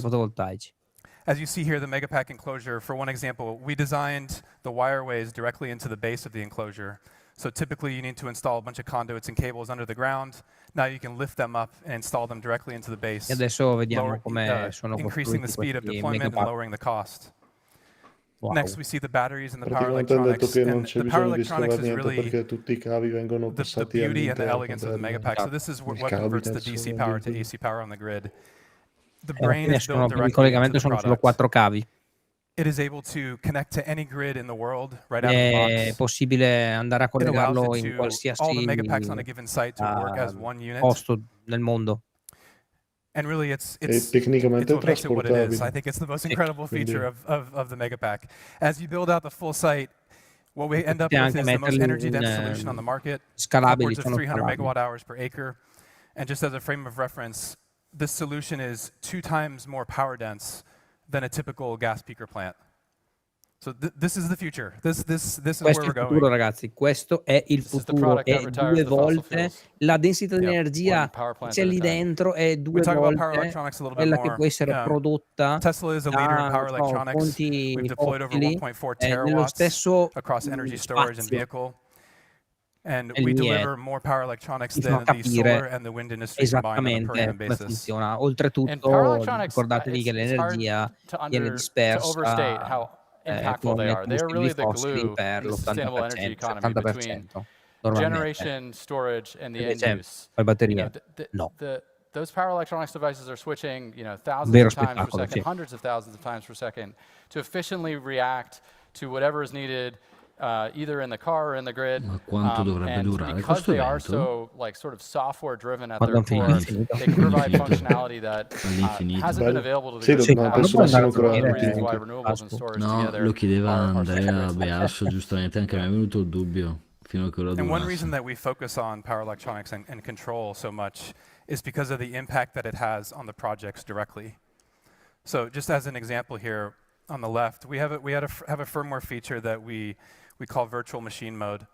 As you see here, the Megapack enclosure, for one example, we designed the wireways directly into the base of the enclosure. So typically you need to install a bunch of conduits and cables under the ground. Now you can lift them up and install them directly into the base, increasing the speed of deployment and lowering the cost. Wow. Next, we see the batteries and the power Praticamente hanno detto electronics. che non And c'è the power bisogno di electronics scavare is niente really perché tutti I cavi vengono the passati beauty and the all'interno elegance of the Megapack. So this is what converts the DC power to AC power on the grid. The Alla brain fine is built il directly collegamento into the sono solo product. 4 cavi. It is able to connect to any grid in the world right out of the È box. possibile andare a It allows collegarlo it in to qualsiasi all the Megapacks on a given site to work as one unit. posto nel mondo. And really, it's tecnicamente what makes it what it is. trasportabile. I think it's the most incredible feature of the Megapack. As you build out the full site, what we end up with is the most energy-dense solution on the market, upwards of 300 megawatt hours per acre. And just as a frame of reference, this solution is 2 times more power dense than a typical gas peaker plant. So this is the future. This is where Questo è we're il going. futuro, ragazzi. Questo è il futuro. È 2 volte la densità di energia che c'è lì dentro, è 2 volte quella che può essere prodotta Tesla is a leader in power electronics. fonti We've deployed over fossili 1.4 nello terawatts stesso across energy storage and spazio. vehicle. And E we lì deliver more power electronics mi fa than the solar capire and the wind industry combined on a per esattamente annum come basis. funziona. Oltretutto, ricordatevi che l'energia viene dispersa impactful they are. They are really the glue per in the sustainable energy economy between 70%. generation, storage, and the end use. Poi batterie, no. Those power electronics devices are switching, thousands Vero of times per spettacolo, second, sì. hundreds of thousands of times per second, to efficiently react to whatever is needed, either in the car or in the grid. Ma quanto dovrebbe and durare because questo they are evento? so sort of software driven at Quando their è core, finito? they can provide Finito. functionality that All'infinito. hasn't been available to the Sì, grid. no, in the penso past. siano That's one of the ancora reasons why anche. renewables and storage No, together lo chiedeva are Andrea so Beasso, giustamente anche a me è venuto il dubbio fino a che ora And one durasse. reason that we focus on power electronics and control so much is because of the impact that it has on the projects directly. So just as an example here on the left, we have a firmware feature that we call virtual machine mode.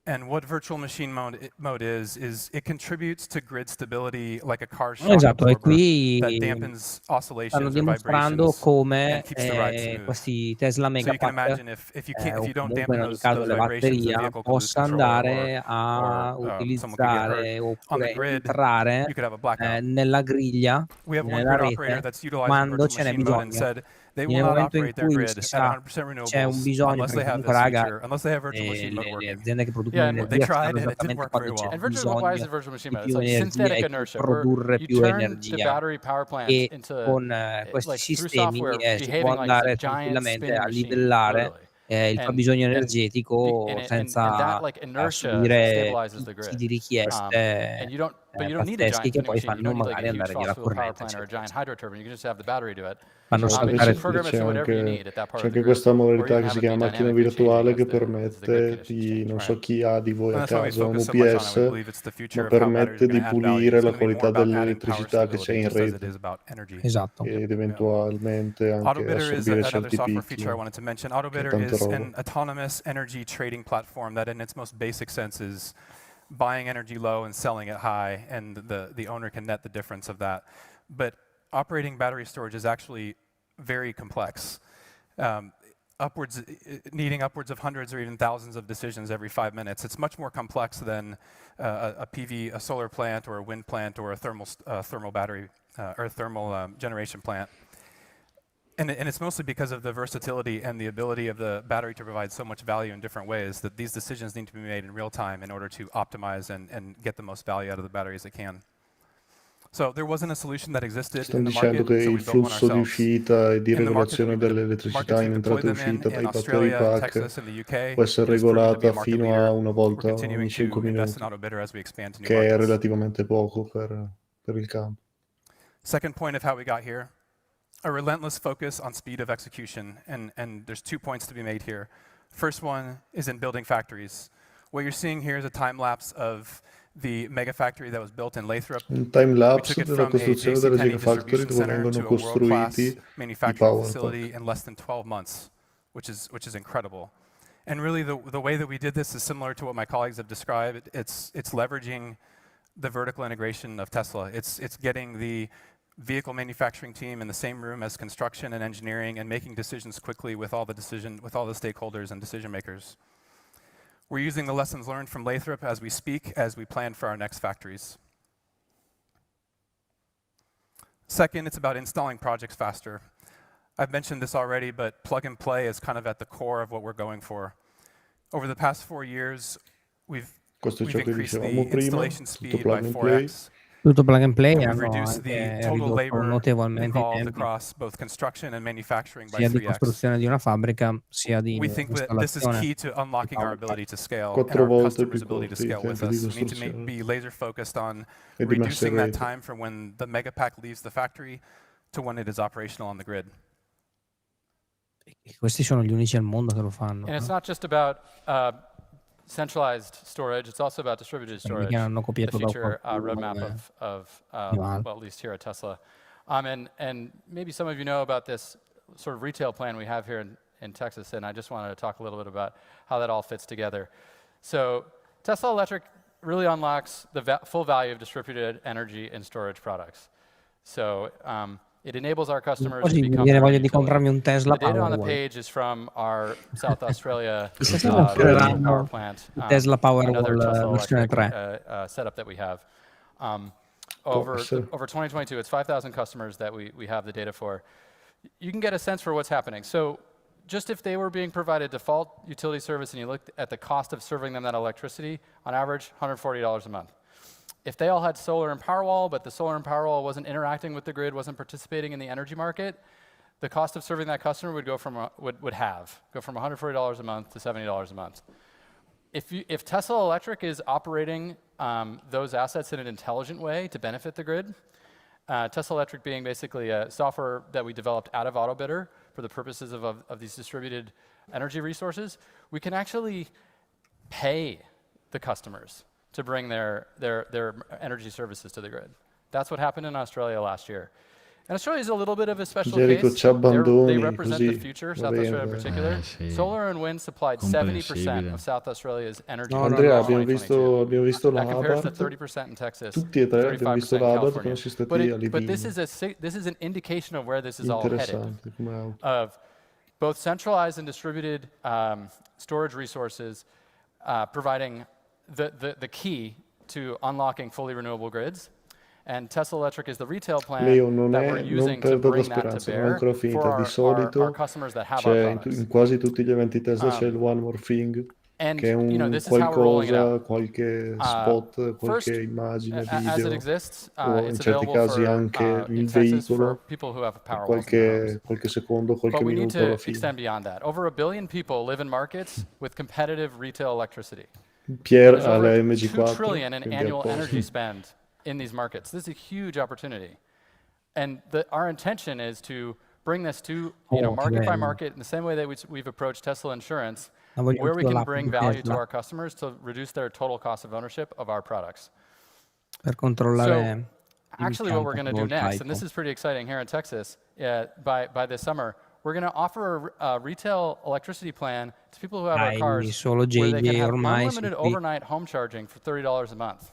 And what virtual machine mode is it contributes to grid stability like a car shock Esatto, e absorber qui that dampens oscillations stanno or dimostrando vibrations come and keeps the ride smooth. questi Tesla So you can Megapack imagine if you o don't comunque dampen nel caso those delle vibrations, the batterie vehicle can lose possa control andare a or someone could get hurt. utilizzare On the oppure grid, entrare you could have a blackout. nella griglia, We have one nella grid operator rete, that's utilizing quando virtual ce n'è machine mode and bisogno. said they will Nel not momento in operate their cui grid ci at sa 100% c'è un renewables bisogno, unless they perché have comunque this raga, feature, unless they have virtual machine mode le working. aziende che producono Yeah, and They energia tried sanno and it didn't esattamente work quando very c'è well. And virtually, why is bisogno it virtual machine di mode? più It's like energia synthetic e inertia. produrre You più turn the energia. battery power plant E into con questi through sistemi software si può behaving like andare a giant tranquillamente spinning a machine, livellare literally. il fabbisogno energetico And senza that like inertia subire stabilizes the picchi grid. di richieste And you don't But you don't need a pazzeschi giant che spinning poi machine. You don't fanno need like magari a huge andare via la fossil fuel power corrente, plant or a eccetera, giant eccetera. hydro turbine. You can just have the battery do it. Fanno And you saltare can tutto. program it to whatever you need at that part c'è of the anche grid, questa or modalità even che have si it be chiama macchina dynamically changing virtuale as che the grid permette conditions di, change, non so right? chi ha di voi And a that's why we casa un focus so much on it. We UPS, believe it's the future ma of how batteries permette are going di to add value. pulire It's la going to be more qualità about adding power dell'elettricità che c'è stability in just as it rete is about energy. Esatto. ed eventualmente anche Autobidder is assorbire another certi software picchi, feature I wanted to mention. che è Autobidder tanta is roba. an autonomous energy trading platform that in its most basic sense is buying energy low and selling it high, and the owner can net the difference of that. But operating battery storage is actually very complex, needing upwards of hundreds or even thousands of decisions every 5 minutes. It's much more complex than a solar plant or a wind plant or a thermal battery or thermal generation plant. And it's mostly because of the versatility and the ability of the battery to provide so much value in different ways that these decisions need to be made in real time in order to optimize and get the most value out of the battery as it can. So there wasn't a solution that existed Stanno in the dicendo market, che so we il built one flusso di ourselves. uscita e di In the market regolazione that we dell'elettricità in deploy entrata e them in uscita dai battery Australia, pack Texas, and the UK, può essere is proving to be a regolata market fino leader. a una We're volta continuing ogni 5 to invest in minuti, Autobidder as we expand to new che è markets. relativamente poco per il campo. Second point of how we got here, a relentless focus on speed of execution, and there's 2 points to be made here. First one is in building factories. What you're seeing here is a time lapse of the mega factory that was built in Lathrop. Un time We lapse took it della from a costruzione della JCPenney Gigafactory distribution dove center vengono to a world-class costruiti i manufacturing power facility pack. in less than 12 months, which is incredible. And really, the way that we did this is similar to what my colleagues have described. It's leveraging the vertical integration of Tesla. It's getting the vehicle manufacturing team in the same room as construction and engineering and making decisions quickly with all the stakeholders and decision makers. We're using the lessons learned from Lathrop as we speak, as we plan for our next factories. Second, it's about installing projects faster. I've mentioned this already, but plug and play is kind of at the core of what we're going for. Over the past 4 years, we've Questo è ciò che increased the dicevamo prima, installation tutto speed plug by and play. 4x. Tutto plug and play, And we've hanno reduced the anche total ridotto labor notevolmente i involved tempi, across both construction and manufacturing by sia di 3x. costruzione di una fabbrica, sia di We think that this is installazione key to di unlocking our power ability pack. to scale and 4 our volte customers' più ability to corti i scale with tempi di us. We need to costruzione be laser focused on e di messa in reducing that rete. time from when the mega pack leaves the factory to when it is operational on the grid. E questi sono gli unici al mondo che lo fanno. And it's not just about centralized storage, it's also about distributed storage, Mica hanno the copiato da future qualcuno roadmap of Val. well, at least here at Tesla. And maybe some of you know about this sort of retail plan we have here in Texas, and I just wanted to talk a little bit about how that all fits together. So Tesla Electric really unlocks the full value of distributed energy and storage products. So it enables our customers to Così mi become viene their own voglia di utility. comprarmi un Tesla The data on the Powerwall. page is from our South Australia Chissà se virtual power lanceranno plant, il Tesla another Powerwall Tesla versione electric 3. setup that we have. Può Over essere. 2022, it's 5,000 customers that we have the data for. You can get a sense for what's happening. So just if they were being provided default utility service and you looked at the cost of serving them that electricity, on average, $140 a month. If they all had solar and Powerwall, but the solar and Powerwall wasn't interacting with the grid, wasn't participating in the energy market, the cost of serving that customer would go from go from $140 a month to $70 a month. If Tesla Electric is operating those assets in an intelligent way to benefit the grid, Tesla Electric being basically a software that we developed out of Autobidder for the purposes of these distributed energy resources, we can actually pay the customers to bring their energy services to the grid. That's what happened in Australia last year. And Australia is a little bit of a special Gerico, case. ci abbandoni They represent the così, future, va South Australia in bene. particular. Sì. Solar and wind supplied 70% Comprensibile. of South Australia's energy No, in Andrea, 2022. abbiamo visto That compares to l'Abarth, 30% in Texas, tutti e tre abbiamo 35% visto in l'Abarth, California. però siamo stati a But this Livigno. is an indication of where this is all headed, Interessante come auto. of both centralized and distributed storage resources providing the key to unlocking fully renewable grids. And Tesla Electric is the retail plan Leo, non that we're using to perda la bring that to speranza, non è bear ancora for finita. Di our solito customers that have our c'è products. in quasi tutti gli eventi Tesla c'è il One More Thing, And che è un this is how we're rolling it qualcosa, out. qualche spot, First, qualche immagine, as it video, exists, o in it's certi available casi for anche il in Texas for veicolo, people who have per Powerwalls in their homes. qualche secondo, But qualche we need minuto alla to fine. extend beyond that. Over 1 billion people live in markets with competitive retail electricity. Pier There's over alle $2 MG4, trillion in quindi annual apposta. energy spend in these markets. This is a huge opportunity. And our intention is to bring this to market by market in the same way that we've approached Tesla Insurance, where we can bring value to our customers to reduce their total cost of ownership of our products. Per controllare actually what we're going to do next, and this is pretty exciting here in Texas, by this summer, we're going to offer a retail electricity plan to people who have our cars where they can have unlimited overnight home charging for $30 a month.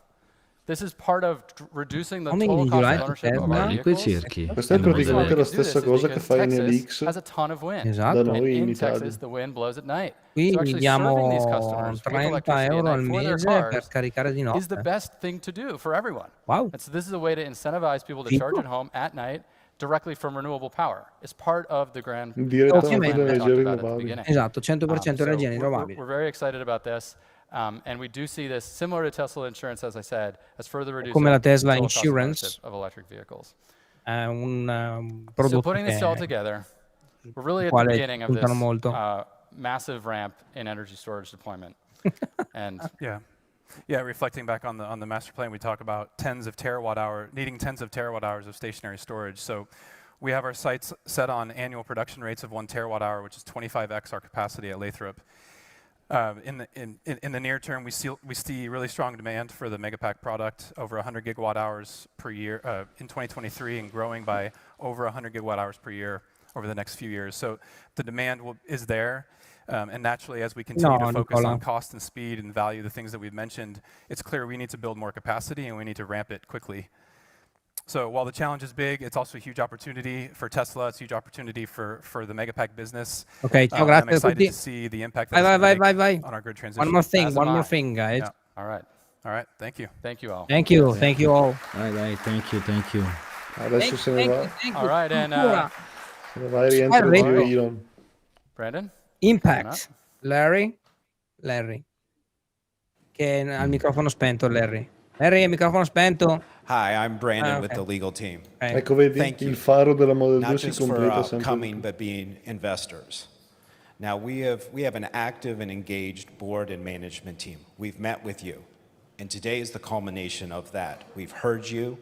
This is part of reducing the total cost of ownership of our vehicles. Questa è praticamente la stessa cosa che fai in LX has a ton of wind. Esatto. da noi in In Italia. Texas, the wind blows at night. Qui So actually diamo serving these customers with 30 electricity at euro al night for their mese per cars caricare di is the notte. best thing to do for everyone. Wow. And so this is a way to incentivize people to Figo. charge at home at night directly from renewable power. It's part of the grand Direttamente plan da we talked energia about at the rinnovabile. beginning. Esatto, 100% So energia we're rinnovabile. very excited about this. And we do see this, similar to Tesla Insurance, as I said, as further reducing Come la the Tesla total cost of Insurance. ownership of electric vehicles. È un So prodotto putting this che all together, we're really at the quale beginning of this puntano molto. massive ramp in energy storage deployment. And Yeah, reflecting back on the master plan, we talk about needing tens of terawatt hours of stationary storage. So we have our sights set on annual production rates of 1 terawatt hour, which is 25x our capacity at Lathrop. In the near term, we see really strong demand for the Megapack product, over 100 gigawatt hours per year in 2023, and growing by over 100 gigawatt hours per year over the next few years. So the demand is there, and naturally, as we continue to focus on cost and speed and value, the things that we've mentioned, it's clear we need to build more capacity and we need to ramp it quickly. So while the challenge is big, it's also a huge opportunity for Tesla. It's a huge opportunity for the Megapack business. Ok, ciao, I'm grazie a excited tutti. to see the impact that it's Vai, gonna vai. make on our grid transition. One more thing, guys. Yeah. All right. Thank you. Thank you all. Thank you all. Dai, thank you. Adesso se ne va. All right, and Se ne va e rientra zio Elon. Brandon? Impact. Larry, che ha il microfono spento, Larry, il microfono spento. Hi, I'm Brandon with the legal team. Ecco, vedi, il faro della Model 2 Not si just for completa sempre. coming, but being investors. Now, we have an active and engaged board and management team. We've met with you, and today is the culmination of that. We've heard you,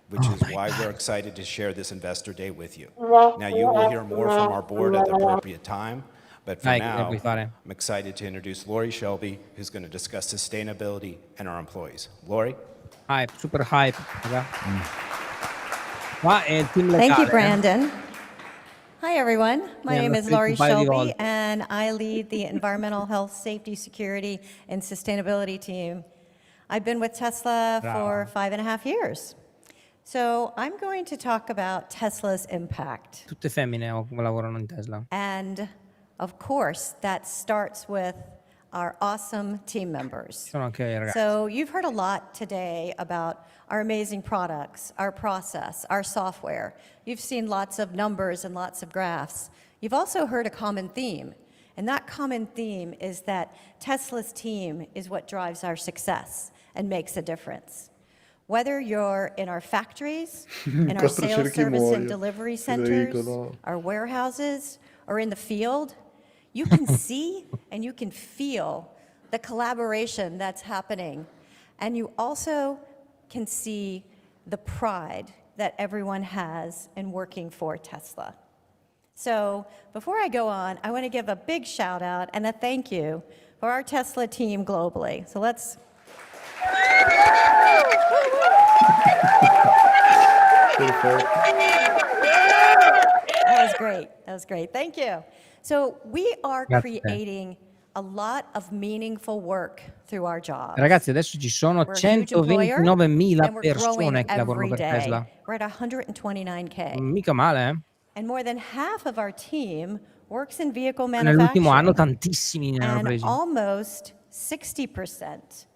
which is why we're excited to share this Investor Day with you. Now, you will hear more from our board at the appropriate time, but for now, I'm excited to introduce Lori Shelby, who's going to discuss sustainability and our employees. Lori? Hype, super hype. Qua è il team legale. Thank you, Brandon. Hi, everyone. My name is Lori Shelby, and I lead the Environmental Health, Safety, Security, and Sustainability team. I've been with Tesla for 5.5 years. So I'm going to talk about Tesla's impact. Tutte femmine come lavorano in Tesla. And, of course, that starts with our awesome team members. Sono anche i ragazzi. So you've heard a lot today about our amazing products, our process, our software. You've seen lots of numbers and lots of graphs. You've also heard a common theme. And that common theme is that Tesla's team is what drives our success and makes a difference. Whether you're in our factories, in our sales service and delivery centers, our warehouses, or in the field, you can see and you can feel the collaboration that's happening. And you also can see the pride that everyone has in working for Tesla. So before I go on, I want to give a big shout out and a thank you for our Tesla team globally. So let's. That was great. Thank you. So we are creating a lot of meaningful work through our jobs. Ragazzi, adesso ci sono 129.000 persone che lavorano per Tesla. We're at 129K. Mica male, eh? And more than half of our team works in vehicle Nell'ultimo anno manufacturing. tantissimi ne hanno And presi. almost 60%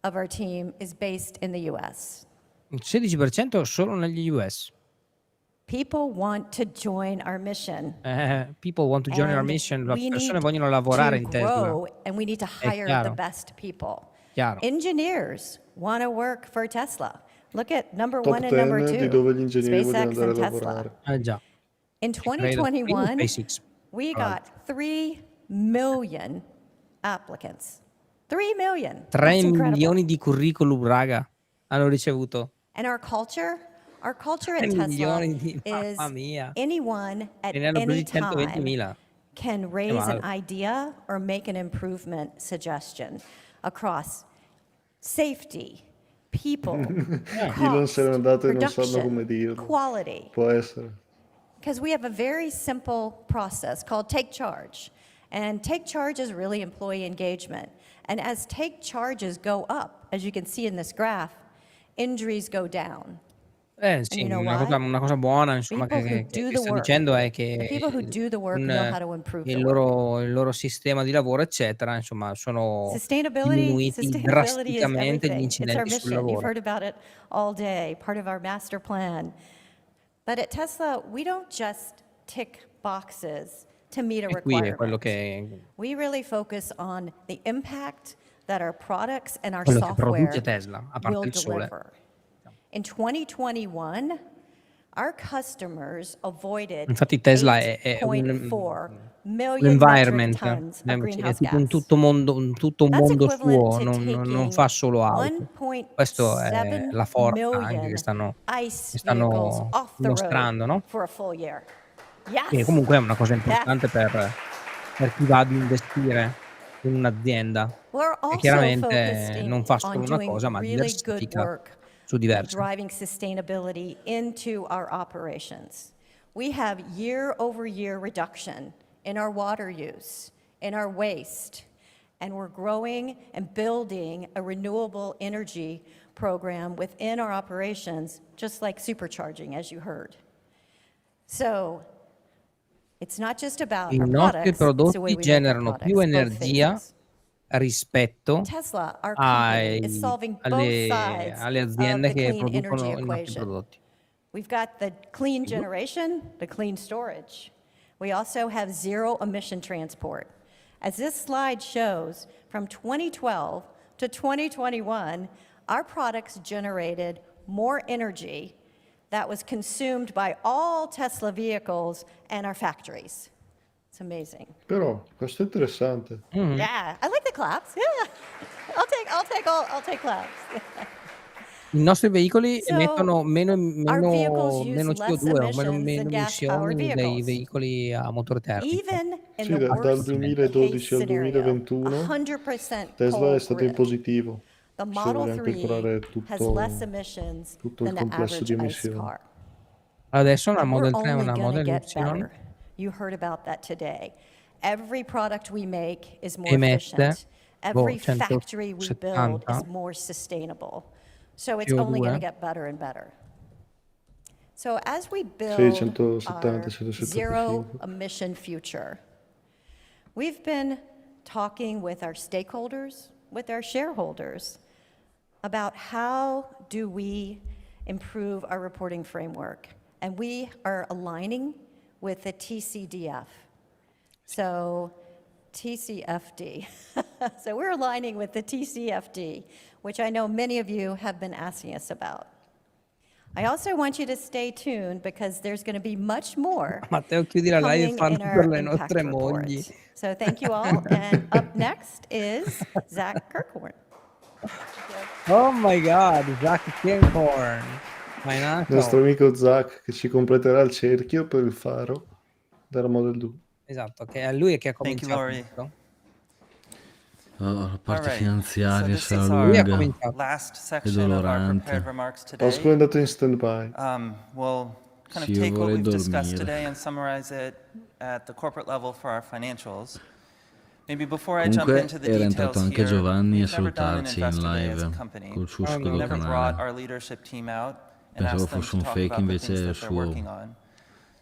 of our team is based in the US. Il 16% solo negli US. People want to join our mission. People want to join our mission. Le persone vogliono lavorare in Tesla. And we need to hire the best people. Chiaro. Engineers want to work for Tesla. Look at number Top 1 and number 10 di 2, dove gli ingegneri vogliono SpaceX andare and a Tesla. lavorare. Già. In 2021, SpaceX. we got 3 million applicants. 3 million. 3 milioni di curriculum, raga. hanno ricevuto? And our culture at Tesla Milioni di is mamma mia. anyone at E ne hanno any presi 120.000. time can Che raise an male. idea or make an improvement suggestion across safety, people, Elon se n'è cost, andato e non sanno come production, dirlo. quality. Può essere. Because we have a very simple process called take charge. And take charge is really employee engagement. And as take charges go up, as you can see in this graph, injuries go down. Sì, you know una cosa buona insomma People who che do the sta work, dicendo è the che people who do the work know how to improve the il work. loro sistema di lavoro, eccetera, insomma, sono Sustainability diminuiti is drasticamente gli everything. It's our incidenti sul mission. You've lavoro. heard about it all day, part of our master plan. But at Tesla, we don't just tick boxes to meet a E qui è quello requirement. We really focus on the impact that our products and our che produce software Tesla, a will parte il sole. deliver. In 2021, our customers avoided Infatti Tesla è 8.4 million metric environment, tons of è greenhouse tipo un gas. tutto un That's mondo equivalent suo, to non taking fa solo auto. Questo è 1.7 la forza anche million che ICE vehicles stanno off the road dimostrando, no? for a full year. E Yes. comunque è una cosa importante Yes. per chi va ad investire in un'azienda. We're E also chiaramente non fa on solo una doing cosa, ma really good diversifica work su of diverse. driving sustainability into our operations. We have year-over-year reduction in our water use, in our waste, and we're growing and building a renewable energy program within our operations, just like supercharging, as you heard. So it's not just about I our nostri products, it's the way prodotti we make our generano più products, both energia phases. rispetto Tesla, our company, is solving both sides alle of aziende the che clean energy producono i nostri equation. prodotti. We've got the clean generation, the clean storage. We also have zero emission transport. As this slide shows, from 2012 to 2021, our products generated more energy that was consumed by all Tesla vehicles and our factories. It's amazing. Però, questo è interessante. Yeah, I like the claps. Yeah, I'll take claps. I nostri veicoli So, emettono meno use less CO2 o emissions meno than gas-powered emissioni dei vehicles. veicoli a motore termico. Even in Sì, the dal worst 2012 case al scenario, 2021 100% Tesla è coal stato in grid. positivo. The Se Model vogliamo 3 calcolare has less emissions tutto il than the complesso di average ICE emissioni. car. Adesso una And we're Model 3 e only una going to Model get Y better. You heard about that today. Every product we make is more emette efficient. Every factory we build 170 is more sustainable. So it's only going to get better and better. So as we build 170, our 175. zero emission future, we've been talking with our stakeholders, with our shareholders, about how do we improve our reporting framework. And we are aligning with the TCDF. So TCFD. So we're aligning with the TCFD, which I know many of you have been asking us about. I also want you to stay tuned because there's going to be much more Matteo, chiudi la live e coming fallo in our per le impact nostre report. mogli. So thank you all. And up next is Zach Kirkhorn. Oh my God, Zach Kirkhorn. Il nostro amico Zach che ci completerà il cerchio per il faro della Model 2. Esatto, che è lui che ha Thank you, cominciato Laurie. tutto. La parte Alright, finanziaria so this sarà is Lui ha lunga cominciato. last e section of our dolorante. prepared remarks today. Pasqua è andato in stand-by. We'll kind of Sì, io take what vorrei we've discussed dormire. today and summarize it at the corporate level for our financials. Maybe before I jump Comunque into the era details entrato anche here, Giovanni a we've never done an salutarci in investor day as a live company. col suo Ah, We've scudo never brought canale. our leadership team out and Pensavo asked them fosse to un talk fake, about the invece things è that il they're suo working on.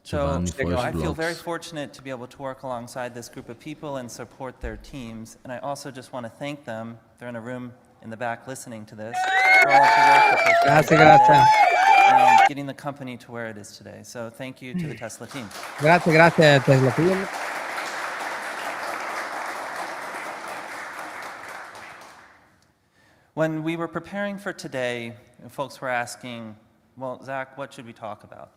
So Giovanni Forest I feel very Vlogs. fortunate to be able to work alongside this group of people and support their teams. And I also just want to thank them. They're in a room in the back listening to this. For all of the work that they've done Grazie. and getting the company to where it is today. So thank you to the Tesla team. Grazie Tesla Team. When we were preparing for today, folks were asking, well, Zach, what should we talk about?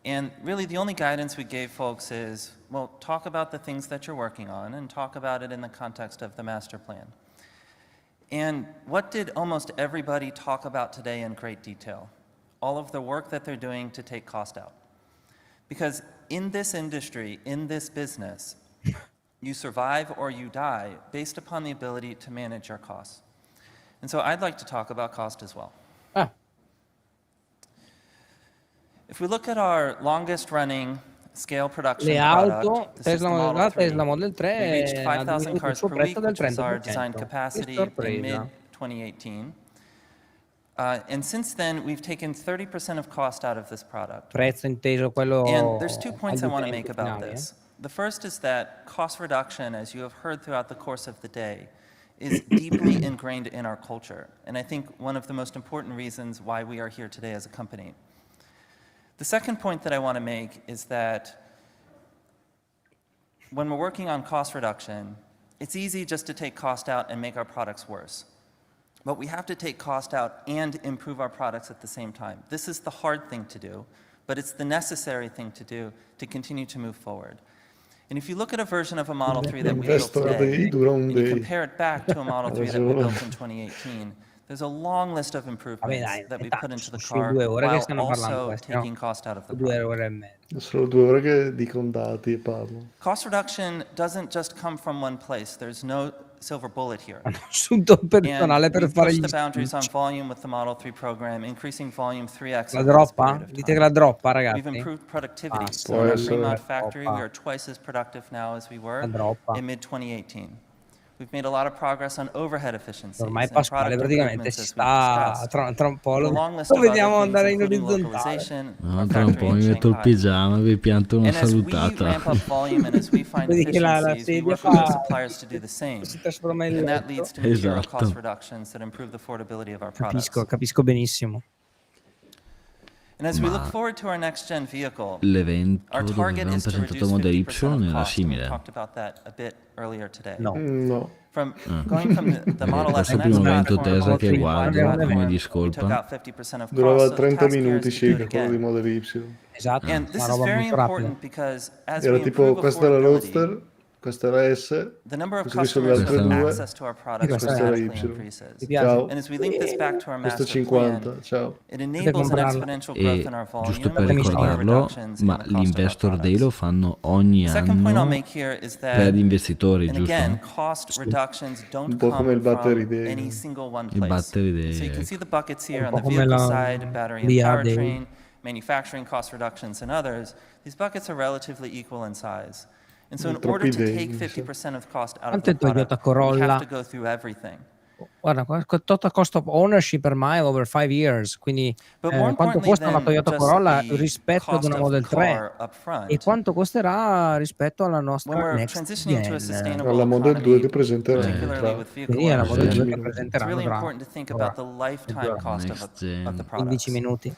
And really the only guidance we gave folks is, well, talk about the things that you're working on and talk about it in the context of the master plan. And what did almost everybody talk about today in great detail? All of the work that they're doing to take cost out. Because in this industry, in this business, you survive or you die based upon the ability to manage your costs. And so I'd like to talk about cost as well. If we look at our longest running scale production Le auto, product, this is the la Model 3. Tesla Model 3 We reached ha 5,000 diminuito il cars suo per prezzo week, del which was our 30%. design Che capacity in sorpresa. mid-2018. And since then, we've taken 30% of cost out of this product. Prezzo inteso quello And there's 2 agli points I want to utenti make about finali, this. The first is that cost reduction, as you have heard throughout the course of the day, is deeply ingrained in our culture. And I think one of the most important reasons why we are here today as a company. The second point that I want to make is that when we're working on cost reduction, it's easy just to take cost out and make our products worse. But we have to take cost out and improve our products at the same time. This is the hard thing to do, but it's the necessary thing to do to continue to move forward. And if you look at a version of a Model 3 that we built today, and you compare it back to a Model 3 that we built in 2018, there's a long list of improvements that we put into the car while also taking cost out of the product. Sono 2 ore che dicono dati e parlo. Cost reduction doesn't just come from one place. There's no silver bullet here. Assunto personale And per we fare pushed gli the boundaries on speech. volume with the Model 3 program, increasing volume 3x La over this droppa? period of Dite che la droppa, ragazzi? We've improved productivity. Basta, So in our la Fremont factory, we droppa. are twice as productive now as we were La droppa. in mid-2018. We've made a lot of progress on overhead efficiencies Ormai and Pasquale product praticamente improvements ci as we've sta discussed. tra un po' And a lo long list of vediamo other andare things, in including orizzontale. localization, No, our tra un factory po' in mi metto il Shanghai. pigiama e vi pianto una And as we salutata. ramp up volume and as we find Vedi che la efficiencies, we sedia work with our fa suppliers to do the same. si trasforma in And that leads to material cost Esatto. reductions that improve the affordability of our products. Capisco benissimo. And as we look Ma forward to our next gen vehicle, l'evento our dove target avevamo is to presentato reduce Model 50% Y of era cost, and we simile. talked about that a bit earlier today. No. No. From going from the Model S Questo è and il X primo evento platform, Tesla Model che 3 guardo platform, e mi we took discolpa. out 50% of cost. Durava So the 30 task here minuti is to do it circa quello di again. Model Y. Esatto, And this una is roba very molto rapida. important because as Era we tipo, improve questa è la affordability, Roadster, questa è la S, the number of queste qui sono le customers altre with due, access to our products questa è dramatically Y. increases. Ciao. And as we link this back to our Questo master 50, plan, ciao. it enables an comprarlo. exponential growth E in our giusto volume per and lower ricordarlo, reductions in ma the cost of our l'Investor Day products. lo fanno ogni The second point I'll anno make here is per that, gli investitori, and again, giusto? cost reductions don't Un po' come come il Battery from Day. any single one Il place. Battery Day, So you can ecco. see the buckets here Un on po' the come vehicle la side, battery and DA Day. powertrain, manufacturing cost reductions, and others. These buckets are relatively equal in size. And so in order to take 50% of cost out of Quanto the è Toyota product, we have Corolla? to go through everything. Guarda, total cost of ownership per mile over 5 years, quindi But more quanto importantly costa una than Toyota just Corolla the rispetto ad cost una of Model 3 car up e front, quanto costerà rispetto alla when nostra we're next transitioning to a gen. sustainable Alla Model 2 economy, che presenteranno particularly tra with vehicle Sì, alla Model 2 ownership, che minuti. it's presenteranno really tra important to think ora, about the lifetime mezz'ora, cost Next of gen. the 15 products. minuti.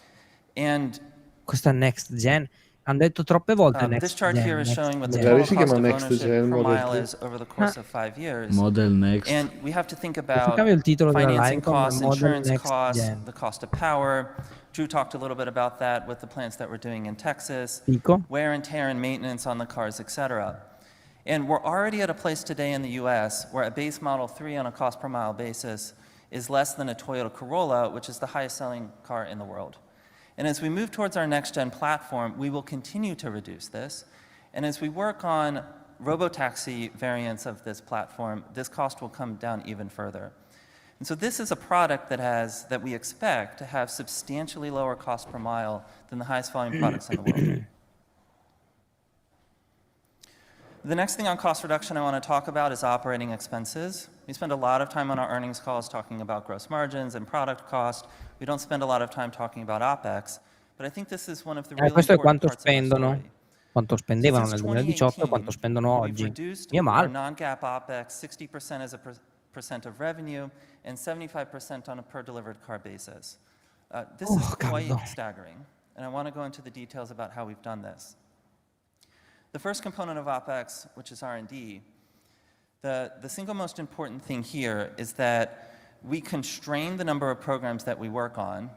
And Questa è next gen. Hanno detto troppe volte this next chart here gen, is next showing what the gen. Magari total si cost chiama of Next ownership Gen per Model mile 3. is over the course of 5 years. Model Next. And we have to think Se about cambio il titolo della financing line con costs, Model insurance Next costs, Gen. the cost of power. Drew talked a little bit about that with the plants that we're doing in Texas, Dico? wear and tear and maintenance on the cars, etc. And we're already at a place today in the US where a base Model 3 on a cost per mile basis is less than a Toyota Corolla, which is the highest selling car in the world. And as we move towards our next gen platform, we will continue to reduce this. And as we work on robotaxi variants of this platform, this cost will come down even further. And so this is a product that we expect to have substantially lower cost per mile than the highest volume products in the world. The next thing on cost reduction I want to talk about is operating expenses. We spend a lot of time on our earnings calls talking about gross margins and product cost. We don't spend a lot of time talking about OpEx, but I think this is one of the really Questo è important quanto parts of our spendono, story. quanto So spendevano since nel 2018 e 2018, quanto spendono we've oggi. reduced Mio our male. non-GAAP OpEx 60% as a percent of revenue and 75% on a per delivered car basis. This is quite staggering, and I want to go into the details about how we've done this. The first component of OpEx, which is R&D, the single most important thing here is that we constrain the number of programs that we work on,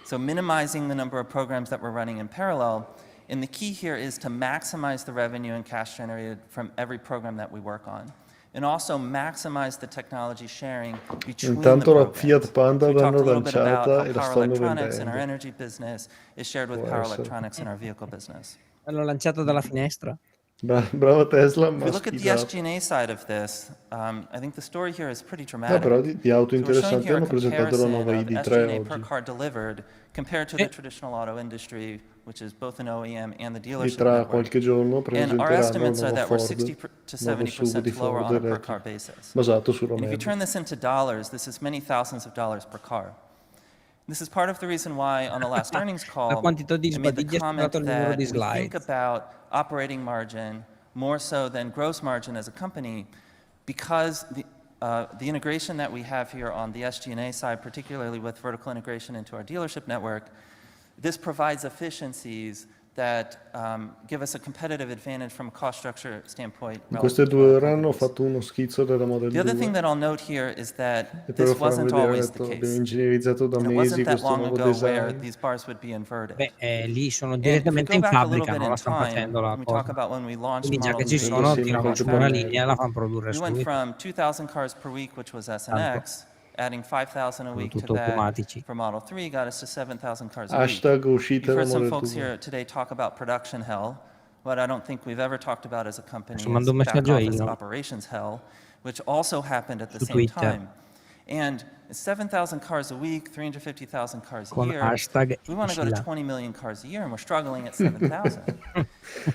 so minimizing the number of programs that we're running in parallel, and the key here is to maximize the revenue and cash generated from every program that we work on. and also maximize the technology sharing between Intanto the la programs. Fiat Panda We talked l'hanno a little bit about lanciata how e la power stanno electronics in our vendendo. energy business is shared with Può power essere. electronics in our vehicle business. L'hanno lanciato dalla finestra. Brava Tesla, If ma we look at the schizato. SG&A side of this, I think the story here is pretty No, dramatic. però di auto So we're showing interessanti here a hanno presentato la nuova comparison of ID3 SG&A per oggi. car delivered compared to the traditional auto industry, which is both an OEM and the E dealership tra network. qualche giorno And our presenteranno il estimates are nuovo that we're Ford, 60 to nuovo SUV di 70% lower Ford on a per car elettrico, basis. basato sulla And if you media. turn this into dollars, this is many thousands of dollars per car. This is part of the reason why on the last earnings La call, quantità di I made the sbadigli è comment superato il numero that di we think slide. about operating margin more so than gross margin as a company because the integration that we have here on the SG&A side, particularly with vertical integration into our dealership network, this provides efficiencies that give us a competitive advantage from a cost structure standpoint. In queste 2 ore hanno fatto uno schizzo della Model The other thing 2 that I'll note here is that e poi this lo faranno wasn't vedere, always ha the detto, abbiamo case. ingegnerizzato da And it mesi wasn't that questo long nuovo ago where design. these bars would be inverted. Beh, lì sono And if we direttamente go in back a little fabbrica, bit non in la stan time, facendo la when we talk cosa. about when we launched Quindi già Model che ci 3 sono, in tirano su una contract, linea e la fan produrre we went subito. from 2,000 cars per week, which was S and X, adding 5,000 a Sono week to tutto that automatici. for Model 3 got us to 7,000 cars a week. Hashtag uscita You've da heard some Model folks 2. here today talk about production hell. What I don't think we've ever talked about as a company Adesso is mando un back messaggio a office Elon operations hell, which also happened at the su same Twitter time. And 7,000 cars a week, 350,000 cars a con year. hashtag We want to go to Ishila. 20 million cars a year, and we're struggling at 7,000.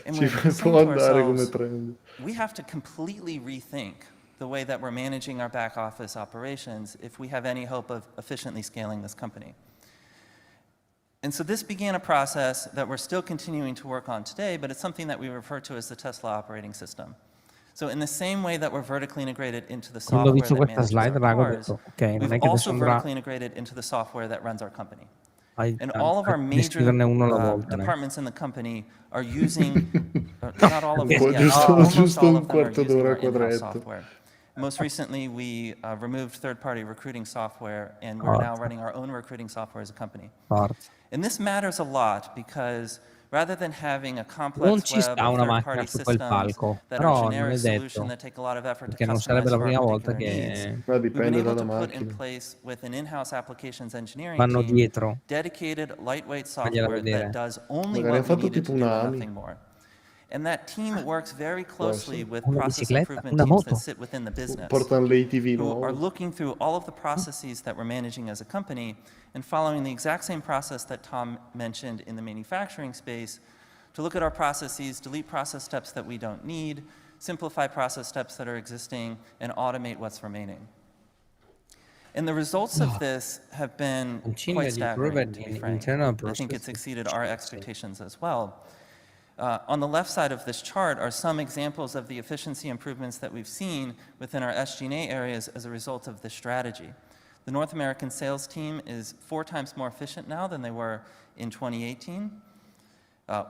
And Ci we're saying può to andare come ourselves, trend. we have to completely rethink the way that we're managing our back office operations if we have any hope of efficiently scaling this company. And so this began a process that we're still continuing to work on today, but it's something that we refer to as the Tesla operating system. So in the same way that we're vertically integrated into the Quando ho software visto that questa manages slide, our raga, ho cars, detto, ok, non we've è che also sembra vertically integrated into the software that runs our company. And a all of our major descriverne uno alla volta, né? departments in the company are using, not all of them Qua yet, giusto, almost giusto all un of them are quarto using d'ora our in-house quadretto. software. Most recently, we removed third-party recruiting software, and we're now running our own recruiting software as a company. Forza. And this matters a lot because rather than having a Non complex ci web sta of una macchina third-party su quel systems palco, that are però non generic è solution detto, that take a lot of effort to perché non sarebbe customize la for our prima volta particular needs, che Ma we've been dipende able dalla to put in macchina. place with an in-house applications engineering vanno team dietro. dedicated lightweight Fagliela software vedere. that does only Magari hanno what we fatto needed tipo to do una and AMI. nothing more. And that team works very closely with Una process bicicletta, improvement una teams that moto. sit within the business Portano l'ATV who are nuovo. looking through all of the processes that we're managing as a company and following the exact same process that Tom mentioned in the manufacturing space to look at our processes, delete process steps that we don't need, simplify process steps that are existing, and automate what's remaining. And the results of this have been quite staggering, to be frank. I think it's exceeded our expectations as well. On the left side of this chart are some examples of the efficiency improvements that we've seen within our SG&A areas as a result of this strategy. The North American sales team is 4 times more efficient now than they were in 2018.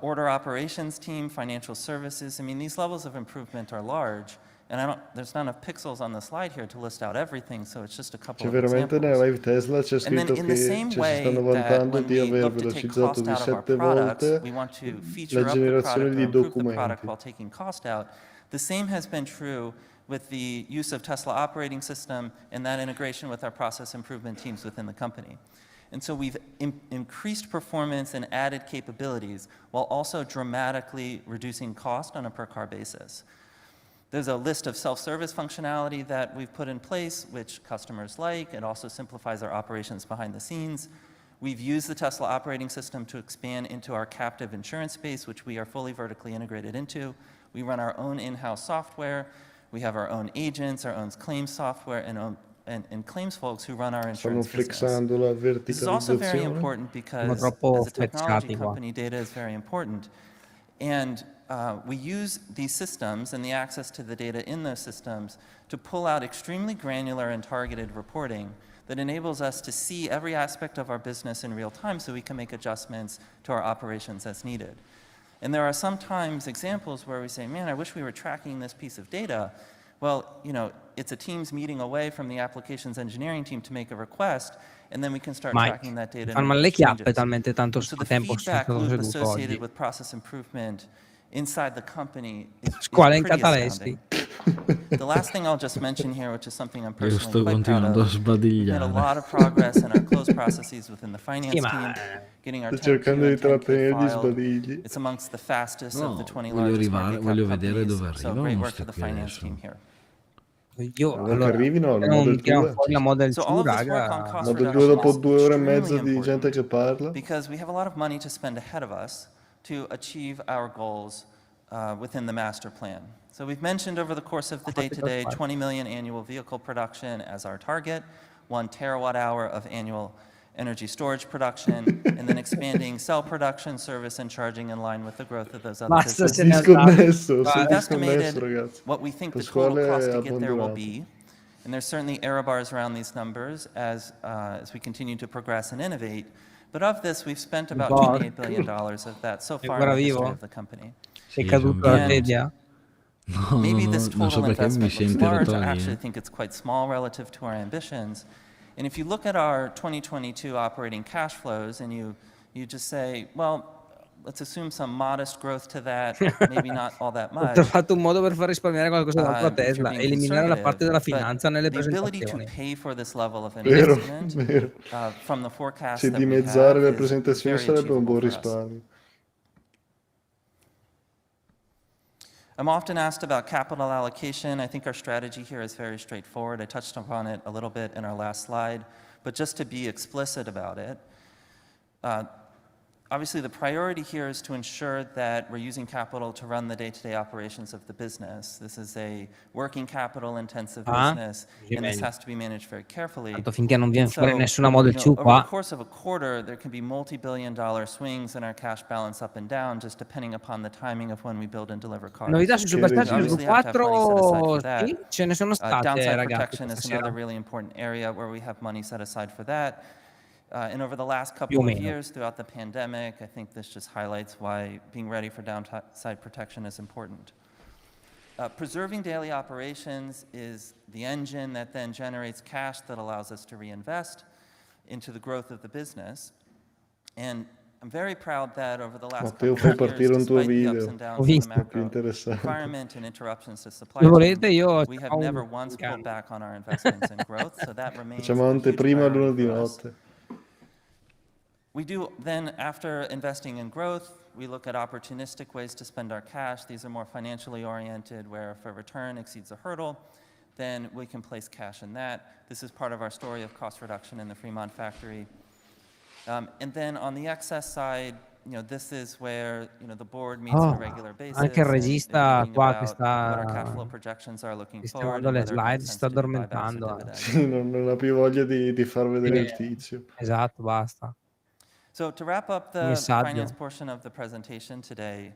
Order operations team, financial services, I mean, these levels of improvement are large. And there's not enough pixels on the slide here to list out everything, so it's just a couple Cioè of veramente examples. nella live Tesla c'è And then scritto in the che same si way stanno that vantando when di we aver look to take velocizzato cost di out of our 7 products, volte we want to la feature up the generazione product or di improve the product documenti. while taking cost out. The same has been true with the use of Tesla operating system and that integration with our process improvement teams within the company. And so we've increased performance and added capabilities while also dramatically reducing cost on a per car basis. There's a list of self-service functionality that we've put in place, which customers like. It also simplifies our operations behind the scenes. We've used the Tesla operating system to expand into our captive insurance space, which we are fully vertically integrated into. We run our own in-house software. We have our own agents, our own claims software, and claims folks who run our Stanno insurance business. flexando la This is also very verticalizzazione. important because Sono troppo as a technology flexati qua. company, data is very important. And we use these systems and the access to the data in those systems to pull out extremely granular and targeted reporting that enables us to see every aspect of our business in real time so we can make adjustments to our operations as needed. And there are sometimes examples where we say, man, I wish we were tracking this piece of data. Well, you know, it's a Teams meeting away from the applications engineering team to make a request, and then we can start tracking that data. Fanno le chiappe talmente tanto So sto the tempo sono feedback stato loop seduto associated oggi. with process improvement inside the company is Squalo in pretty catalessi. astounding. The last thing I'll just mention here, which is something I'm Io personally sto quite proud continuando a of, we've made a sbadigliare. lot of progress in our close processes within the finance Sì, ma team, getting our Sto 10Q cercando di and 10K trattenere gli filed. sbadigli. It's amongst the fastest of the No, 20 voglio largest arrivare, market cap voglio vedere companies, dove so arrivano great work sti to the qui finance adesso. team here. Io Vuoi che allora, arrivino se al non Model tirano 2? fuori la Model So 2, all of this work on raga, cost Model 2 reduction dopo is 2 ore e extremely mezza di gente che important parla? because we have a lot of money to spend ahead of us to achieve our goals within the master plan. So we've mentioned over the course of the day today 20 million annual vehicle production as our target, 1 terawatt hour of annual energy storage production, and then expanding cell production, service, and charging in line with the growth of those other basta, Si è se ne businesses. andate. disconnesso, si è We've Guarda, disconnesso, estimated ragazzi. what we think the Pasquale total cost è to get there will abbandonato. be, and there's certainly error bars around these numbers as we continue to progress and innovate. But of this, we've spent about $28 billion of that so è far in ancora the history vivo? of the company. È Sì, sono caduto la vivo. sedia? No, Maybe this non so total perché mi investment si è looks large. I interrotto actually lì. think it's quite small relative to our ambitions. And if you look at our 2022 operating cash flows and you just say, well, let's assume some modest growth to that, maybe not all that Ho much. trovato un modo per far risparmiare qualcosa d'altro a If you're Tesla, being eliminare la parte conservative, della but finanza nelle the ability to presentazioni. pay for this level of Vero, investment vero. from the forecast Sì, that we dimezzare have le is presentazioni very sarebbe un achievable buon for us. risparmio. I'm often asked about capital allocation. I think our strategy here is very straightforward. I touched upon it a little bit in our last slide, but just to be explicit about it, obviously the priority here is to ensure that we're using capital to run the day-to-day operations of the business. This is a working capital intensive business, Così and this meglio. has to be managed very carefully. Tanto finché non And viene fuori so, nessuna Model 2 over the qua. course of a quarter, there can be multi-billion-dollar swings in our cash balance up and down, just depending upon the timing of when we build and deliver cars. Novità su Che Superstar We regime. obviously have to have money set aside 4, for that. sì, ce ne sono state Downside ragazzi protection questa is another sera, really important area where we have money set aside for that. And over the last più o couple of meno. years throughout the pandemic, I think this just highlights why being ready for downside protection is important. Preserving daily operations is the engine that then generates cash that allows us to reinvest into the growth of the business. And I'm very proud that over the last Matteo, couple fai of years, partire un tuo despite the ups video. and Ho downs of the visto. Più macro interessante. environment and interruptions to supply Se chain, volete io we ce have n'ho never uno once in pulled camera. back on our investments in growth, so that remains Facciamo a huge anteprima priority lunedì for us. notte. We do then, after investing in growth, we look at opportunistic ways to spend our cash. These are more financially oriented, where if a return exceeds a hurdle, then we can place cash in that. This is part of our story of cost reduction in the Fremont factory. And then on the excess side, this is where the board meets on a regular basis. Anche il and regista thinking qua che about what our cash flow sta projections are looking forward sistemando and le whether it makes slide si sense sta to do buybacks or addormentando. dividends. Sì, non ha più voglia di far vedere il tizio. Esatto, basta. So to wrap up the Messaggio. finance portion of the presentation today,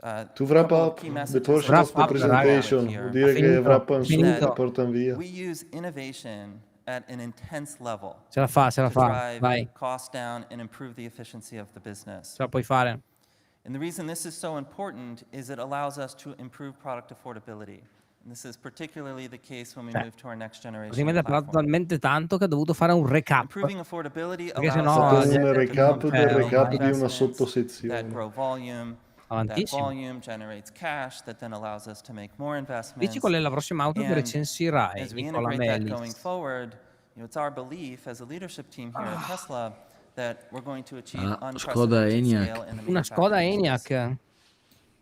To wrap couple of up key the messages portion I of just the want to leave you with presentation, here vuol dire che wrappano su finito. e portano via. we use innovation at an intense level Ce la fa, to drive vai, costs down and improve the efficiency of the business. ce la puoi fare. And the reason this is so important is it allows us to improve product affordability. And this is particularly the case when we move to our next generation Praticamente ha parlato platform. talmente tanto che ha dovuto fare un recap. Improving affordability Perché allows sennò Fatto us un gente recap to del recap ormai di una investments that sottosezione. grow volume. That avantissimo. volume generates cash that then allows us to make more investments. Dici qual è la prossima auto che And recensirai, as we Nicola integrate that going Melis? forward, it's our belief as a leadership team here at Tesla that we're going to achieve Skoda unprecedented Enyaq. scale in the Una Skoda manufacturing business. Enyaq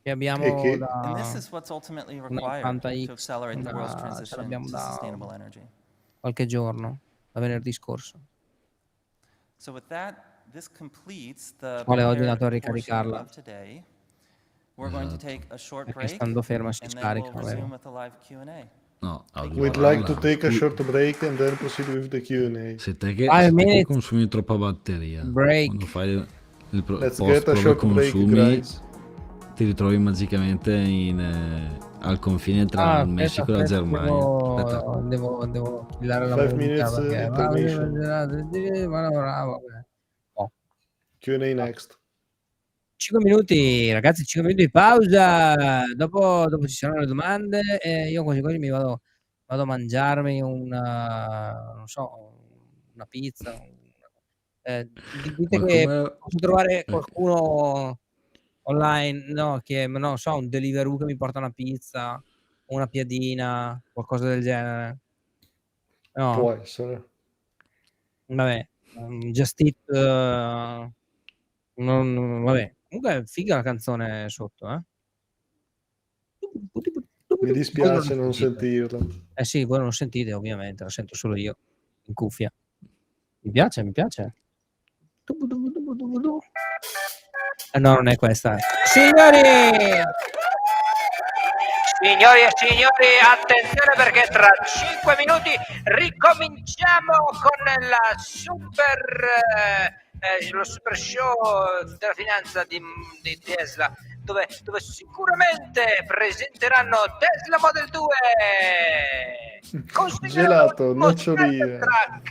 che abbiamo che- And this da is what's ultimately una required to 80X, accelerate the world's ce transition l'abbiamo to da sustainable energy. qualche giorno, da venerdì scorso. So with that, this completes the Quale oggi è prepared andato a portion ricaricarla. of today. We're going to take a short Perché break, stando fermo si and then scarica, we'll vero? resume with the live Q&A. No, We'd like to take a short break and then proceed with the Q&A. Se te che, 5 se te che minutes consumi troppa batteria, break. quando fai il Let's post get a prove short break, consumi, guys. ti ritrovi magicamente al confine tra il Messico e la Germania. Aspetta. devo killare la 5 musica minutes perché intermission. bravo. Q&A next. 5 minuti, ragazzi, 5 minuti di pausa. Dopo ci saranno le domande e io quasi quasi mi vado a mangiarmi non so, una pizza. Dite Ma che come... posso trovare qualcuno online, no, che non so, un Deliveroo che mi porta una pizza. una piadina, qualcosa del genere. Può No? essere. Vabbè, Just Eat, vabbè. Comunque è figa la canzone sotto, eh. Mi Voi non la dispiace non sentite. sentirla. Eh sì, voi non lo sentite ovviamente, la sento solo io, in cuffia. Mi piace, mi piace. No, non è questa. Signori! Signori e signori, attenzione perché tra 5 minuti ricominciamo con lo super show della finanza di Tesla, dove sicuramente presenteranno Tesla Model 2. Consegnerà Gelato, l'ultimo noccioline. Cybertruck.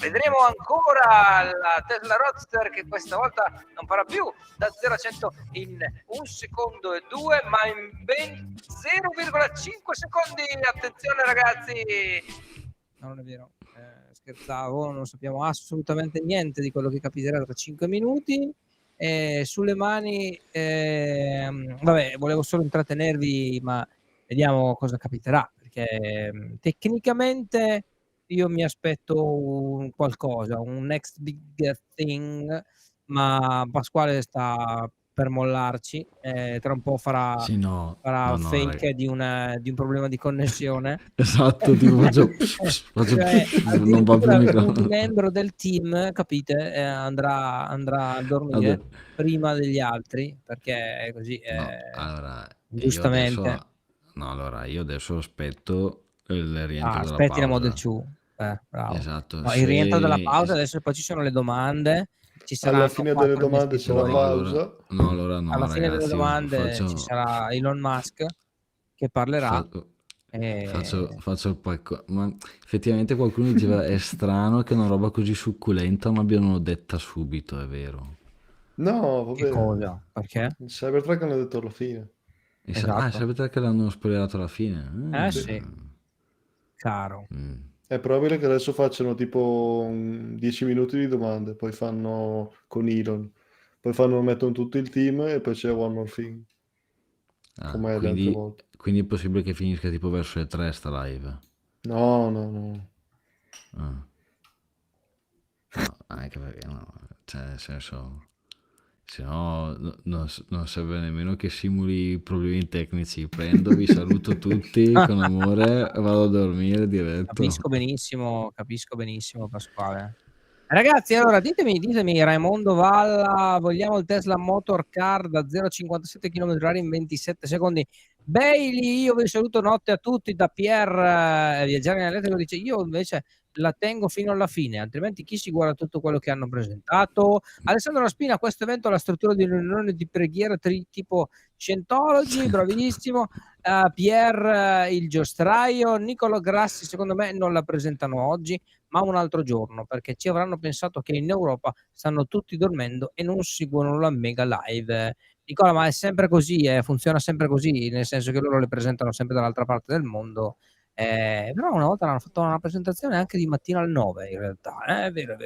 Vedremo ancora la Tesla Roadster che questa volta non farà più da 0 a 100 in 1 secondo e 2, ma in ben 0,5 secondi. Attenzione ragazzi! No, non è vero, scherzavo, non sappiamo assolutamente niente di quello che capiterà tra 5 minuti. Sulle mani, vabbè, volevo solo intrattenervi, ma vediamo cosa capiterà, perché tecnicamente io mi aspetto qualcosa, un next big thing, ma Pasquale sta per mollarci, tra un po' farà Sì, no, un no, fake di un problema di connessione. esatto, tipo faccio Cioè, non va più il addirittura un microfono. membro del team, capite, andrà a dormire Vabbè. prima degli altri, perché è così, No, allora giustamente. io adesso aspetto il rientro dalla Aspetti la Model pausa. 2, bravo. Esatto, No, il rientro dalla pausa, se adesso poi ci sono le domande, ci Alla saranno fine delle 4 domande c'è la investitori. pausa. allora no Alla fine delle ragazzi, io domande ci sarà Elon Musk che parlerà. faccio il pacco. Ma effettivamente qualcuno diceva è strano che una roba così succulenta non abbiano detta subito, è vero. No, Che vabbè. cosa? Perché? Il Cybertruck hanno detto alla fine. Il Cybertruck l'hanno spoilerato alla fine. Sì. Caro. È probabile che adesso facciano tipo 10 minuti di domande, poi fanno con Elon, poi mettono tutto il team e poi c'è One More Thing. Come le altre volte. Quindi è possibile che finisca tipo verso le 3 sta live? No. No, anche perché no, cioè nel senso, se no non serve nemmeno che simuli problemi tecnici. Prendo, vi saluto tutti con amore, vado a dormire diretto. Capisco benissimo Pasquale. Ragazzi, allora ditemi Raimondo Valla, vogliamo il Tesla Motor Car da 0 a 57 km/h in 27 secondi. Bailey, io vi saluto, notte a tutti da Pier Viaggiare in elettrico, dice io invece la tengo fino alla fine, altrimenti chi si guarda tutto quello che hanno presentato. Alessandro Laspina, questo evento ha la struttura di un'unione di preghiera tipo Scientology, bravissimo. Pier il giostraio, Nicolo Grassi secondo me non la presentano oggi ma un altro giorno, perché ci avranno pensato che in Europa stanno tutti dormendo e non seguono la mega live. Nicola, ma è sempre così, funziona sempre così, nel senso che loro le presentano sempre dall'altra parte del mondo. Però una volta hanno fatto una presentazione anche di mattina al 9 in realtà, è vero.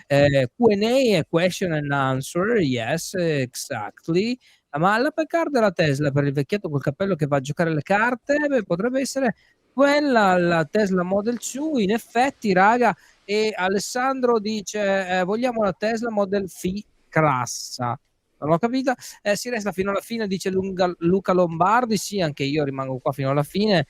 Q&A e question and answer, yes, exactly. Ma la Packard della Tesla per il vecchietto col cappello che va a giocare le carte, potrebbe essere quella, la Tesla Model 2, in effetti, raga. E Alessandro dice: vogliamo la Tesla Model Phi crassa. Non l'ho capita. Si resta fino alla fine, dice Luca Lombardi. Sì, anche io rimango qua fino alla fine.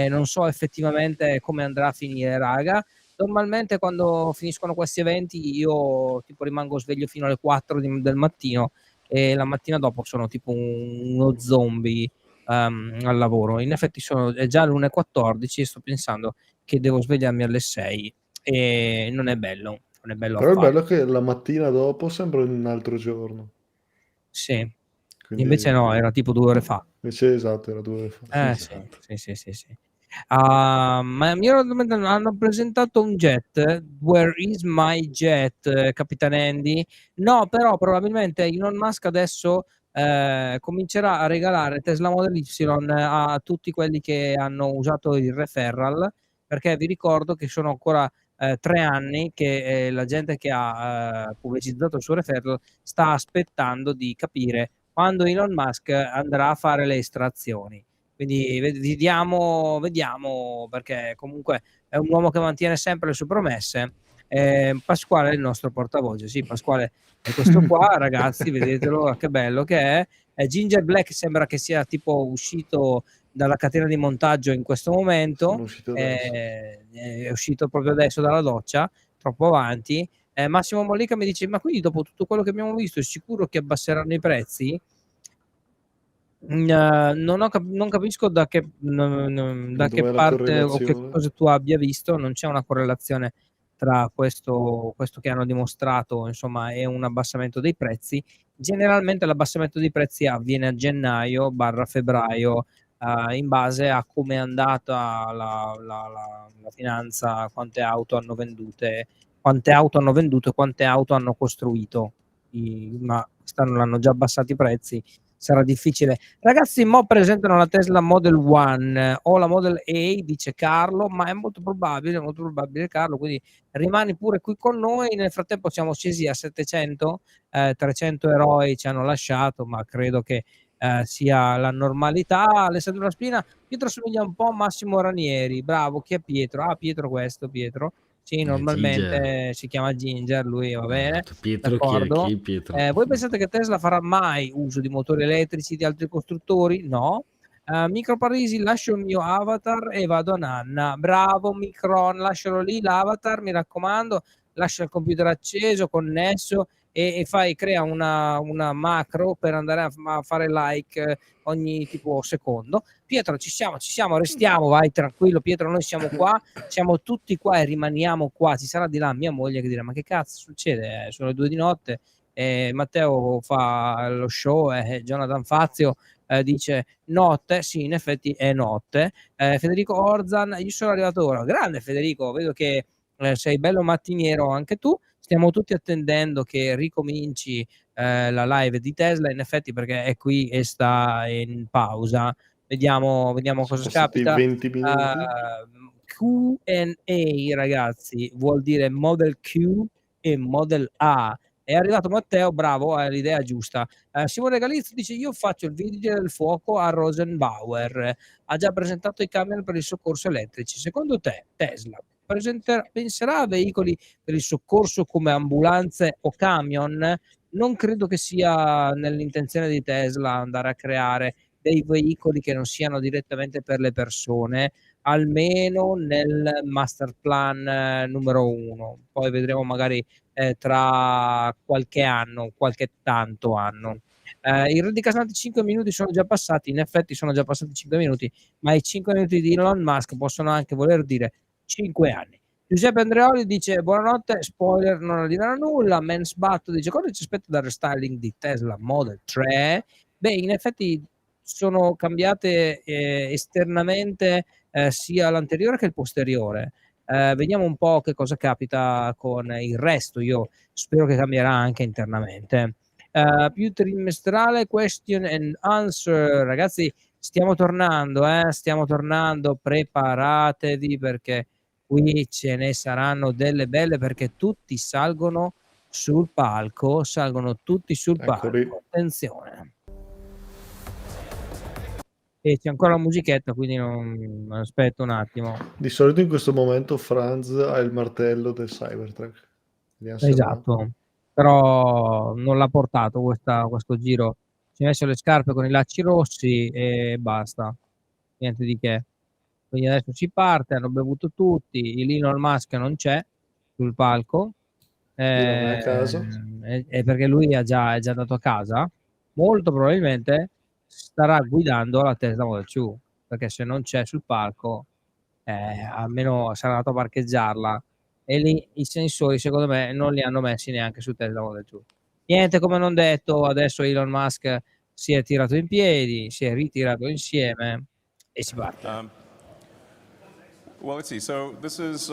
Non so effettivamente come andrà a finire, raga. Normalmente quando finiscono questi eventi io tipo rimango sveglio fino alle 4 del mattino e la mattina dopo sono tipo uno zombie al lavoro. In effetti è già l'1:14 e sto pensando che devo svegliarmi alle 6 e non è bello Però è affatto. bello che la mattina dopo sembra un altro giorno. Sì. Quindi... Invece no, era tipo 2 ore fa. Esatto, era 2 ore fa. Sì. Ma mi ero domandando, hanno presentato un jet, Where is my jet, Capitan Andy? No, però probabilmente Elon Musk adesso comincerà a regalare Tesla Model Y a tutti quelli che hanno usato il referral, perché vi ricordo che sono ancora 3 anni che la gente che ha pubblicizzato il suo referral sta aspettando di capire quando Elon Musk andrà a fare le estrazioni. Quindi vediamo, perché comunque è un uomo che mantiene sempre le sue promesse. Pasquale è il nostro portavoce. Sì, Pasquale è questo qua, ragazzi, vedetelo, che bello che è. Ginger Black sembra che sia tipo uscito dalla catena di montaggio in questo momento. Sono uscito adesso. È uscito proprio adesso dalla doccia, troppo avanti. Massimo Mollica mi dice: ma quindi dopo tutto quello che abbiamo visto è sicuro che abbasseranno i prezzi? Non capisco da che Dov'è la parte o che correlazione? cosa tu abbia visto. Non c'è una correlazione tra questo che hanno dimostrato, insomma, e un abbassamento dei prezzi. Generalmente l'abbassamento dei prezzi avviene a gennaio/febbraio, in base a come è andata la finanza, quante auto hanno venduto e quante auto hanno costruito. Ma quest'anno l'hanno già abbassati i prezzi, sarà difficile. Ragazzi, mo presentano la Tesla Model One o la Model A, dice Carlo, ma è molto probabile Carlo, quindi rimani pure qui con noi. Nel frattempo siamo scesi a 700, 300 eroi ci hanno lasciato, ma credo che sia la normalità. Alessandro Spina, Pietro somiglia un po' a Massimo Ranieri, bravo. Chi è Pietro? Ah, Pietro questo, Pietro. Sì, Ginger. normalmente si chiama Ginger, lui va bene, Pietro chi è? d'accordo. Chi Pietro? Voi pensate che Tesla farà mai uso di motori elettrici di altri costruttori? No. Micro Parisi, lascio il mio avatar e vado a nanna. Bravo Micron, lascialo lì l'avatar, mi raccomando, lascia il computer acceso, connesso e crea una macro per andare a fare like ogni tipo secondo. Pietro, ci siamo, restiamo, vai tranquillo Pietro, noi siamo qua, siamo tutti qua e rimaniamo qua. Ci sarà di là mia moglie che dirà: ma che cazzo succede? Sono le 2 di notte. Matteo fa lo show e Jonathan Fazio dice notte. Sì, in effetti è notte. Federico Orzan, io sono arrivato ora. Grande Federico, vedo che sei bello mattiniero anche tu. Stiamo tutti attendendo che ricominci la live di Tesla, in effetti, perché è qui e sta in pausa. Vediamo Sono cosa passati capita. 20 minuti. Q&A, ragazzi, vuol dire Model Q e Model A. È arrivato Matteo, bravo, ha l'idea giusta. Simone Galizio dice: io faccio il vigile del fuoco a Rosenbauer. Ha già presentato i camion per il soccorso elettrici. Secondo te, Tesla penserà a veicoli per il soccorso come ambulanze o camion? Non credo che sia nell'intenzione di Tesla andare a creare dei veicoli che non siano direttamente per le persone, almeno nel master plan numero 1. Poi vedremo magari tra qualche anno, qualche tanto anno. Il re di Casanti 5 minuti sono già passati, in effetti sono già passati 5 minuti, ma i 5 minuti di Elon Musk possono anche voler dire 5 anni. Giuseppe Andreoli dice: buonanotte, spoiler non arriverà nulla. Mens Batto dice: cosa ci aspetta dal restyling di Tesla Model 3? Beh, in effetti sono cambiate esternamente sia l'anteriore che il posteriore. Vediamo un po' che cosa capita con il resto. Io spero che cambierà anche internamente. Più trimestrale question and answer, ragazzi, stiamo tornando, preparatevi perché qui ce ne saranno delle belle, perché tutti salgono sul palco, Eccoli. attenzione. E c'è ancora la musichetta, quindi non aspetta un attimo. Di solito in questo momento Franz ha il martello del Cybertruck. Vediamo se va. Esatto, però non l'ha portato questo giro. Si è messo le scarpe con i lacci rossi e basta, niente di che. Quindi adesso si parte, hanno bevuto tutti, Elon Musk non c'è sul palco, Lui non è a casa. e perché lui è già andato a casa. Molto probabilmente starà guidando la Tesla Model 2, perché se non c'è sul palco, almeno sarà andato a parcheggiarla e lì i sensori secondo me non li hanno messi neanche su Tesla Model 2. Niente, come non detto, adesso Elon Musk si è tirato in piedi, si è ritirato insieme e si parte. Well, let's see. So this is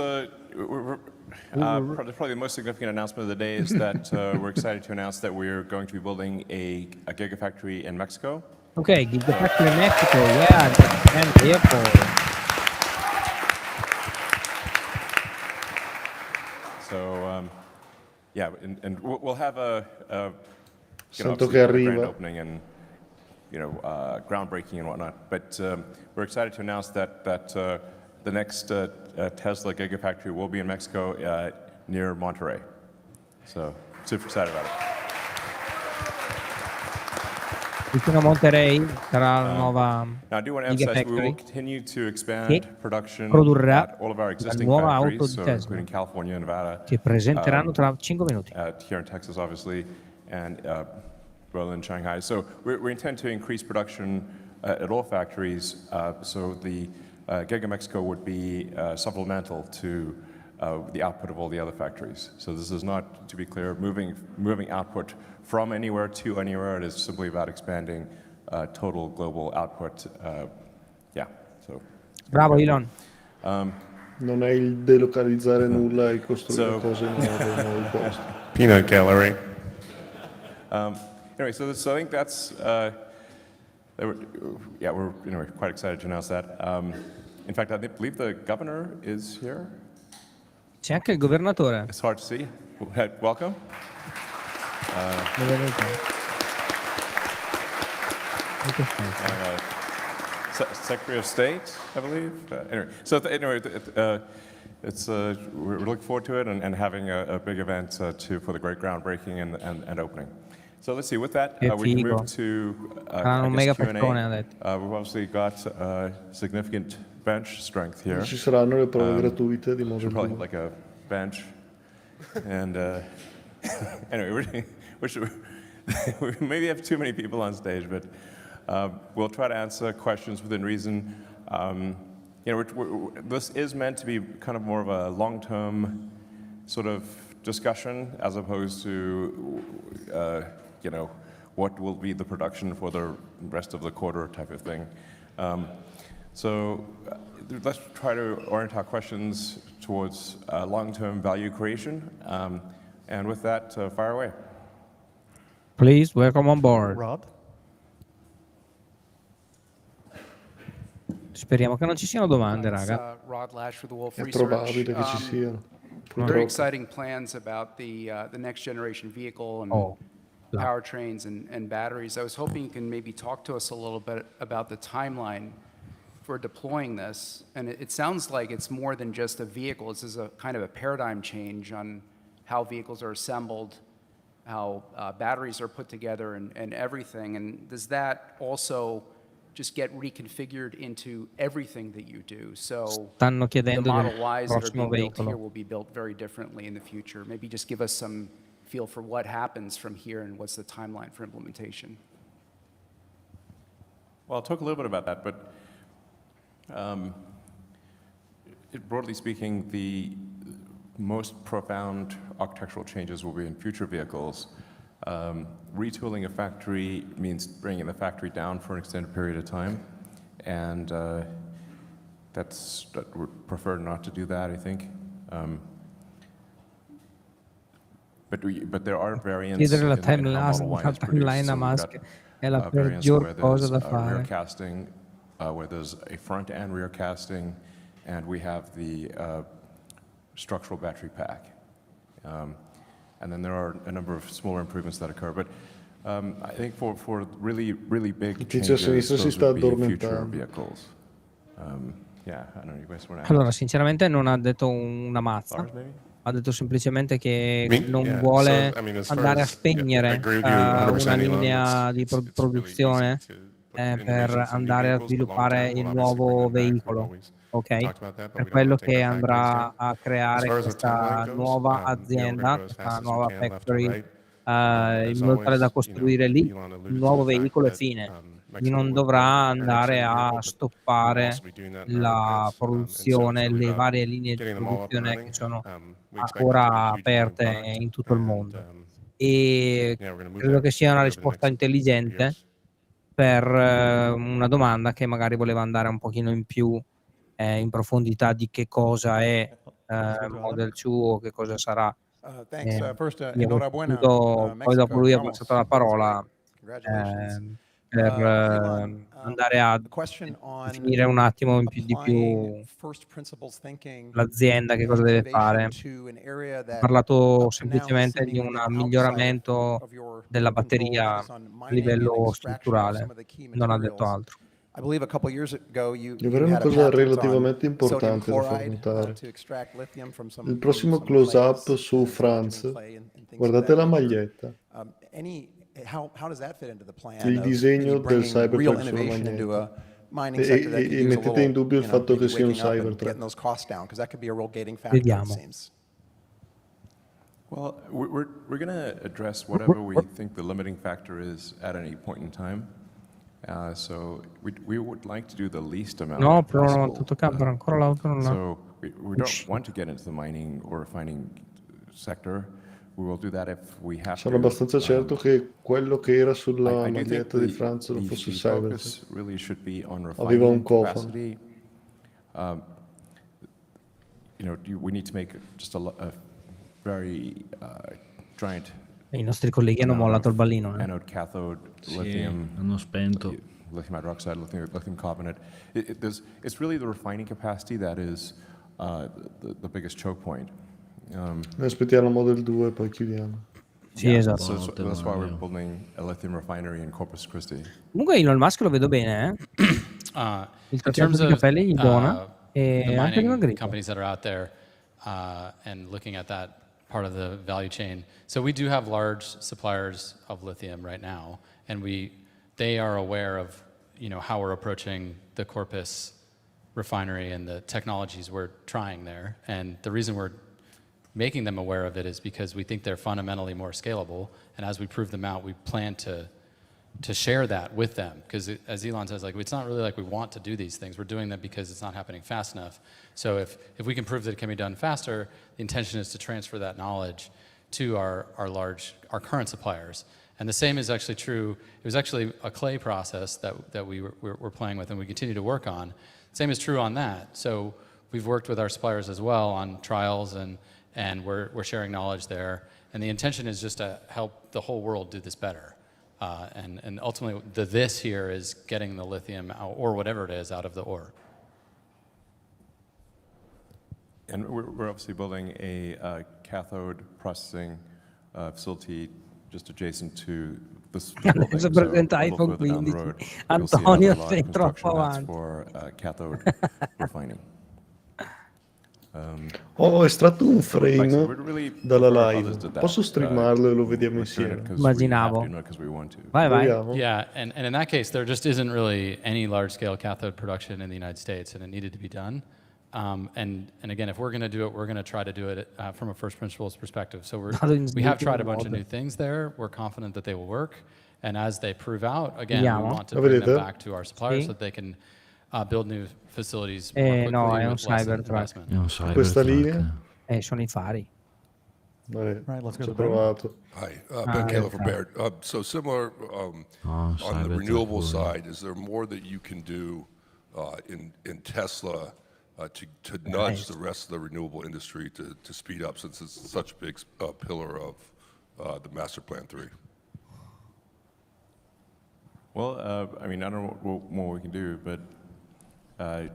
probably the most significant announcement of the day is that we're excited to announce that we're going to be building a gigafactory in Mexico. Okay, gigafactory in Mexico, yeah, and airport. So yeah, and we'll have a Sento obviously che a grand arriva. opening groundbreaking and whatnot. But we're excited to announce that the next Tesla Gigafactory will be in Mexico near Monterrey. So super excited about it. Vicino a Monterrey sarà la nuova Now, I do want to emphasize we will Gigafactory continue to che expand production produrrà at all of our la existing nuova auto factories, di so Tesla including California, Nevada, che presenteranno tra 5 minuti. here in Texas, obviously, and Berlin, Shanghai. So we intend to increase production at all factories. So the Giga Mexico would be supplemental to the output of all the other factories. So this is not, to be clear, moving output from anywhere to anywhere. It is simply about expanding total global output. Yeah. So. Bravo, Elon. Non è il delocalizzare nulla e costruire cose nuove in nuovi posti. Peanut gallery. Anyway, so I think that's, we're quite excited to announce that. In fact, I believe the governor is here. C'è anche il governatore. It's hard to see. Welcome. Secretary of State, I believe. Anyway, so we're looking forward to it and having a big event for the great groundbreaking and opening. So let's see. With that, we can move to Q&A. We've obviously got significant bench strength here. Ci saranno le prove gratuite di Model 2. Probably have like a bench, and anyway, we maybe have too many people on stage, but we'll try to answer questions within reason. This is meant to be kind of more of a long-term sort of discussion as opposed to what will be the production for the rest of the quarter type of thing. So let's try to orient our questions towards long-term value creation. And with that, fire away. Please, welcome on board. Rob? Speriamo che non ci siano domande, raga. Rod Lash with the Wolf È Research. probabile che ci siano. Very exciting plans about the next generation vehicle and powertrains and batteries. I was hoping you can maybe talk to us a little bit about the timeline for deploying this. And it sounds like it's more than just a vehicle. This is a kind of a paradigm change on how vehicles are assembled, how batteries are put together and everything. And does that also just get reconfigured into everything that you do? So the Model Ys that are being built here will be built very differently in the future. Maybe just give us some feel for what happens from here and what's the timeline for implementation. Well, I'll talk a little bit about that, but broadly speaking, the most profound architectural changes will be in future vehicles. Retooling a factory means bringing the factory down for an extended period of time, and we'd prefer not to do that, I think. But there are variants Chiedere la in how Model Y is timeline a produced. Musk è la Variants peggior where cosa da there's rear fare. casting, where there's a front and rear casting, and we have the structural battery pack. And then there are a number of smaller improvements that occur. But I think for really, really big changes, those would be future vehicles. Yeah, I don't know, you guys want to add? Allora, sinceramente non ha detto una mazza. Ha detto semplicemente che non vuole andare a spegnere una linea di produzione per andare a sviluppare il nuovo veicolo. Ok? Per quello che andrà a creare questa nuova azienda, questa nuova factory, in modo tale da costruire lì il nuovo veicolo e fine. Non dovrà andare a stoppare la produzione, le varie linee di produzione che sono ancora aperte in tutto il mondo. E credo che sia una risposta intelligente per una domanda che magari voleva andare un pochino in più in profondità di che cosa è Model 2 o che cosa sarà. Thanks. First, Poi dopo lui ha passato la parola. per andare a definire un attimo in più di più l'azienda che cosa deve fare. Ho parlato semplicemente di un miglioramento della batteria a livello strutturale, non ha detto altro. Devo avere una cosa relativamente importante da far notare. Il prossimo close-up su Franz, guardate la maglietta. Il disegno del Cybertruck sulla maglietta. E mettete in dubbio il fatto che sia un Cybertruck. Vediamo. Well, we're going to address whatever we think the limiting factor is at any point in time. So we would like to do the least amount No, possible. però tutto campo, ancora l'auto non l'ha. So we don't want to get into the mining or refining sector. We will do that if we have Sono to. abbastanza certo che quello che era sulla I do think maglietta di Franz non the fosse il focus Cybertruck. really should be on Aveva un refining cofano. capacity. We need to make just a very giant. I nostri colleghi hanno mollato il ballino. Anode, cathode, lithium. Hanno spento. Lithium hydroxide, lithium carbonate. It's really the refining capacity that is the biggest choke point. Noi aspettiamo il Model 2 e poi chiudiamo. Sì, esatto. So that's why we're building a lithium refinery in Corpus Christi. Comunque Elon Musk lo vedo bene, il trattamento di capelli gli dona e the anche di una mining griglia. companies that are out there and looking at that part of the value chain. So we do have large suppliers of lithium right now, and they are aware of how we're approaching the Corpus refinery and the technologies we're trying there. And the reason we're making them aware of it is because we think they're fundamentally more scalable, and as we prove them out, we plan to share that with them. Because as Elon says, it's not really like we want to do these things. We're doing them because it's not happening fast enough. So if we can prove that it can be done faster, the intention is to transfer that knowledge to our current suppliers. And the same is actually true. It was actually a clay process that we're playing with and we continue to work on. Same is true on that. So we've worked with our suppliers as well on trials and we're sharing knowledge there. And the intention is just to help the whole world do this better. And ultimately, this here is getting the lithium out, or whatever it is, out of the ore. And we're obviously building a cathode processing facility just adjacent to this building. Adesso presenta iPhone 15. Antonio sei troppo avanti. For cathode refining. Ho estratto un frame dalla live. Posso streamarlo e lo vediamo insieme? Immaginavo. Vai. Yeah, and in that case, there just isn't really any large-scale cathode production in the United States, and it needed to be done. And again, if we're going to do it, we're going to try to do it from a first principles perspective. So we have tried a bunch of new things there. We're confident that they will work. And as they prove out, again, we want to bring them back to our suppliers so that they can build new facilities more quickly no, è un with less Cybertruck. investment. Questa linea? Sono i fari. Right, let's go to provato. Hi, Ben Kaler from Baird. So similar on the renewable side, is there more that you can do in Tesla to nudge the rest of the renewable industry to speed up, since it's such a big pillar of the Master Plan 3? Well, I mean, I don't know what more we can do, but I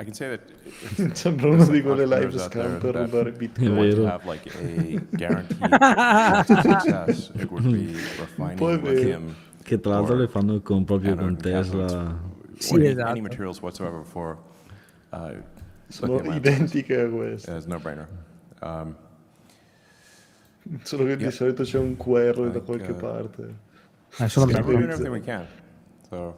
can say that Sembra uno di quelle live scam per rubare Bitcoin. To have like a guaranteed success, it would be refining lithium. Che tra l'altro le fanno proprio con Tesla. Sì, esatto. Any materials whatsoever for sono identiche a queste. It's no-brainer. Solo che di solito c'è un QR da qualche parte. We're doing everything we can. So.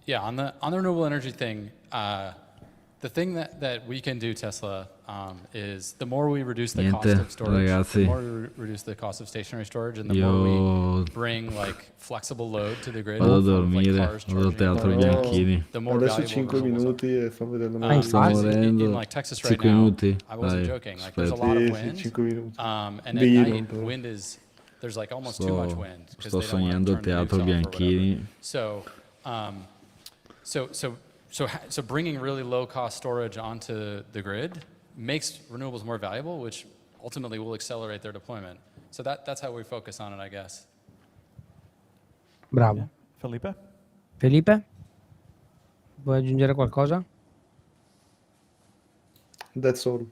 Yeah, on the renewable energy thing, the thing that we can do, Tesla, is the more we reduce the cost of storage, the more we reduce the cost of stationary storage, and the more we bring flexible load to the grid. Vado a dormire, vado al teatro Bianchini. Adesso 5 minuti e fa vedere la sto morendo. In Texas right 5 minuti. now, I wasn't joking. There's a lot of wind. 5 minuti. And at night, wind is there's almost too much wind. Sto sognando il teatro Bianchini. So bringing really low-cost storage onto the grid makes renewables more valuable, which ultimately will accelerate their deployment. So that's how we focus on it, I guess. Bravo. Felipe? Felipe? Vuoi aggiungere qualcosa? That's all.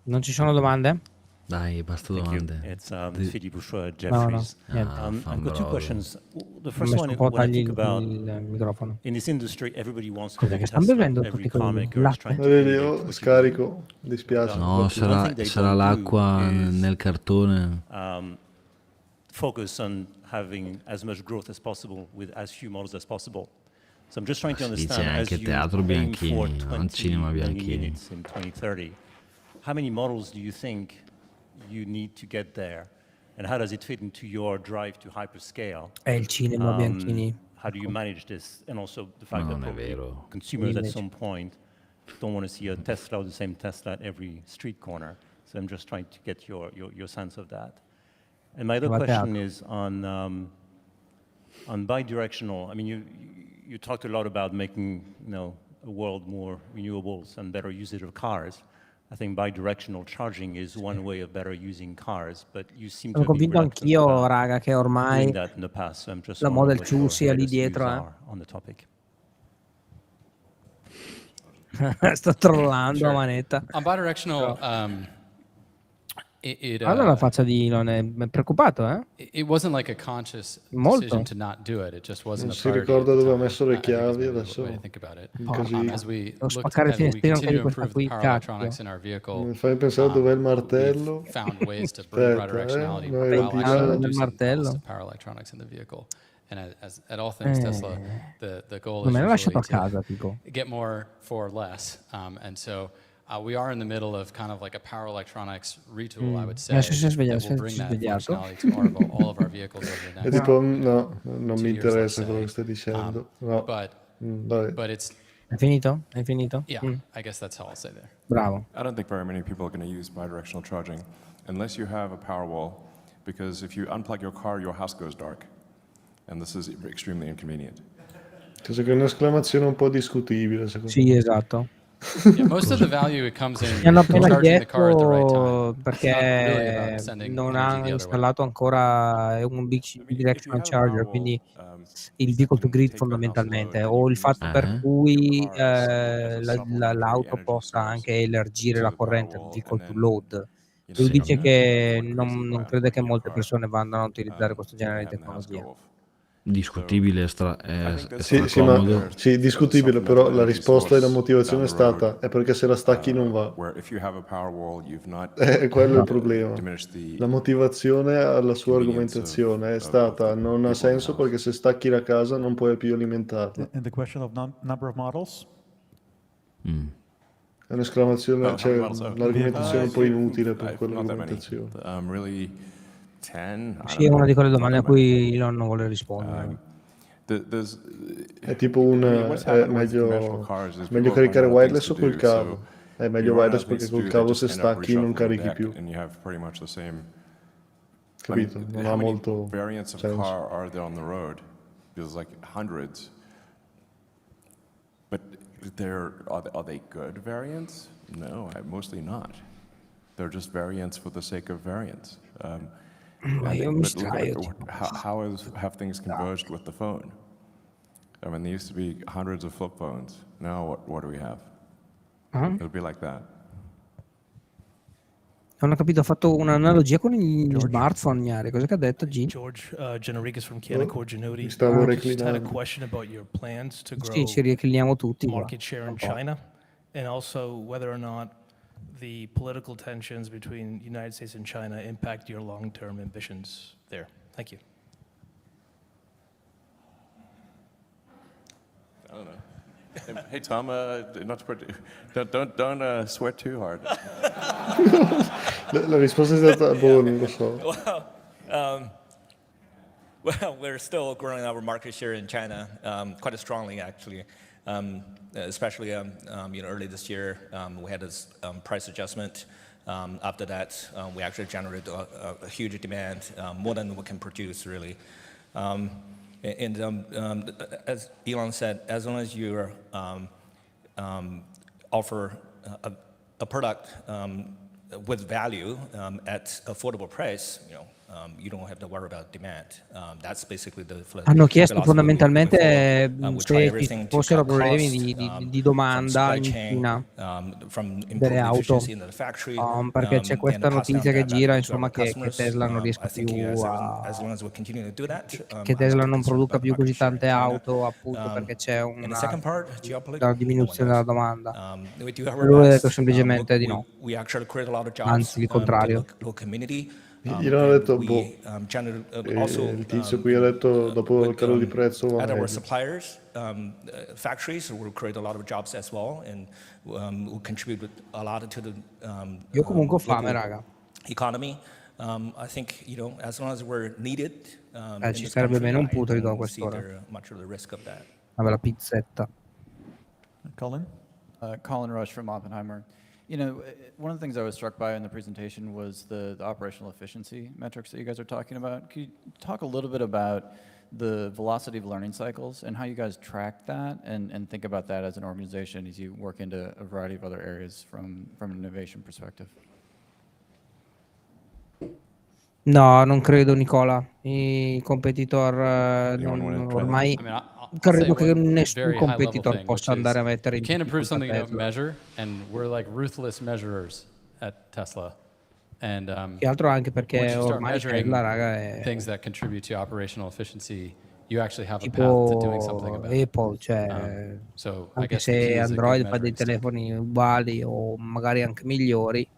Non ci sono domande? Dai, basta Thank you. domande. It's Philip Bush, No, Jefferies. niente. I've got two questions. The Ho first messo one, un po' when I tagli think about il microfono. in this industry, everybody wants to Cos'è be che stanno Tesla. bevendo Every tutti quelli? car maker is Latte? trying to emulate Io what you do. scarico, dispiace. No, One thing they sarà don't l'acqua do is, nel cartone. focus on having as much growth as possible with as few models as possible. So I'm just trying to Si dice understand, as anche you teatro aim for Bianchini, non 20 cinema million Bianchini. units in 2030, how many models do you think you need to get there? And how does it fit into your drive to hyperscale? È il cinema Bianchini. How do you manage this? And also the fact Non that è probably vero. consumers at Invece. some point don't want to see a Tesla or the same Tesla at every street corner. So I'm just trying to get your sense of that. And my other Va a question teatro. is on bidirectional. I mean, you talked a lot about making a world more renewables and better usage of cars. I think bidirectional charging is one way of better using cars, but you seem to Sono have been convinto reluctant anch'io, about raga, che ormai doing that in the past. So I'm just la wondering Model what 2 your sia lì latest views dietro, are on the topic. Sto trollando a Sure. manetta. On bidirectional, Però- Guarda la faccia di Elon, è preoccupato, eh? it wasn't like a conscious Molto. decision to not do it. It just wasn't Non a si priority ricorda at the dove ha time. messo le I think is chiavi, maybe the adesso way to think about it. un casino. As we Devo spaccare il as we finestrino anche continue di to questa improve qui, the power cacchio. electronics in our vehicle, Mi fai pensare dov'è il martello? we've found ways to bring Aspetta, bidirectionality una while ventina. actually del reducing the martello. cost of power electronics in the vehicle. And as at all things Tesla, the goal Non is me l'ha lasciato usually a casa, to tipo. get more for less. And so we are in the middle of kind of like a power electronics retool, I would say, Adesso si è that svegliato, will bring si è that svegliato. functionality to all of our vehicles over the È next tipo, no, non 2 mi years, let's interessa quello say. che stai dicendo. No. But Vabbè. but it's Hai finito? Hai finito? yeah, I guess that's how I'll say there. Bravo. I don't think very many people are going to use bidirectional charging unless you have a power wall, because if you unplug your car, your house goes dark. And this is extremely inconvenient. Penso che è un'esclamazione un po' discutibile, secondo Sì, esatto. Yeah, most of the value it comes in Mi hanno appena charging the car at the right chiesto time. It's not really perché about sending non energy ha the other way. installato ancora un bidirectional charger, quindi il vehicle to grid fondamentalmente, o il fatto per cui l'auto possa anche elargire la corrente al vehicle to load. Lui dice che non crede che molte persone vadano a utilizzare questo genere di tecnologia. Discutibile, è Sì, ma comodo. sì, discutibile, però la risposta e la motivazione è stata è perché se la stacchi non va. Quello è il problema. La motivazione alla sua argomentazione è stata non ha senso perché se stacchi la casa non puoi più alimentarla. And the question of number of models? È un'esclamazione, cioè l'argomentazione è un po' inutile per quell'argomentazione. Sì, è una di quelle domande a cui Elon non vuole rispondere. È tipo è meglio caricare wireless o col cavo? È meglio wireless perché col cavo se stacchi non carichi più. Capito? Non ha molto senso. Are there on the road? Feels like hundreds. But are they good variants? No, mostly not. They're just variants for the sake of variants. Ma io mi straio. How have things converged with the phone? I mean, there used to be hundreds of flip phones. Now what do we have? It'll be like that. Non ho capito, ho fatto un'analogia con gli smartphone, Gnari. Cosa che ha detto G? George Gianrichis from Canaccord Genuity. Mi stavo Just had a reclinando. question about your plans to grow Sì, ci recliniamo tutti qua. market share in China, and also whether or not the political tensions between the United States and China impact your long-term ambitions there. Thank you. I don't know. Hey Tom, not to put, don't sweat too hard. La risposta è stata boh, non lo so. Well, we're still growing our market share in China quite strongly, actually. Especially early this year, we had this price adjustment. After that, we actually generated a huge demand, more than we can produce, really. As Elon said, as long as you offer a product with value at affordable price, you don't have to worry about demand. That's basically the Hanno chiesto philosophy moving fondamentalmente forward. We try se ci everything to fossero cut problemi costs, di from domanda supply in chain, Cina from delle improving auto, efficiency in the factory, perché c'è and questa pass down notizia che that gira, value to insomma, our che customers. Tesla non I riesca think più as long as we continue to do that, che I'm Tesla not too non concerned produca about più così market share in tante China. auto, appunto perché c'è And the second part, una geopolitical, no one diminuzione knows. della domanda. We do our Lui ha detto best. semplicemente di no, We actually create a lot of jobs anzi il in the contrario. local community. Io non ho And detto, we boh, also il tizio qui ha detto dopo il calo di prezzo va at our meglio. suppliers, factories, will create a lot of jobs as well, and will contribute a lot to the Io comunque ho fame, local raga. economy. I think, as long as we're needed in Ci this sarebbe country, almeno un I putrido a don't see quest'ora. there much of the risk of that. Una bella pizzetta. Colin? Colin Rush from Oppenheimer. You know, one of the things I was struck by in the presentation was the operational efficiency metrics that you guys are talking about. Could you talk a little bit about the velocity of learning cycles and how you guys track that and think about that as an organization as you work into a variety of other areas from an innovation perspective? No, non credo, Nicola. I competitor ormai credo che nessun very high level competitor thing, possa which is andare a mettere you in can't improve difficoltà something you don't Tesla. measure, and we're like ruthless measurers at Tesla. And Che altro anche perché once you start ormai measuring Tesla, raga, è things that contribute to operational efficiency, you actually have a path to doing something tipo about it. Apple, cioè So I anche guess the key se is a good Android fa dei measuring stick. telefoni uguali o magari anche migliori,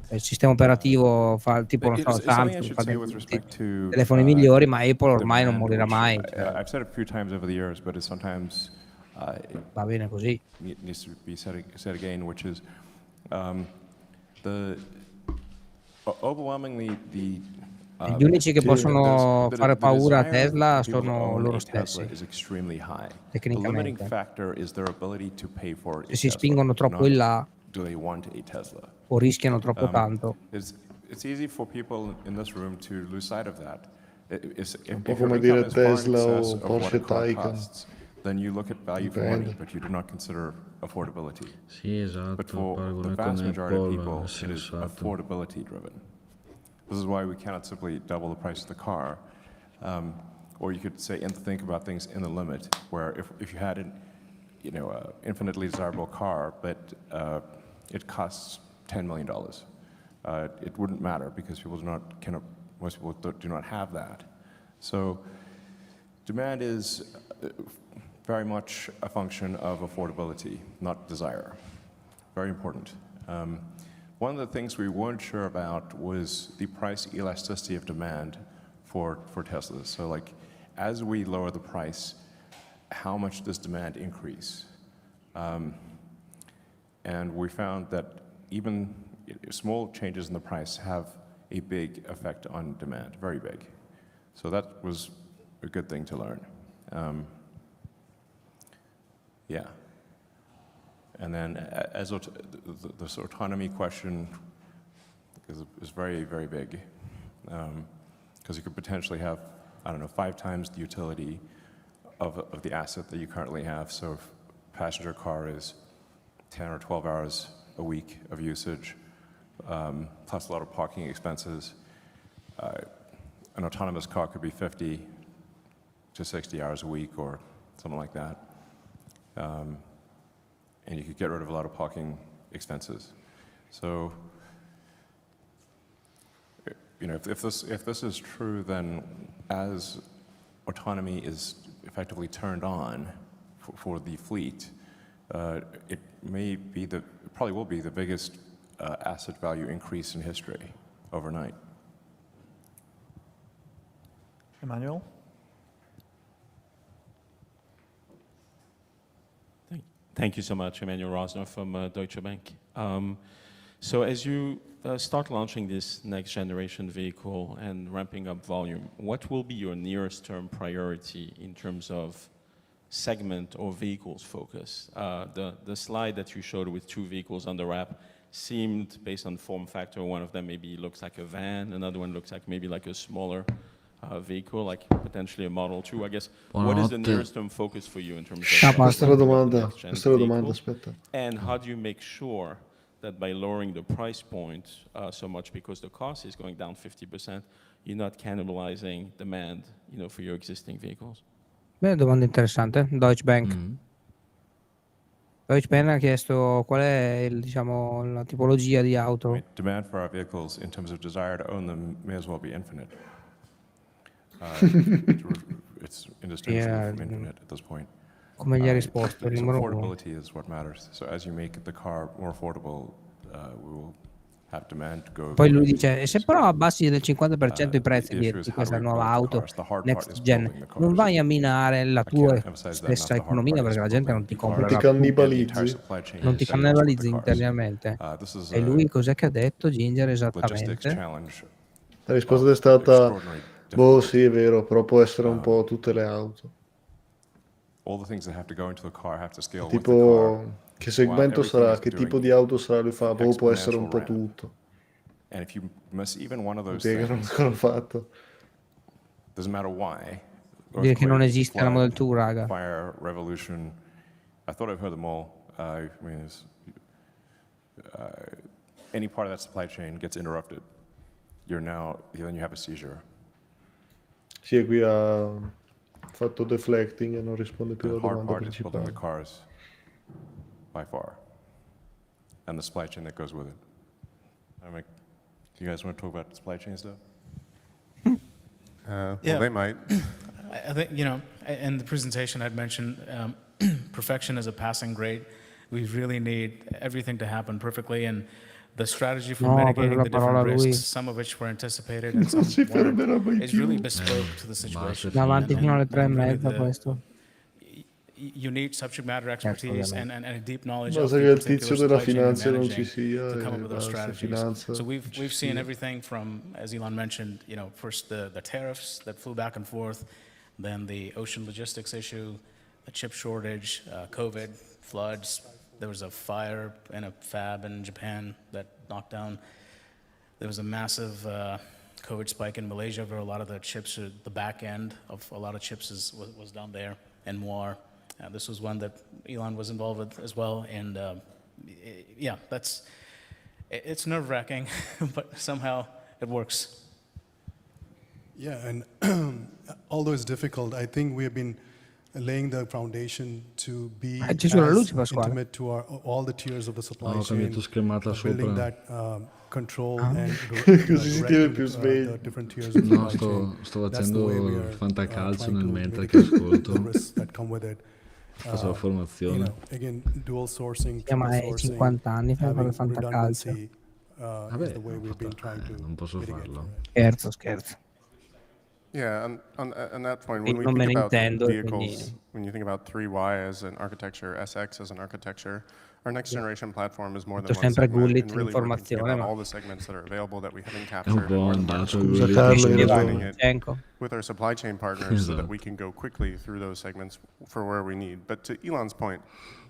il sistema operativo fa tipo, non so, It's something I Samsung should fa say dei with respect to telefoni migliori, ma Apple ormai non demand, morirà which mai. Cioè, I've said it a few times over the years, but it sometimes va bene così. needs to be said again, which is overwhelmingly Gli unici che possono fare paura a desire Tesla for people to sono own loro a Tesla stessi, is extremely high. The limiting tecnicamente. factor is their ability to pay for a Se si Tesla, spingono troppo in not là do they want a Tesla. o rischiano troppo tanto. It's easy for people in this room to lose sight of that. If Un po' your come income dire is far in Tesla excess o of what Porsche a car Taycan. costs, then you look at value for Dipende. money, but you do not consider affordability. Sì, esatto, But for the paragone vast con majority of Apple people, è it is sensato. affordability driven. This is why we cannot simply double the price of the car. Or you could say and think about things in the limit, where if you had an infinitely desirable car, but it costs $10 million, it wouldn't matter because most people do not have that. So demand is very much a function of affordability, not desire. Very important. One of the things we weren't sure about was the price elasticity of demand for Teslas. So like, as we lower the price, how much does demand increase? And we found that even small changes in the price have a big effect on demand, very big. So that was a good thing to learn. Yeah. And then as this autonomy question is very, very big, because you could potentially have, 5 times the utility of the asset that you currently have. So if a passenger car is 10 or 12 hours a week of usage, plus a lot of parking expenses, an autonomous car could be 50 to 60 hours a week or something like that. And you could get rid of a lot of parking expenses. So, if this is true, then as autonomy is effectively turned on for the fleet, it probably will be the biggest asset value increase in history overnight. Emmanuel? Thank you so much, Emmanuel Rosner from Deutsche Bank. So as you start launching this next generation vehicle and ramping up volume, what will be your nearest term priority in terms of segment or vehicles focus? The slide that you showed with 2 vehicles on the wrap seemed, based on form factor, one of them maybe looks like a van, another one looks like maybe like a smaller vehicle, like potentially a Model 2, I guess. What is the nearest term focus for you in terms of Questa è la domanda, next-gen vehicle? aspetta. And how do you make sure that by lowering the price point so much because the cost is going down 50%, you're not cannibalizing demand, for your existing vehicles? Beh, domanda interessante. Deutsche Bank. Deutsche Bank ha chiesto qual è la tipologia di auto. Demand for our vehicles in terms of desire to own them may as well be infinite. It's indistinguishable from infinite at this point. Come gli ha risposto? Il numero 1. Affordability is what matters. So as you make the car more affordable, we will have demand go. Poi lui dice, e se però abbassi del 50% i prezzi di questa nuova auto next gen, non vai a minare la tua stessa economia perché la gente non ti compra. Non ti cannibalizzi. Non ti cannibalizzi internamente. E lui cos'è che ha detto, Ginger, esattamente? La risposta è stata, boh, sì, è vero, però può essere un po' tutte le auto. Tipo, che segmento sarà, che tipo di auto sarà, lui fa, boh, può essere un po' tutto. Spiegano cosa l'ho fatto. Dire che non esiste la Model 2, raga. Fire, revolution, I thought I've heard them all. I mean, any part of that supply chain gets interrupted, then you have a seizure. Sì, qui ha fatto deflecting e non risponde più alla domanda principale. The cars, by far, and the supply chain that goes with it. Do you guys want to talk about supply chain stuff? Yeah. Well, they might. I think, in the presentation I'd mentioned perfection is a passing grade. We really need everything to happen perfectly, and the strategy for mitigating the different risks, some of which were anticipated and some weren't, is really bespoke to the situation. Davanti fino alle 3:30 questo. You need subject matter expertise and a deep knowledge of Basta che the il tizio particular della supply chain finanza non ci managing sia, to come up with those basta, strategies. finanza So non ci we've seen sia. everything from, as Elon mentioned, first the tariffs that flew back and forth, then the ocean logistics issue, a chip shortage, COVID, floods. There was a fire in a fab in Japan that knocked down. There was a massive COVID spike in Malaysia where a lot of the chips, the back end of a lot of chips was down there, and more. This was one that Elon was involved with as well, and yeah, it's nerve-wracking, but somehow it works. Yeah, and although it's difficult, I think we have been laying the foundation to be as intimate to all the tiers of the supply chain, building that control and the different tiers of No, supply chain. sto That's the way we facendo are il fantacalcio trying nel to mentre che mitigate ascolto. the risks that come with it. Faccio la formazione. Again, dual sourcing, Ma triple è sourcing, 50 anni fa having il fantacalcio. redundancy is the way we've been trying to non posso farlo. Scherzo. Yeah, on that point, when we non me think ne about intendo, vehicles, when you think about 3Y as an architecture, SX as an architecture, our next generation platform is more than one sempre segment, Gullit and really we're thinking informazione, about ma all the segments that are available that we haven't È un captured po' or andato Scusa Carlo, hai combining ragione. it with our supply chain partners so that Esatto. we can go quickly through those segments for where we need. But to Elon's point,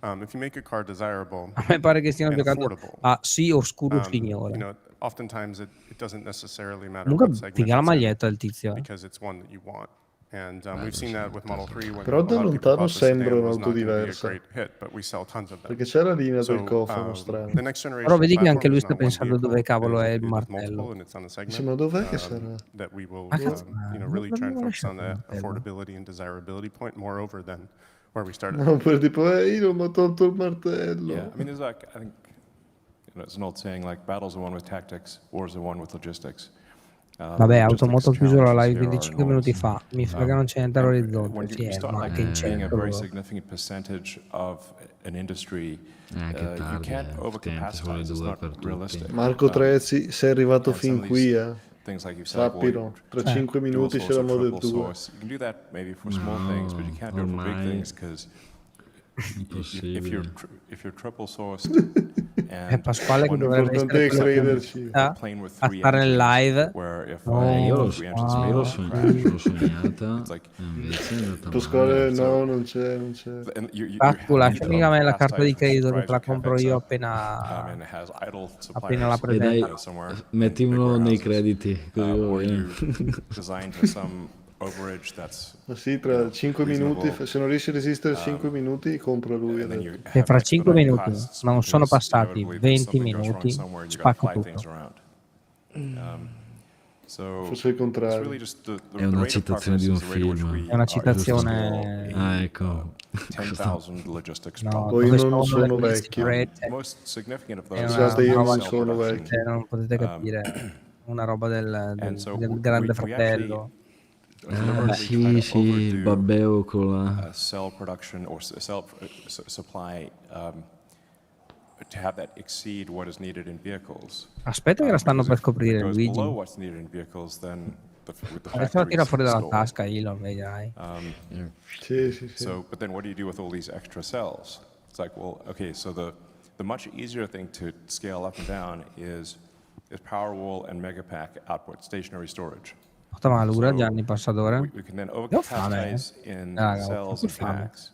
if you make a car desirable A me pare che stiano and giocando affordable, a sì oscuro signore. oftentimes it doesn't necessarily matter Comunque what segment figa la it's in, maglietta del tizio. because it's one that you want. And we've seen that with Model 3 when Però a da lot of people lontano thought the sedan sembra was un'auto not going to be a diversa. great hit, but we sell tons of them. Perché c'è la linea So, del cofano strano. the next generation Però vedi che anche platform lui is sta not one pensando vehicle, dove it cavolo is è il multiple, martello. and it's on a segment Sì, ma dov'è che sarà? that we will Ma cazzo, really try and dove focus on lasciato il the martello? affordability and desirability point moreover than where we started. No, per tipo, io non mi ho tolto il martello. Yeah, I mean, I think, it's an old saying, like, battles are won with tactics, wars are won with logistics. Vabbè, Automoto ha chiuso la live challenges 25 here are minuti fa. Mi sa che non c'è niente all'orizzonte. When Sì, you start ma like che being a incentro. very significant percentage of an industry, Che you tardi, can't solo overcapacitize. It's due not per tutti. realistic. Marco Trezzi, sei arrivato and some fin of qui, these things like you said, Sappilo, tra 5 dual minuti source c'è la or Model triple 2. source. You can do that maybe for small things, but you can't do it for big ormai things because impossibile. if you're triple sourced È Pasquale che dovrebbe essere quello crederci. a stare nel live. Io l'ho No, sognata, invece è andata Pasquale, male. no, non c'è. Pasqua, lasciami a me la carta di credito che te la compro io appena la E presento. dai, mettimelo nei crediti, così va bene. overage that's Ma sì, tra 5 minuti, se non riesci a resistere 5 minuti, compra lui and then adesso. you Se fra have 5 expedite minuti costs non sono because passati inevitably 20 something goes wrong minuti, somewhere and you got to spacco fly things tutto. around. So Forse il it's contrario. really just È the una rate of citazione progress di un is the rate at which film. we È una are able to scale citazione Ah, a ecco. 10,000 logistics no, problem. Poi dove non sono sono le vecchio. sicurezze. The most significant of È those is una Scusate, io roba non cell sono production. vecchio. non potete capire, una roba And so del grande we actually fratello. deliberately Sì, try to sì, il overdo babbeo con la... cell production or supply to have that exceed what is needed in vehicles. Aspetta che la stanno Because per if it scoprire, goes Luigi. below what's needed in vehicles, then with the Adesso la tira factories fuori dalla stall. tasca, Elon, vedrai. Sì, sì, sì. So, but then what do you do with all these extra cells? It's like, well, okay, so the much easier thing to scale up and down is Powerwall and Megapack output, stationary storage. Porta malura, So Gianni, passadore. we can then Io ho fame, overcapacitize in raga, ho cells proprio and fame. packs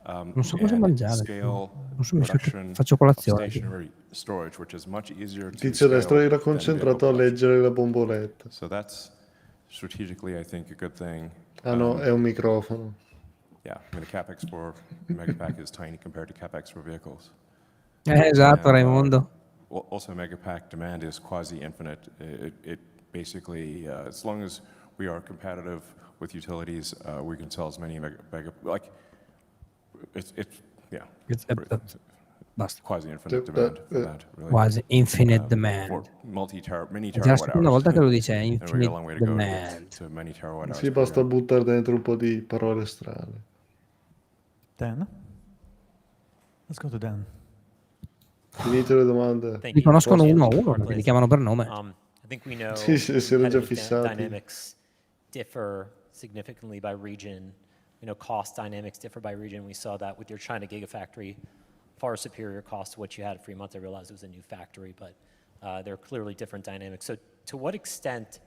Non so cosa and mangiare. scale Non so, mi sa che production faccio of colazione. stationary storage, which is much easier Il to tizio a destra scale era than vehicle concentrato a production. leggere la bomboletta. So that's strategically, I think, a good thing. Ah no, è un microfono. Yeah, I mean, the capex for Megapack is tiny compared to capex for vehicles. Esatto, And, Raimondo. Also, Megapack demand is quasi-infinite. It basically, as long as we are competitive with utilities, we can sell as many like, it's yeah, Basta. quasi-infinite demand for that, really. Quasi infinite For demand. many È già la terawatt seconda volta hours. che lo dice, And we got a infinite long way to go to demand. get to many terawatt hours. Sì, per basta year. buttare dentro un po' di parole strane. Dan? Let's go to Dan. Finite le domande. Li conoscono uno a uno perché li chiamano per nome. I think we know Sì, sì, si erano già competitive fissati. dynamics differ significantly by region. We know cost dynamics differ by region. We saw that with your China Gigafactory, far superior cost to what you had at Fremont. I realized it was a new factory, but there are clearly different dynamics. So to what extent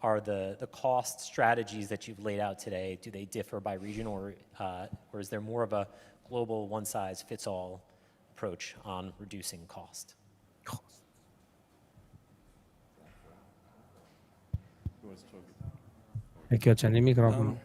are the cost strategies that you've laid out today, do they differ by region, or is there more of a global one-size-fits-all approach on reducing cost? Perché accendi il microfono.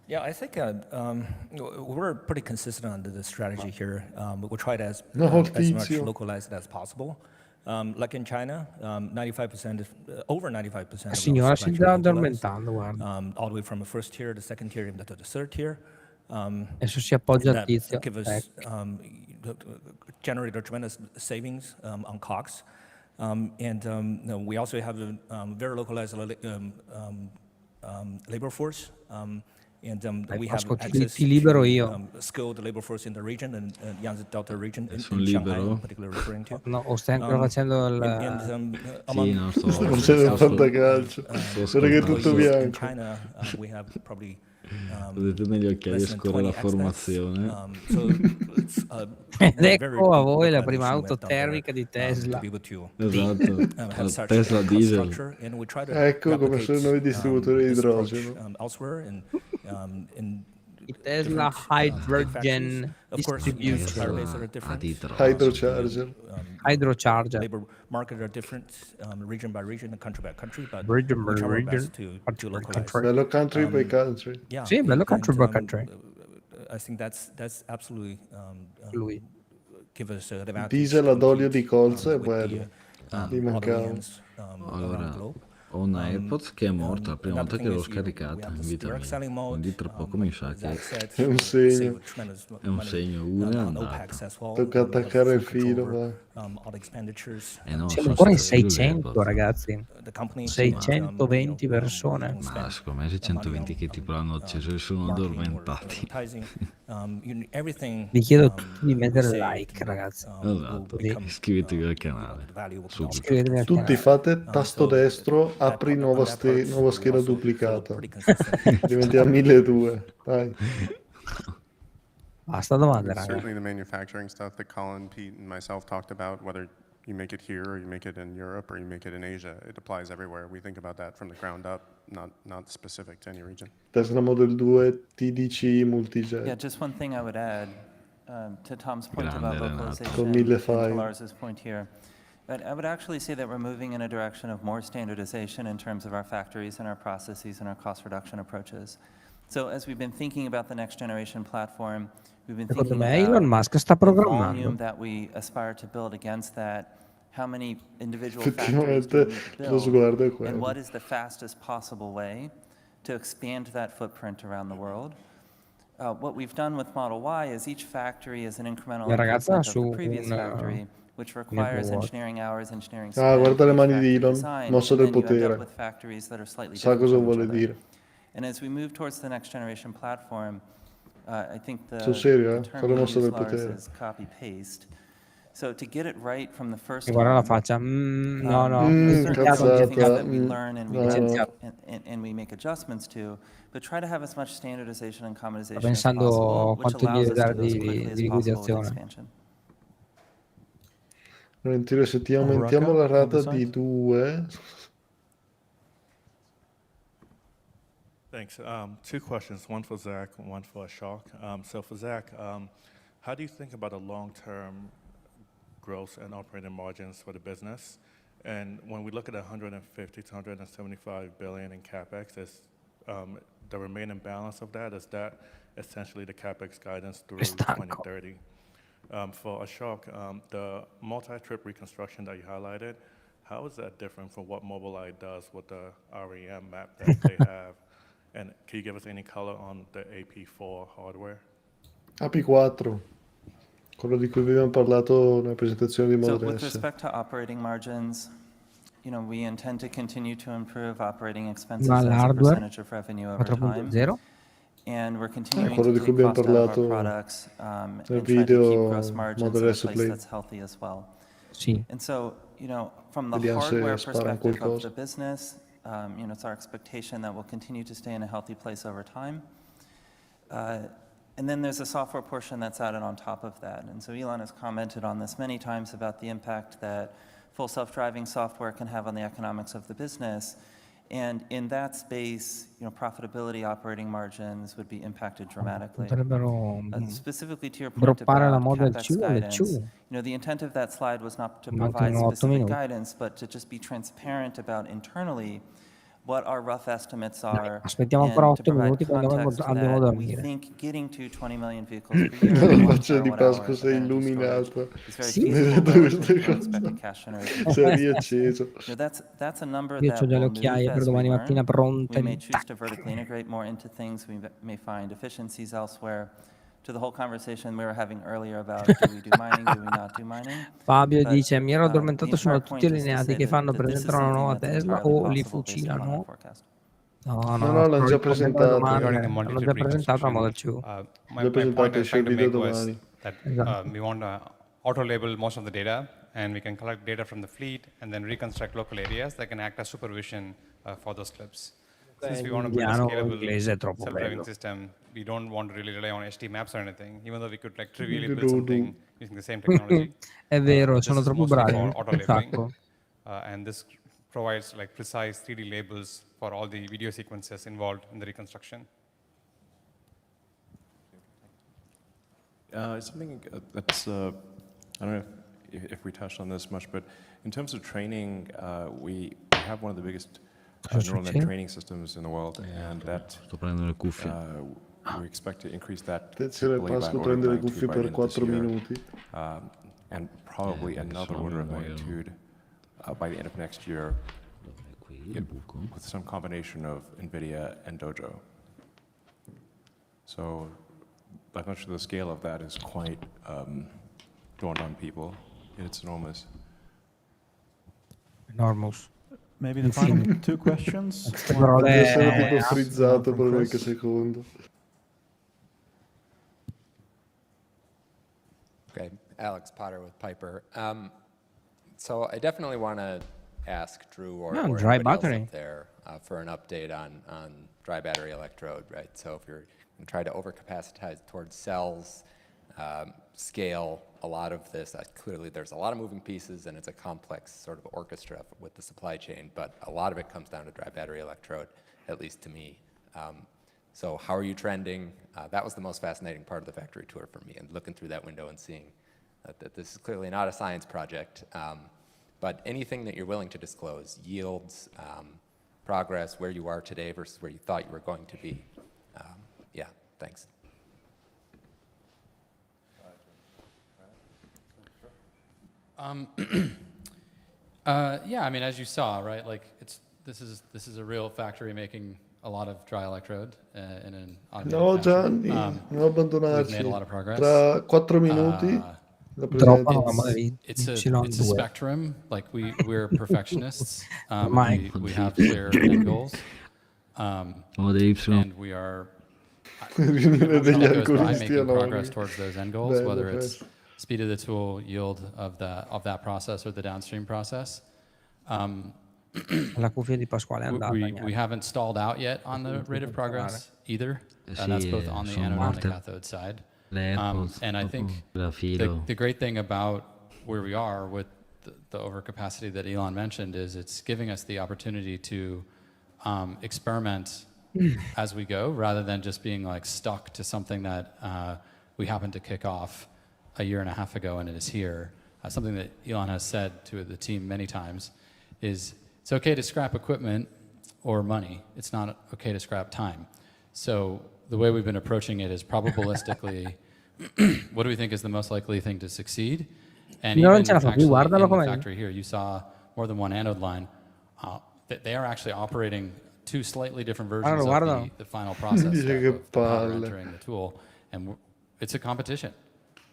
Yeah, I think we're pretty consistent on the strategy here. We'll try to as much localize it as possible. Like in China, 95%, over 95% La of signora our si supply sta chain localized, addormentando, guarda. all the way from the first tier, the second tier, even to the third tier. Adesso si appoggia al tizio. Give us, generate a tremendous savings on COGS. We also have a very localized labor force. We have access to skilled labor force in the region, and Yangtze Delta region, in Shanghai, in particular referring to. No, o stai ancora facendo il... Sì, no, sto facendo il fantacalcio. Guarda che è tutto bianco. In China, we have probably vedete negli occhiali scorre la formazione. Ed ecco a voi la prima auto termica di Tesla. Esatto, Tesla diesel. Ecco come sono i nuovi distributori di idrogeno. Il Tesla Hydrogen Distribution. Hydrocharger. Hydrocharger. Labor market are different region by region and country by country, but we try our best to localize. Bello country by country. Yeah, sì, bello country by country. I think that's absolutely lui. Give us an advantage. Diesel ad olio di colza è bello. Mi mancava. Allora, ho un AirPods che è morta la prima volta che l'ho scaricata in vita mia, quindi tra poco mi sa che è un segno. È un segno, uno è andato. Tocca attaccare il filo, va. No, siamo ancora in 600, ragazzi. 620 persone. Ma secondo me 620 che tipo l'hanno acceso e sono addormentati. Vi chiedo tutti di mettere like, ragazzi. Esatto, iscrivetevi al canale. Iscrivetevi al Tutti canale. fate tasto destro, apri nuova scheda duplicata. Diventiamo 1200. Dai. Basta domande, raga. Certainly the manufacturing stuff that Colin, Pete, and myself talked about, whether you make it here or you make it in Europe or you make it in Asia, it applies everywhere. We think about that from the ground up, not specific to any region. Tesla Model 2 TDC multijet. Yeah, just one thing I would add to Tom's point about localization Con 1000 and to file. Lars's point here But I would actually say that we're moving in a direction of more standardization in terms of our factories and our processes and our cost reduction approaches. So as we've been thinking about the next generation platform, we've been Secondo thinking me Elon about Musk sta the programmando. volume that we aspire to build against that, how many individual factories do we need to Effettivamente lo sguardo è build, and quello. what is the fastest possible way to expand that footprint around the world. What we've done with Model Y is each factory is an incremental La ragazza ha improvement of su the previous un factory, which niente requires vuoto. engineering hours, engineering Ah, spend, guarda le each mani di factory Elon, design, mossa and del then you end up potere. with factories that are slightly Sa different cosa from each vuole other. dire. And as we move towards the next generation platform, I think Sul serio, the term fa la you mossa use, del Lars, potere. is copy-paste. So to get it right from the first E guarda la time, faccia. No, no. there's certainly some things cazzata. that we learn and we No, no. make, and we make adjustments to, but try to have as much standardization and Sto commonization as pensando possible, which quanto gli allows deve us to dare go as quickly di as possible with liquidazione. expansion. Volentieri, se ti aumentiamo la rata di 2, Thanks. Two questions, one for Zach and one for Ashok. So for Zach, how do you think about the long-term gross and operating margins for the business? And when we look at 150 to 175 billion in CapEx, is the remaining balance of that, is that essentially the CapEx guidance through 2030? For Ashok, the multi-trip reconstruction that you highlighted, how is that different from what Mobileye does with the REM map that they have? And can you give us any color on the AP4 hardware? AP4, quello di cui abbiamo parlato nella presentazione di So Model with S. respect to operating margins, we intend to continue to improve operating expenses Ma as a l'hardware percentage of revenue over time. 4.0? And we're continuing quello to di cui take abbiamo cost out of our parlato products nel and try to keep video gross margins Model in a S place Play. that's healthy as well. Sì. And so, from the Vediamo se hardware sparano perspective of qualcosa. the business, it's our expectation that we'll continue to stay in a healthy place over time. And then there's a software portion that's added on top of that. And so Elon has commented on this many times about the impact that full self-driving software can have on the economics of the business. And in that space, profitability, operating margins would be impacted dramatically. Potrebbero Specifically to your point droppare la about Model CapEx C o le guidance, C. the intent of that slide was not to Mancano provide 8 specific minuti. guidance, but to just be transparent about internally what our rough estimates are, Aspettiamo ancora and to 8 provide minuti quando context andiamo that a we dormire. think getting to 20 million vehicles per year La and 1 faccia di terawatt Pasqua hour of sei energy storage illuminato. is very Sì. feasible relative to our expected Cose. cash generation of Sei the business. riacceso. That's a number Io ho that già le will move occhiaie per as we domani mattina learn. pronte. We may choose to vertically integrate more into things. We may find efficiencies elsewhere. To the whole conversation we were having earlier about do we do mining, do we not do mining? Fabio But, dice: Mi ero the addormentato, sono entire tutti point is to allineati say che that, fanno that this is presentano una something nuova that's Tesla entirely o li possible based upon our fucilano? forecast. No, l'hanno già presentato. Hanno già presentato la Model 2. Già presentato, esce il video domani. That Esatto. we want to auto-label most of the data, and we can collect data from the fleet and then reconstruct local areas that can act as supervision for those clips. Since we want to build a Indiano inglese è scalable troppo self-driving bello. system, we don't want to really rely on HT maps or anything, even though we could trivially build Du-du-du. something using the same technology. È vero, This sono is troppo mostly bravi, for un auto-labeling, sacco. and this provides precise 3D labels for all the video sequences involved in the reconstruction. Something that's, I don't know if we touched on this much, but in terms of training, we have one of the biggest neural net training systems in the world, and that we expect to increase that Attenzione, by an Pasqua order of prende le magnitude cuffie by the per end of this 4 year, minuti. and probably another order of magnitude by the end of next year, with some combination of NVIDIA and Dojo. So, by much of the scale of that is quite dawned on people. It's enormous. Enormous. Maybe the final two questions. Deve essere tipo frizzato per qualche secondo. Okay, Alex Potter with Piper. So I definitely want to ask Drew or dry anybody else battery. up there for an update on dry battery electrode, right? So if you're going to try to overcapacitize towards cells, scale a lot of this, clearly there's a lot of moving pieces and it's a complex sort of orchestra with the supply chain, but a lot of it comes down to dry battery electrode, at least to me. So how are you trending? That was the most fascinating part of the factory tour for me, and looking through that window and seeing that this is clearly not a science project. but anything that you're willing to disclose, yields, progress, where you are today versus where you thought you were going to be. Yeah, thanks. Yeah, I mean, as you saw, right? Like, this is a real factory making a lot of dry electrode in an automated fashion. Gianni, non We've made a abbandonarci. lot of progress. Tra 4 minuti la Droppano presento. magari It's a Y2. spectrum. Like we're perfectionists. Ormai. We have clear end goals. degli Y. And we are Riunire degli that goes by alcolisti making progress anonimi. towards those end goals, Bello whether it's questo. speed of the tool, yield of that process, or the downstream process. La cuffia di Pasquale è andata. We haven't stalled out yet on the rate of progress either, and that's both on the anode and the cathode side. And I think the great thing about where we are with the overcapacity that Elon mentioned is it's giving us the opportunity to experiment as we go, rather than just being like stuck to something that we happened to kick off a year and a half ago and it is here. Something that Elon has said to the team many times is it's okay to scrap equipment or money. It's not okay to scrap time. So the way we've been approaching it is probabilistically, what do we think is the most likely thing to succeed? And even actually in the factory here, you saw more than one anode line. They are actually operating two slightly different versions of the final process step of how we're entering the tool. And it's a competition.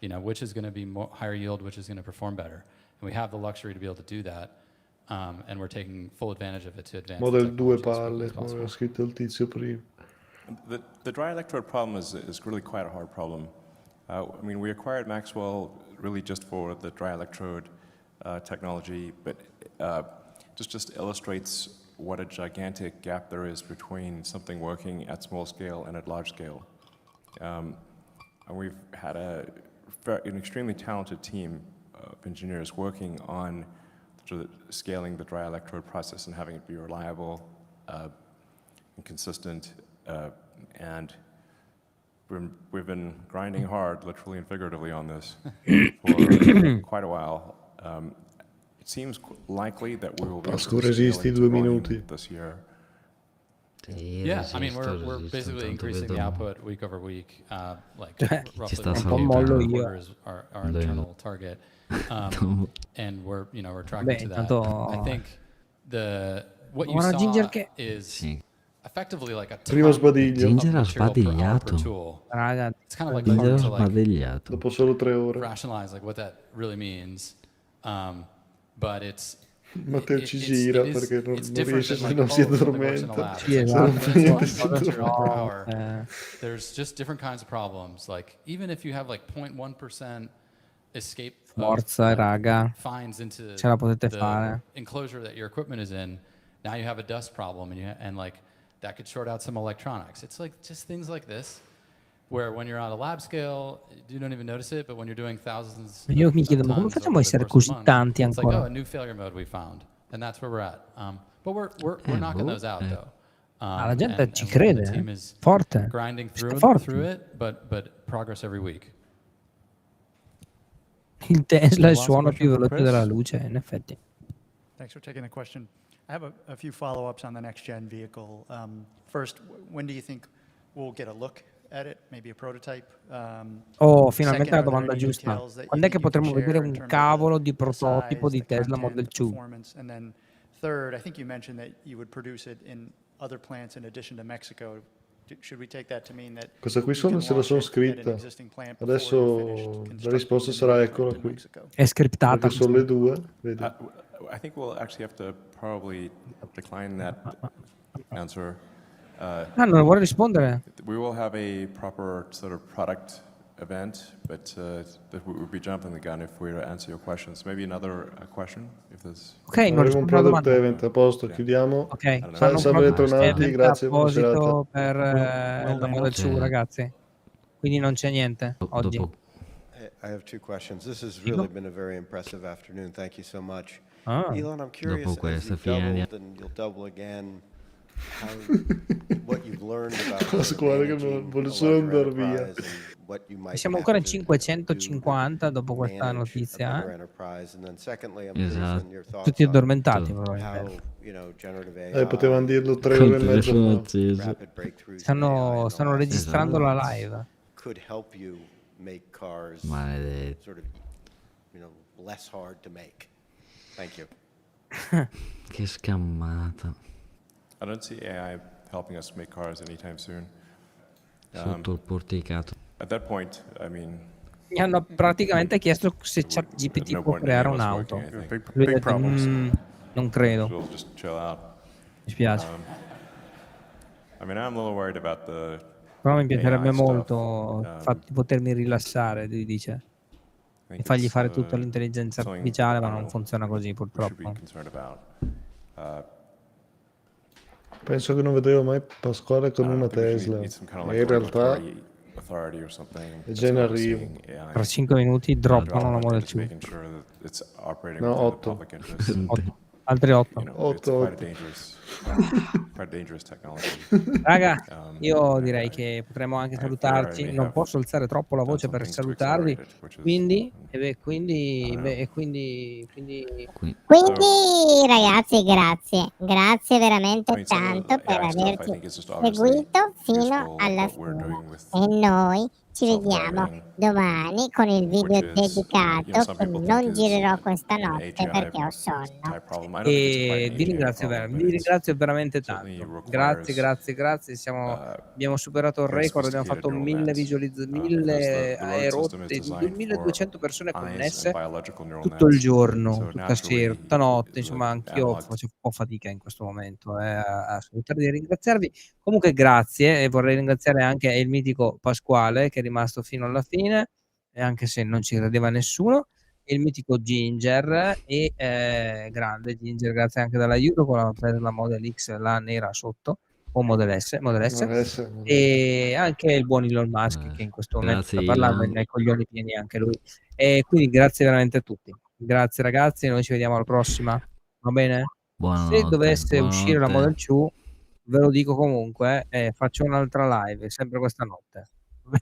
You know, which is going to be higher yield, which is going to perform better. And we have the luxury to be able to do that. And we're taking full advantage of it to advance Model the 2 technology palle, as quickly as come possible. aveva scritto il tizio prima. The dry electrode problem is really quite a hard problem. I mean, we acquired Maxwell really just for the dry electrode technology, but just illustrates what a gigantic gap there is between something working at small scale and at large scale. And we've had an extremely talented team of engineers working on scaling the dry electrode process and having it be reliable and consistent. And we've been grinding hard, literally and figuratively, on this for quite a while. It seems likely that we will be able to scale into volume this year. Yeah, I mean, we're basically increasing the output week over week, like roughly quarters our internal target, and we're tracking to that. I think what you saw is effectively like a ton of material per tool. It's kind of like hard to Dopo solo 3 ore. rationalize like what that really means, but it's Matteo ci gira perché non riesce, se non si addormenta. There's just different kinds of problems. Like even if you have like 0.1% escape fines into the enclosure that your equipment is in, now you have a dust problem, and like that could short out some electronics. It's like just things like this, where when you're on a lab scale, you don't even notice it, but when you're doing thousands Io mi chiedo, ma come facciamo a essere così tanti it's like, ancora? oh, a new failure mode we found, and that's where we're at. But we're knocking those out, though. La gente ci The crede, team is forte. grinding Siete through forti. it, but progress every week. Il Tesla è il suono più veloce della luce, in effetti. Thanks for taking the question. I have a few follow-ups on the next-gen vehicle. First, when do you think we'll get a look at it, maybe a prototype? Finalmente la domanda giusta. Quando è che potremo vedere un cavolo di prototipo di Tesla Model 2? And then third, I think you mentioned that you would produce it in other plants in addition to Mexico. Should we take that to mean that Questa qui se la sono scritta. Adesso la risposta sarà eccola qui. È scriptata. Perché sono le 2. Vedi. I think we'll actually have to probably decline that answer. Non vuole rispondere. We will have a proper sort of product event, but that would be jumping the gun if we were to answer your questions. Maybe another question, if there's... Ok, non Avremo un product event, a posto, chiudiamo. Ok, Salve bentornati, grazie, buona serata. per la Model 2, ragazzi. Quindi non c'è niente oggi. I have 2 questions. This has really been a very impressive afternoon. Thank you so much. Elon, I'm curious, as you've doubled and you'll double again, what you've learned about La squadra che non vuole solo andare via. what you E might siamo have ancora in to 550 dopo questa manage a notizia, bigger enterprise. And then secondly, I'm curious Esatto. on your thoughts tutti on addormentati how, probabilmente. you know, generative Potevano AI, dirlo 3 Col ore e mezza telefono fa. acceso. rapid breakthroughs in AI in the Stanno last registrando 18 la months live. could help you make cars Maledetto. sort of, you know, less hard to make. Thank you. Che scammata. I don't see AI helping us make cars anytime soon. Sotto il porticato. At that point, I mean, Mi hanno praticamente chiesto se ChatGPT no può point in any creare of us un'auto. working, I think. Lui ha detto, non credo. We'll just chill out. Mi spiace. I mean, I'm a little worried about the Però mi piacerebbe AI stuff. molto potermi rilassare, lui dice. I E think fargli it's, fare tutta l'intelligenza something, artificiale, I ma don't non know, funziona così we should be purtroppo. concerned about. Penso che non vedremo mai Pasquale con una I think we Tesla. need some kind of Ma like in realtà authority or something. è già in That's arrivo. overseeing AI Tra 5 minuti droppano la development Model and just 2. making sure that it's operating No, within the 8. public interest. 8. Altri 8. You know, it's 8. quite a dangerous technology. Raga, io and direi che potremmo anche I fear I salutarci. may Non have posso alzare troppo la done voce some per things to salutarvi. accelerate it, which is, Quindi, Quindi ragazzi, grazie veramente I mean, some of tanto the per AI stuff I averci think is just obviously seguito fino useful, alla what we're fine. doing with E noi ci vediamo self-driving, domani con il video which is, you know, dedicato some che people think non is girerò questa an notte AGI perché ho sonno. type problem. I don't think it's quite E an vi AGI ringrazio, problem, but vi ringrazio veramente certainly tanto. requires Grazie. Abbiamo superato il very record, abbiamo sophisticated fatto neural 1000 nets, visualizzazioni, because 1000 the road system is erotte, designed for 2200 persone eyes and connesse biological neural tutto il nets. giorno, So tutta sera, naturally, tutta notte, the insomma anch'io analog faccio un po' fatica in questo momento a salutarvi e ringraziarvi. Comunque grazie, e vorrei ringraziare anche il mitico Pasquale che è rimasto fino alla fine, e anche se non ci credeva nessuno, e il mitico Ginger e grande Ginger, grazie anche dell'aiuto con la Model X, la nera sotto, o Model S, e anche il buon Elon Musk che in questo momento Grazie, sta parlando, Elon. ne ha i coglioni pieni anche lui. E quindi grazie veramente a tutti. Grazie ragazzi, noi ci vediamo alla prossima. Va bene? Se Buonanotte. dovesse uscire la Model Buonanotte. 2, ve lo dico comunque, faccio un'altra live, sempre questa notte.